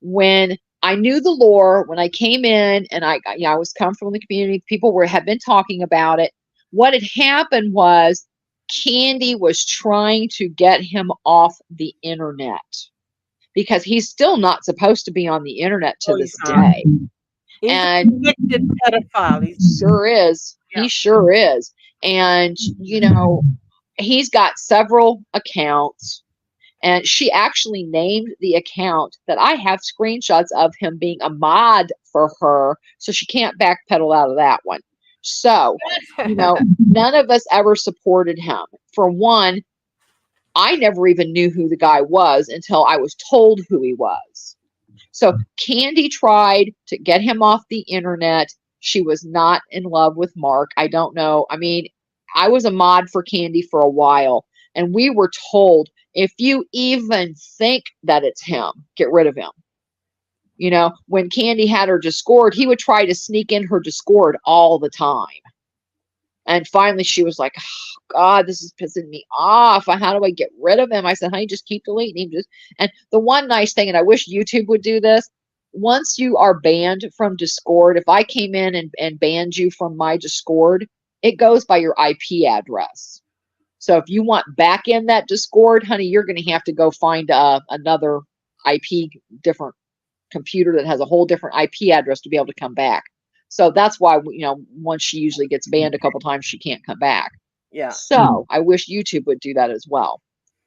When I knew the lore, when I came in and I was comfortable in the community, people had been talking about it. What had happened was Candy was trying to get him off the internet because he's still not supposed to be on the internet to this day. He's and a convicted pedophile. He sure is. Yeah. He sure is. And, he's got several accounts. And she actually named the account that I have screenshots of him being a mod for her. So she can't backpedal out of that one. So, none of us ever supported him. For one, I never even knew who the guy was until I was told who he was. So Candy tried to get him off the internet. She was not in love with Mark. I don't know. I mean, I was a mod for Candy for a while, and we were told, if you even think that it's him, get rid of him. When Candy had her Discord, he would try to sneak in her Discord all the time. And finally she was like, oh, God, this is pissing me off. How do I get rid of him? I said, honey, just keep deleting him. And the one nice thing, and I wish YouTube would do this, once you are banned from Discord, if I came in and banned you from my Discord, it goes by your IP address. So if you want back in that Discord, honey, you're going to have to go find another IP, different computer that has a whole different IP address to be able to come back. So that's why, once she usually gets banned a couple times, she can't come back. Yeah. So I wish YouTube would do that as well.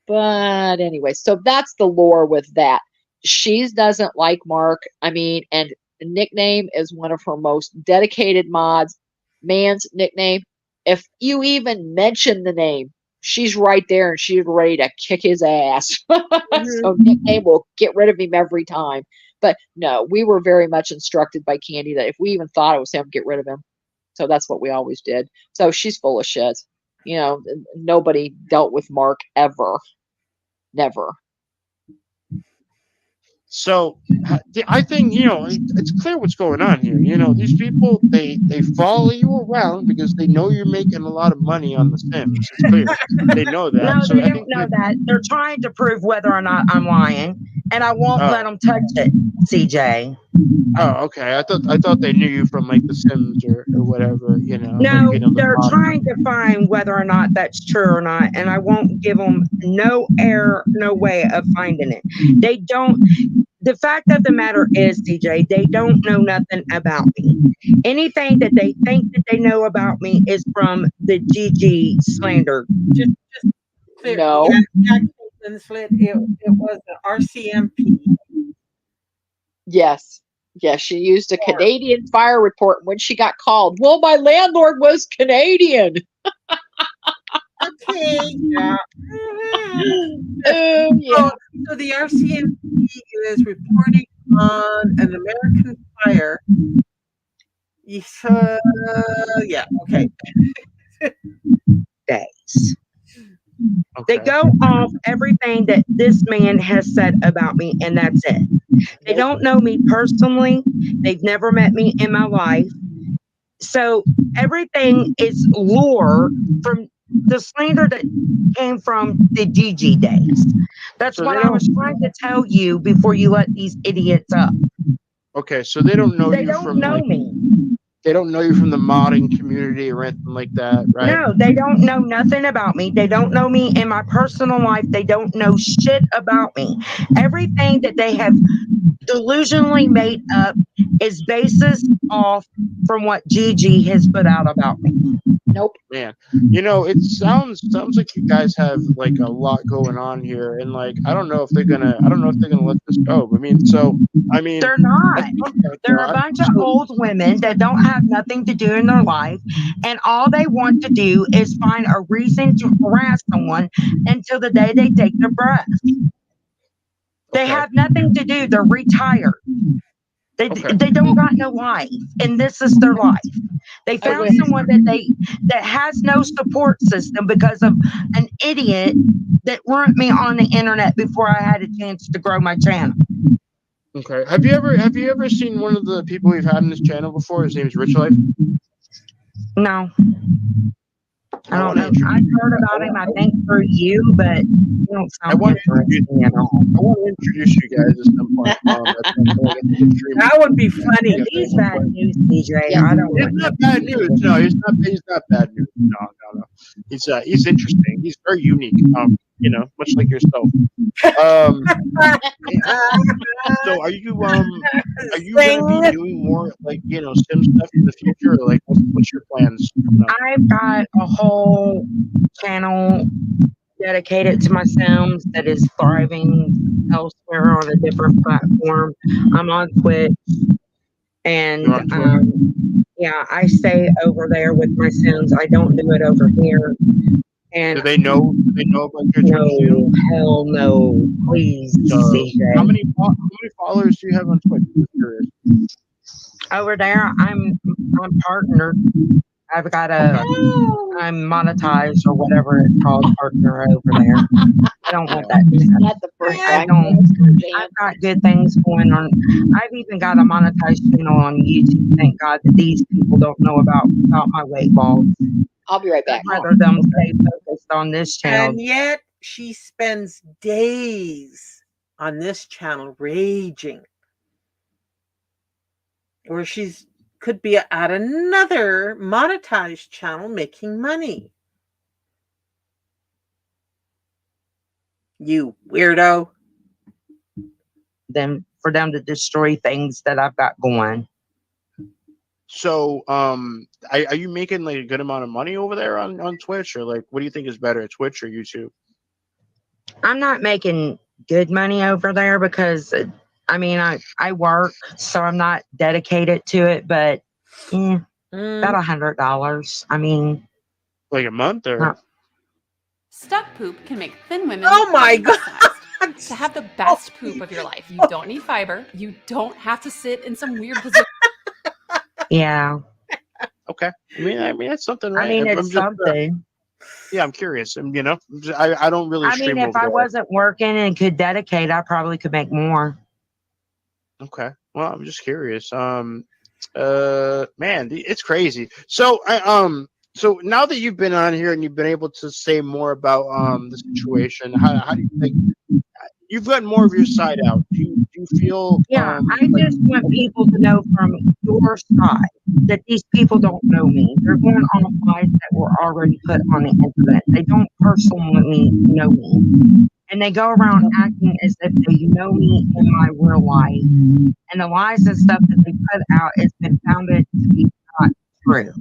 But anyway, so that's the lore with that. She doesn't like Mark. I mean, and Nickname is one of her most dedicated mods. Man's Nickname. If you even mention the name, she's right there and she's ready to kick his ass. So Nickname will get rid of him every time. But no, we were very much instructed by Candy that if we even thought it was him, get rid of him. So that's what we always did. So she's full of shit. Nobody dealt with Mark ever. Never. So I think, it's clear what's going on here. These people, they follow you around because they know you're making a lot of money on The Sims. It's clear. They know that. No, So they I don't think know that. They're trying to prove whether or not I'm lying, and I won't let them touch it, CJ. Oh, okay. I thought they knew you from like The Sims or whatever, No, they're trying to find whether or not that's true or not, and I won't give them no way of finding it. They don't. The fact of the matter is, CJ, they don't know nothing about me. Anything that they think that they know about me is from the GG slander. Just clear. No. It was an RCMP. Yes. Yes, she used a Canadian fire report when she got called. Well, my landlord was Canadian. Okay. Yeah. Yeah. So the RCMP is reporting on an American fire. Yeah. Okay. Days. Okay. They go off everything that this man has said about me, and that's it. They don't know me personally. They've never met me in my life. So everything is lore from the slander that came from the GG days. That's So what they I was trying to tell you before you let these idiots up. Okay, so they don't know They you don't from know me. They don't know you from the modding community or anything like that, right? No, they don't know nothing about me. They don't know me in my personal life. They don't know shit about me. Everything that they have delusionally made up is basis off from what GG has put out about me. Nope. Man, it sounds like you guys have like a lot going on here, and like I don't know if they're gonna let this go. They're not. They're a bunch of old women that don't have nothing to do in their life, and all they want to do is find a reason to harass someone until the day they take their breath. They have nothing to do. They're retired. They don't got no life, and this is their life. They found someone that has no support system because of an idiot that ruined me on the internet before I had a chance to grow my channel. Okay. Have you ever seen one of the people we've had on this channel before? His name is Rich Life. No. I don't know. I've heard about him, I think, through you, but you don't sound interesting at all. I want to introduce you guys at some point. That would be funny. He's bad news, DJ. I don't. It's not bad news. No, he's not bad news. No. He's interesting. He's very unique. Much like yourself. So are you gonna be doing more like sim stuff in the future, or like what's your plans coming up? I've got a whole channel dedicated to my Sims that is thriving elsewhere on a different platform. I'm on Twitch. And You're on Twitter? yeah, I stay over there with my Sims. I don't do it over here. And Do they know about your no, Twitch channel? hell no, please, CJ. How many followers do you have on Twitch? I'm curious. Over there, I'm partnered. I've got I'm monetized or whatever it's called, partner over there. I don't want that. Not the first I time. don't. I've got good things going on. I've even got a monetized channel on YouTube. Thank God that these people don't know about my weight balls. I'll be right back. I'd rather them stay focused on this channel. And yet she spends days on this channel raging. Where she's could be at another monetized channel making money. You weirdo. For them to destroy things that I've got going. So, are you making like a good amount of money over there on Twitch, or like, what do you think is better, Twitch or YouTube? I'm not making good money over there because I mean, I work, so I'm not dedicated to it, but about $100. I mean, like a month or? Stuck poop can make thin women. Oh my God. To have the best poop of your life, you don't need fiber. You don't have to sit in some weird position. Yeah. Okay. I mean that's something, right? I mean, I'm it's just, something. Yeah, I'm curious. And I don't really. I mean, if I wasn't working and could dedicate, I probably could make more. Okay. Well, I'm just curious. Man, it's crazy. So so now that you've been on here and you've been able to say more about the situation, how do you think you've gotten more of your side out? Do you feel? Yeah, I just want people to know from your side that these people don't know me. They're going on lies that were already put on the internet. They don't personally know me. And they go around acting as if they know me in my real life. And the lies and stuff that they put out has been founded to be not true.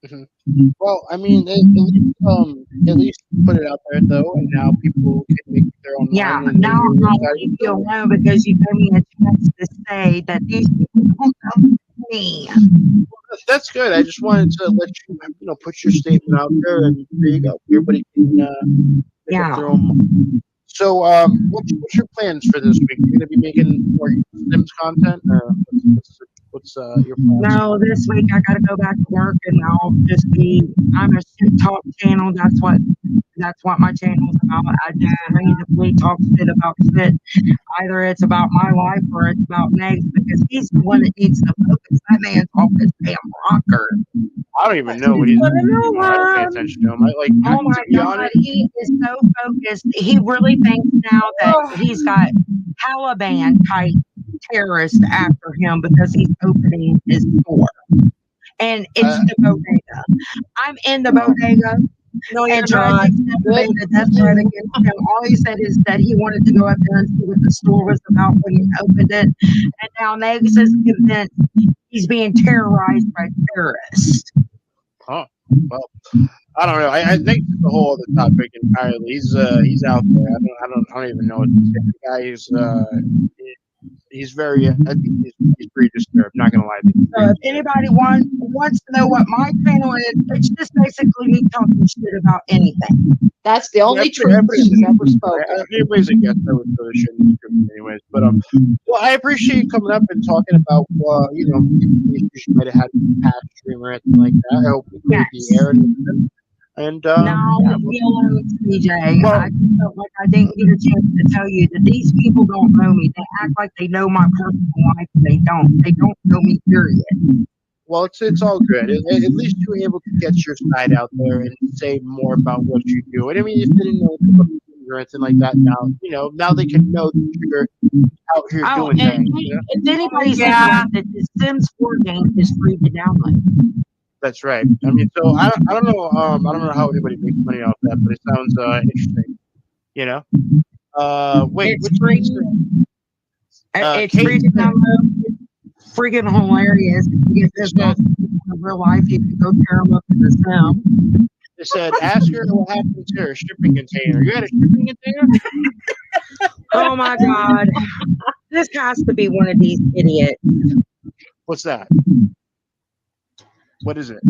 Mm-hmm. Well, I mean, at least put it out there though, and now people can make their own. Yeah, now I'll leave you alone because you gave me a chance to say that these people don't know me. Well, that's good. I just wanted to let you, put your statement out there, and there you go. Everybody can make up their own. So, what's your plans for this week? You're going to be making more Sims content, or what's your plans? No, this week I got to go back to work, and I'll just be. I'm a shit talk channel. That's what my channel's about. I just randomly talk shit about shit. Either it's about my life or it's about Meg's, because he's the one that needs to focus. That man's off his damn rocker. I don't even know what he's doing. I don't pay attention to him. Oh my God, he is so focused. He really thinks now that he's got Taliban type terrorists after him because he's opening his store. And it's the bodega. I'm in the bodega. No, you're and tried to make a death threat against him. All he said is that he wanted to go up there and see what the store was about when he opened it. And now Megs is convinced he's being terrorized by terrorists. Oh, well, I don't know. I think it's a whole other topic entirely. He's out there. I don't even know what to say. The guy is he's very. I think he's pretty disturbed. Not gonna lie. So if anybody wants to know what my channel is, it's just basically me talking shit about anything. That's the only truth she's ever spoken. Anybody's a guest, I would throw the shit in the script anyways. But well, I appreciate you coming up and talking about issues you might have had in the past stream or anything like that. I hope we cleared the air and no, CJ. Well, I just felt like I didn't get a chance to tell you that these people don't know me. They act like they know my personal life, and they don't. They don't know me, period. Well, it's all good. At least you were able to get your side out there and say more about what you do. And I mean, if they didn't know or anything like that, now they can know that you're out here doing things. If anybody's that the Sims 4 game is free to download. That's right. I mean, so I don't know. I don't know how anybody makes money off that, but it sounds interesting. Wait, it's free. It's free to download. Freaking hilarious. If you get this off in real life, you can go tear them up in the Sim. They said, ask her what happened to her shipping container. You had a shipping container? Oh my God. This has to be one of these idiots. What's that? What is it?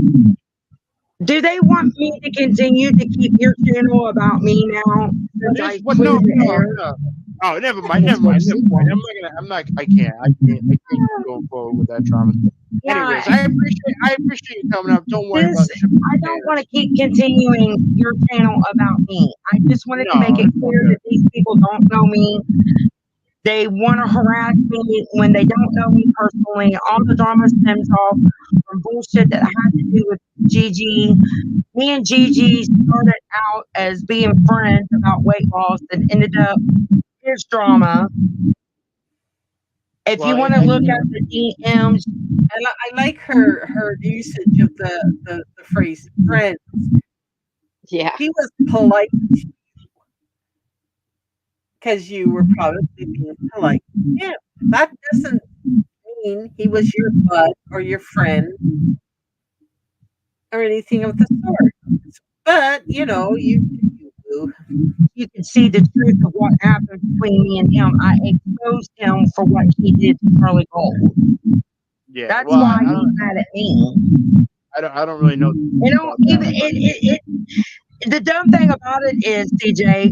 Do they want me to continue to keep your channel about me now? What? No. Oh, never mind. I'm not I can't keep going forward with that drama. Anyways, I appreciate you coming up. Don't worry about it. I don't want to keep continuing your channel about me. I just wanted to make it clear that these people don't know me. They want to harass me when they don't know me personally. All the drama stems off from bullshit that had to do with Gigi. Me and Gigi started out as being friends about weight loss and ended up his drama. If you want to look at the DMs, I like her usage of the phrase friends. Yeah. He was polite because you were probably being polite to him. That doesn't mean he was your bud or your friend or anything of the sort. But you can see the truth of what happened between me and him. I exposed him for what he did to Charlie Gold. Yeah, that's why he's mad at me. I don't really know. The dumb thing about it is, CJ,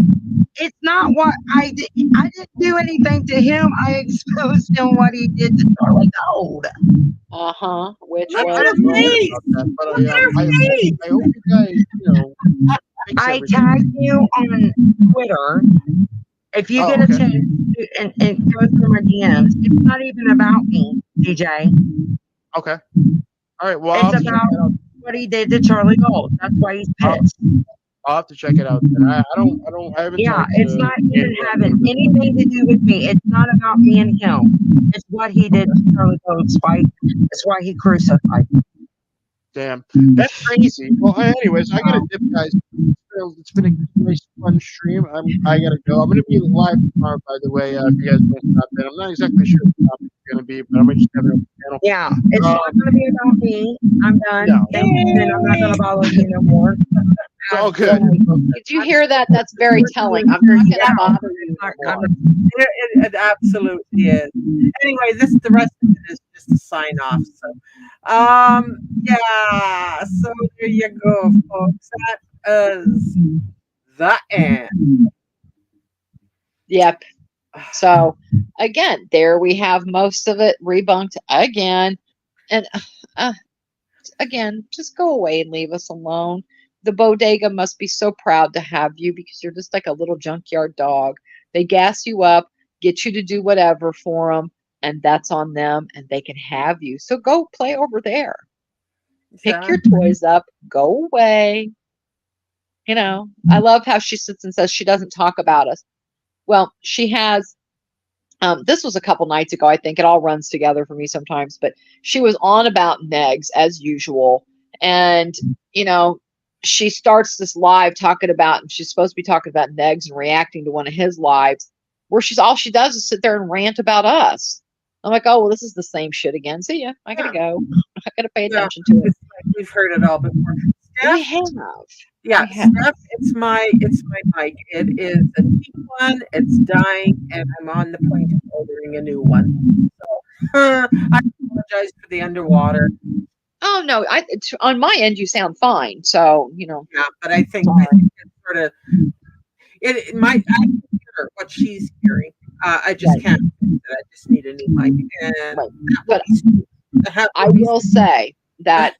it's not what I did. I didn't do anything to him. I exposed him what he did to Charlie Gold. Which Look was at her face. I hope you guys, I tagged you on Twitter. If you get a chance and go through my DMs, it's not even about me, DJ. Okay. All right. Well, it's about what he did to Charlie Gold. That's why he's pissed. I'll have to check it out. Then. I haven't. Yeah, it's not even having anything to do with me. It's not about me and him. It's what he did to Charlie Gold's fight. It's why he crucified. Damn, that's crazy. Well, anyways, I gotta dip, guys. It's been a nice, fun stream. I gotta go. I'm gonna be live tomorrow, by the way. If you guys want to stop in, I'm not exactly sure what the topic is gonna be, but I'm gonna just have it on the channel. Yeah, it's not gonna be about me. I'm done. No. And I'm not gonna bother you no more. It's all good. Did you hear that? That's very telling. I'm not gonna bother you anymore. It absolutely is. Anyway, the rest of it is just a sign off. So, yeah. So there you go, folks. That is the end. Yep. So again, there we have most of it rebunked again, and again, just go away and leave us alone. The bodega must be so proud to have you because you're just like a little junkyard dog. They gas you up, get you to do whatever for them, and that's on them, and they can have you. So go play over there. Pick your toys up, go away. I love how she sits and says she doesn't talk about us. Well, she has. This was a couple nights ago, I think. It all runs together for me sometimes, but she was on about Negs as usual. And, she starts this live talking about, and she's supposed to be talking about Negs and reacting to one of his lives, where all she does is sit there and rant about us. I'm like, oh, well, this is the same shit again. See ya. I gotta go. I gotta pay attention to it. We've heard it all before. Steph, we have. Yeah, Steph, it's my mic. It is a cheap one. It's dying, and I'm on the point of ordering a new one. So I apologize for the underwater. Oh no, on my end you sound fine. So Yeah, but I think it's sort of it might. I can hear what she's hearing. I just can't fix it. I just need a new mic. And but I will say that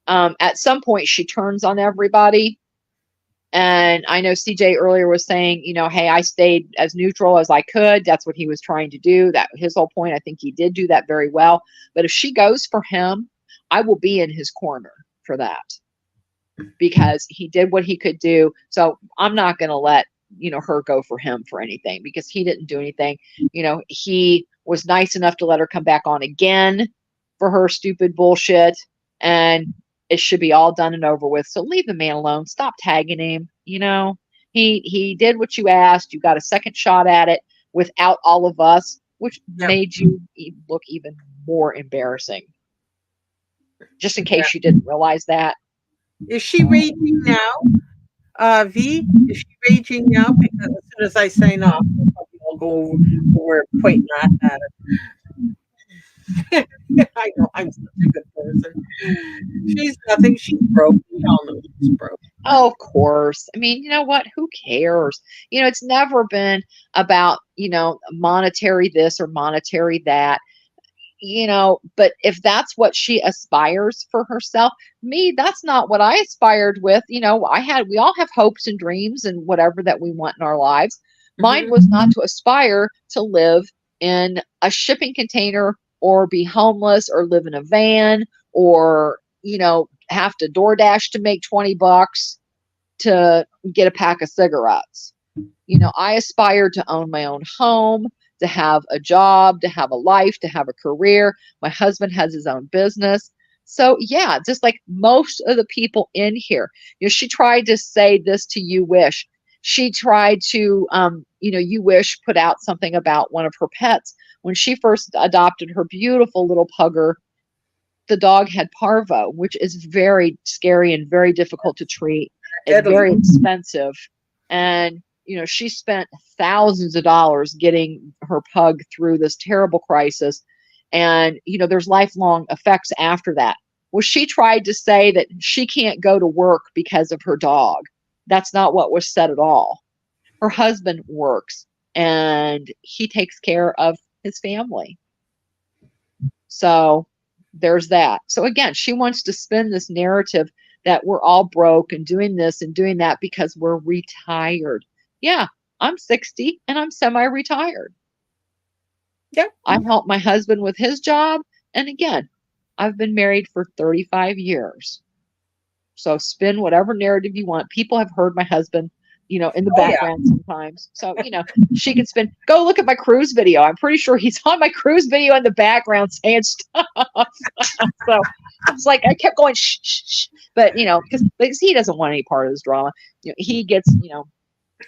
at some point she turns on everybody. And I know CJ earlier was saying, hey, I stayed as neutral as I could. That's what he was trying to do. That his whole point. I think he did do that very well. But if she goes for him, I will be in his corner for that because he did what he could do. So I'm not going to let, her go for him for anything because he didn't do anything. He was nice enough to let her come back on again for her stupid bullshit. And it should be all done and over with. So leave the man alone. Stop tagging him. He did what you asked. You got a second shot at it without all of us, which made you look even more embarrassing. Just in case you didn't realize that. Is she raging now? V, is she raging now? Because as soon as I sign off, I'll go over pointing at her. I know, I'm such a good person. She's nothing. She's broke. We all know she's broke. Oh, of course. I mean, you know what? Who cares? It's never been about, monetary this or monetary that, but if that's what she aspires for herself, that's not what I aspired with. We all have hopes and dreams and whatever that we want in our lives. Mine was not to aspire to live in a shipping container or be homeless or live in a van or, have to DoorDash to make $20 to get a pack of cigarettes. I aspired to own my own home, to have a job, to have a life, to have a career. My husband has his own business. So yeah, just like most of the people in here, she tried to say this to You Wish. She tried to, You Wish put out something about one of her pets. When she first adopted her beautiful little pugger, the dog had parvo, which is very scary and very difficult to treat. It's very expensive. And, she spent thousands of dollars getting her pug through this terrible crisis. And, there's lifelong effects after that. Well, she tried to say that she can't go to work because of her dog. That's not what was said at all. Her husband works and he takes care of his family. So there's that. So again, she wants to spin this narrative that we're all broke and doing this and doing that because we're retired. Yeah, I'm 60 and I'm semi-retired. Yeah. I help my husband with his job. And again, I've been married for 35 years. So spin whatever narrative you want. People have heard my husband, in the background sometimes. So, she can spin. Go look at my cruise video. I'm pretty sure he's on my cruise video in the background saying stuff. So it's like I kept going, shh, shh, shh. But, because he doesn't want any part of this drama. He gets,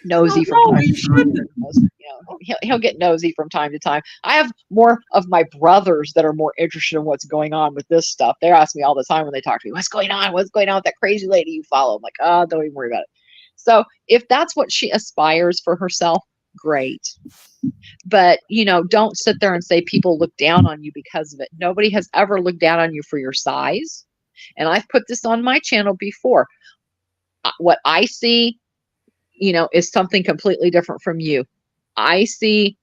nosy from time to time. He'll get nosy from time to time. I have more of my brothers that are more interested in what's going on with this stuff. They ask me all the time when they talk to me, what's going on? What's going on with that crazy lady you follow? I'm like, oh, don't even worry about it. So if that's what she aspires for herself, great. But, don't sit there and say people look down on you because of it. Nobody has ever looked down on you for your size. And I've put this on my channel before. What I see, is something completely different from you. I see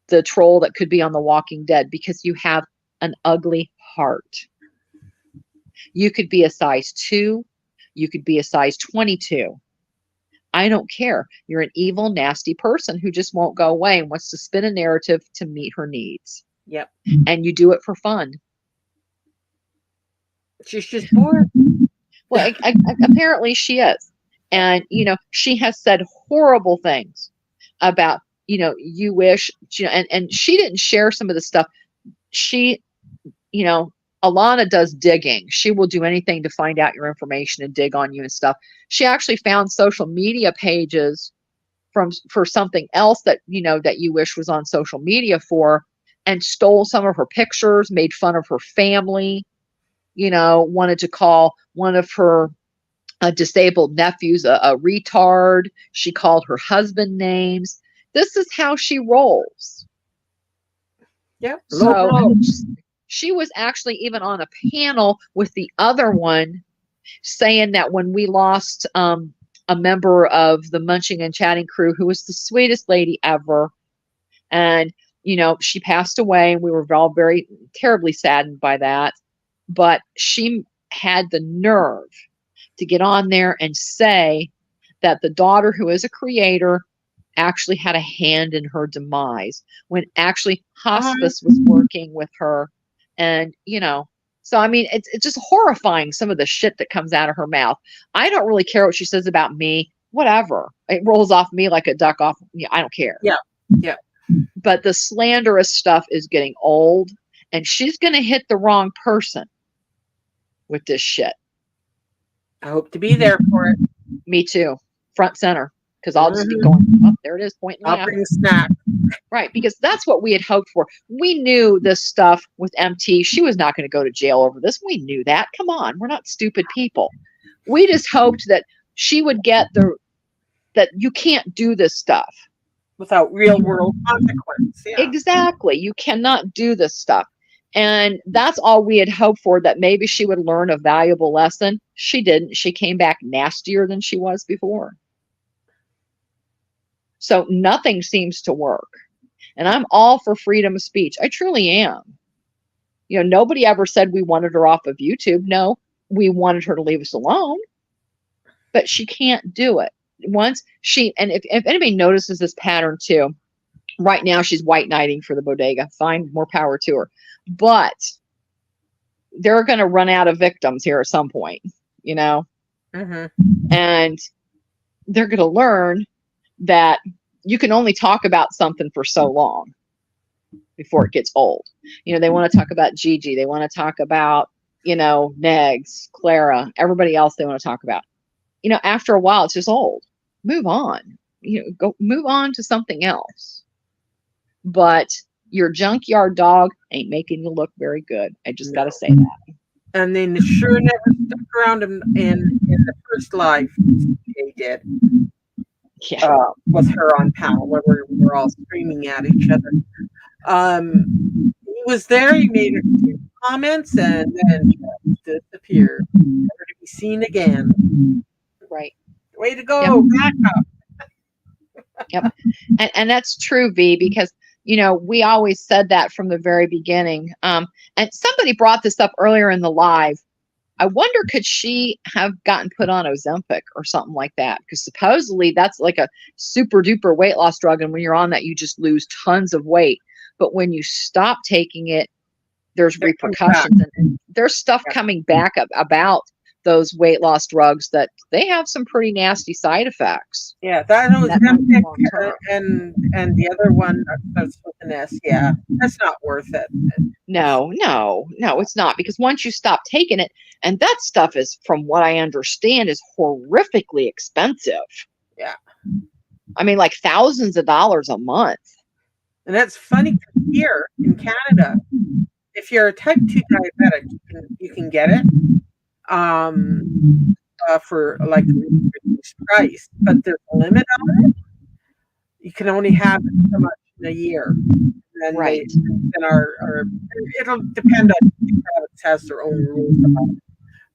the troll that could be on The Walking Dead because you have an ugly heart. You could be a size 2. You could be a size 22. I don't care. You're an evil, nasty person who just won't go away and wants to spin a narrative to meet her needs. Yep. And you do it for fun. She's just bored. Well, apparently she is. And, she has said horrible things about, You Wish, and she didn't share some of the stuff. She, Alana does digging. She will do anything to find out your information and dig on you and stuff. She actually found social media pages for something else that, that You Wish was on social media for, and stole some of her pictures, made fun of her family, wanted to call one of her disabled nephews a retard. She called her husband names. This is how she rolls. Yep. So she was actually even on a panel with the other one saying that when we lost a member of the Munching and Chatting crew who was the sweetest lady ever, and she passed away, and we were all very terribly saddened by that, but she had the nerve to get on there and say that the daughter, who is a creator, actually had a hand in her demise when actually hospice was working with her. And, so, I mean, it's just horrifying, some of the shit that comes out of her mouth. I don't really care what she says about me, whatever. It rolls off me like a duck off. I don't care. Yeah. Yeah. But the slanderous stuff is getting old, and she's going to hit the wrong person with this shit. I hope to be there for it. Me too. Front center. Because I'll just be going, oh, there it is, pointing me out. I'll bring a snack. Right, because that's what we had hoped for. We knew this stuff with MT. She was not going to go to jail over this. We knew that. Come on, we're not stupid people. We just hoped that she would get that you can't do this stuff. Without real world consequence. Yeah. Exactly. You cannot do this stuff. And that's all we had hoped for, that maybe she would learn a valuable lesson. She didn't. She came back nastier than she was before. So nothing seems to work. And I'm all for freedom of speech. I truly am. You know, nobody ever said we wanted her off of YouTube. No, we wanted her to leave us alone. But she can't do it. Once she, and if anybody notices this pattern too, right now she's white knighting for the bodega. Fine, more power to her. But they're going to run out of victims here at some point, you know? And they're going to learn that you can only talk about something for so long before it gets old. You know, they want to talk about Gigi. They want to talk about, you know, Negs, Clara, everybody else they want to talk about. You know, after a while, it's just old. Move on. You know, go move on to something else. But your junkyard dog ain't making you look very good. I just got to say that. And then sure never stuck around in the first live they did. Yeah. With her on panel where we were all screaming at each other. He was there, he made a few comments and then disappeared. Never to be seen again. Right. Way to go, back up. Yep. And that's true, V, because you know, we always said that from the very beginning. And somebody brought this up earlier in the live. I wonder, could she have gotten put on Ozempic or something like that? Because supposedly that's like a super duper weight loss drug. And when you're on that, you just lose tons of weight. But when you stop taking it, there's repercussions. And there's stuff coming back about those weight loss drugs that they have some pretty nasty side effects. Yeah, that Ozempic and the other one that's with an S. Yeah, that's not worth it. No, it's not, because once you stop taking it, and that stuff is, from what I understand, is horrifically expensive. Yeah. I mean, like thousands of dollars a month. And that's funny, here in Canada, if you're a type 2 diabetic, you can get it for like a reduced price, but there's a limit on it. You can only have so much in a year. And right. It'll depend on each province has their own rules about it.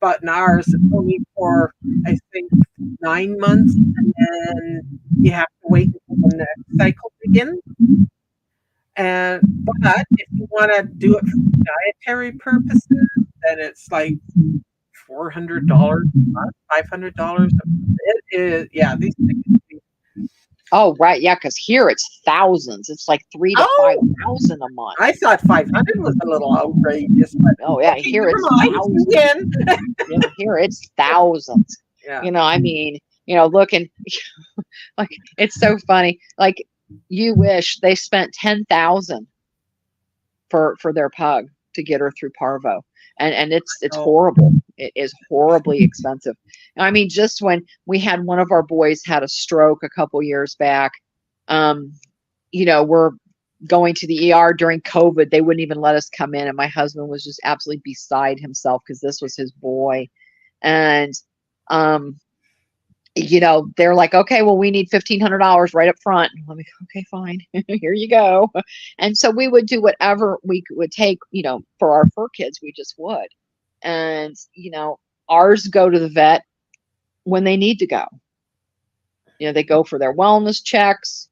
But in ours, it's only for, I think, 9 months, and then you have to wait until the next cycle begins. But if you want to do it for dietary purposes, then it's like $400 a month, $500. It is, yeah. These things. Oh, right, yeah, because here it's thousands. It's like 3,000 to 5,000 a month. I thought 500 was a little outrageous. But oh yeah, here it's thousands. Yeah, here it's thousands. Yeah. You know, I mean, you know, looking like it's so funny. Like, you wish they spent $10,000 for their pug to get her through parvo. And it's horrible. It is horribly expensive. I mean, just when we had one of our boys had a stroke a couple years back, you know, we're going to the ER during COVID. They wouldn't even let us come in. And my husband was just absolutely beside himself because this was his boy. And, you know, they're like, okay, well, we need $1,500 right up front. Let me, okay, fine. Here you go. And so we would do whatever we would take, you know, for our fur kids, we just would. And, you know, ours go to the vet when they need to go. You know, they go for their wellness checks.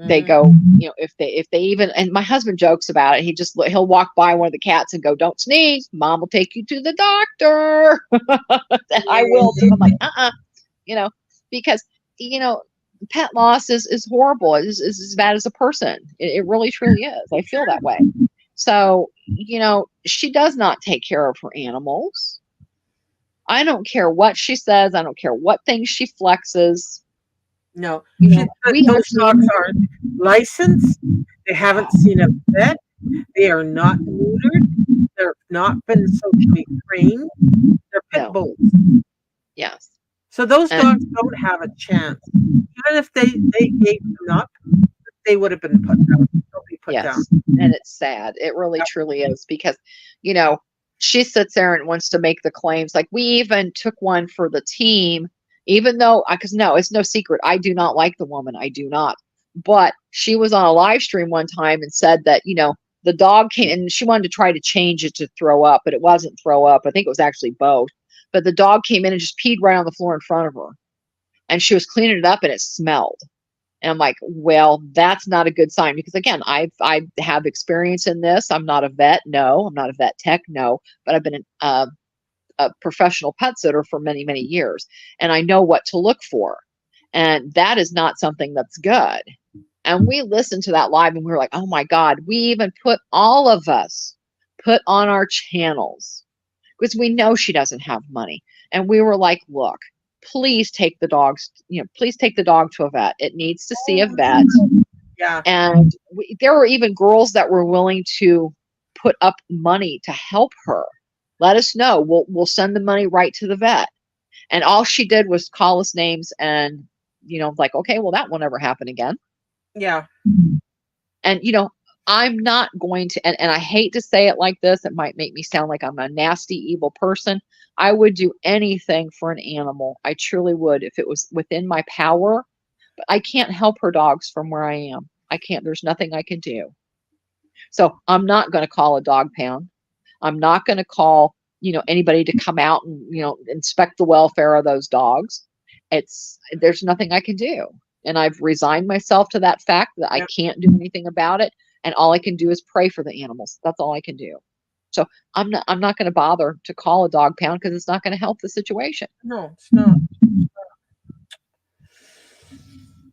They go, you know, if they even, and my husband jokes about it. He'll walk by one of the cats and go, don't sneeze. Mom will take you to the doctor. And I will too. I'm like, you know, because, you know, pet loss is horrible. It's as bad as a person. It really, truly is. I feel that way. So, you know, she does not take care of her animals. I don't care what she says. I don't care what things she flexes. No, those dogs aren't licensed. They haven't seen a vet. They are not neutered. They're not been socially trained. They're pit bulls. Yes. So those dogs don't have a chance. Even if they gave them up, they would have been put down. Yes. And it's sad. It really truly is, because, you know, she sits there and wants to make the claims. Like, we even took one for the team, even though, because no, it's no secret, I do not like the woman. I do not. But she was on a live stream one time and said that, you know, the dog came and she wanted to try to change it to throw up, but it wasn't throw up. I think it was actually both. But the dog came in and just peed right on the floor in front of her. And she was cleaning it up and it smelled. And I'm like, well, that's not a good sign, because again, I have experience in this. I'm not a vet. No, I'm not a vet tech. No, but I've been a professional pet sitter for many, many years. And I know what to look for. And that is not something that's good. And we listened to that live and we were like, oh my God, we even all of us put on our channels because we know she doesn't have money. And we were like, look, please take the dogs, please take the dog to a vet. It needs to see a vet. Yeah. And there were even girls that were willing to put up money to help her. Let us know. We'll send the money right to the vet. And all she did was call us names and, like, okay, well, that won't ever happen again. Yeah. And, I'm not going to, and I hate to say it like this, it might make me sound like I'm a nasty, evil person. I would do anything for an animal. I truly would if it was within my power. But I can't help her dogs from where I am. I can't. There's nothing I can do. So I'm not going to call a dog pound. I'm not going to call, anybody to come out and, inspect the welfare of those dogs. There's nothing I can do. And I've resigned myself to that fact that I can't do anything about it. And all I can do is pray for the animals. That's all I can do. So I'm not going to bother to call a dog pound because it's not going to help the situation. No, it's not.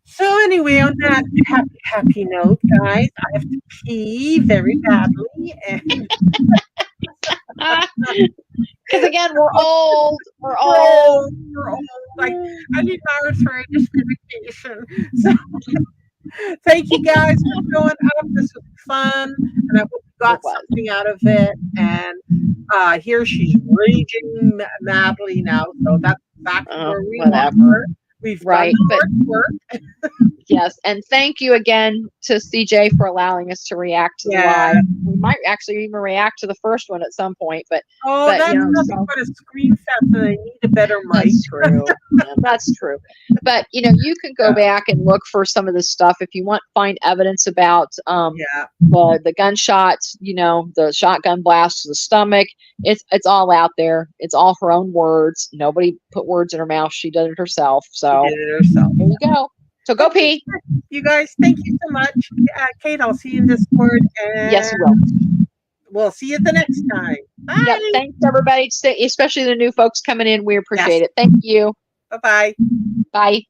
So anyway, on that happy note, guys, I have to pee very badly, and because again, we're old. We're old. Like, I need my arthritis medication. So thank you guys for showing up. This was fun, and I hope you got something out of it. And here she's raging madly now. So that's back to where we were. We've done the work. Yes, and thank you again to CJ for allowing us to react to the live. We might actually even react to the first one at some point, but that's nothing but a screen set, so they need a better mic. That's true. That's true. But you can go back and look for some of this stuff if you find evidence about the gunshots, the shotgun blast to the stomach. It's all out there. It's all her own words. Nobody put words in her mouth. She did it herself. So she did it herself. There you go. So go pee. You guys, thank you so much. Kate, I'll see you in Discord. And yes, we will. We'll see you the next time. Bye. Yep. Thanks, everybody, especially the new folks coming in. We appreciate it. Thank you. Bye-bye. Bye.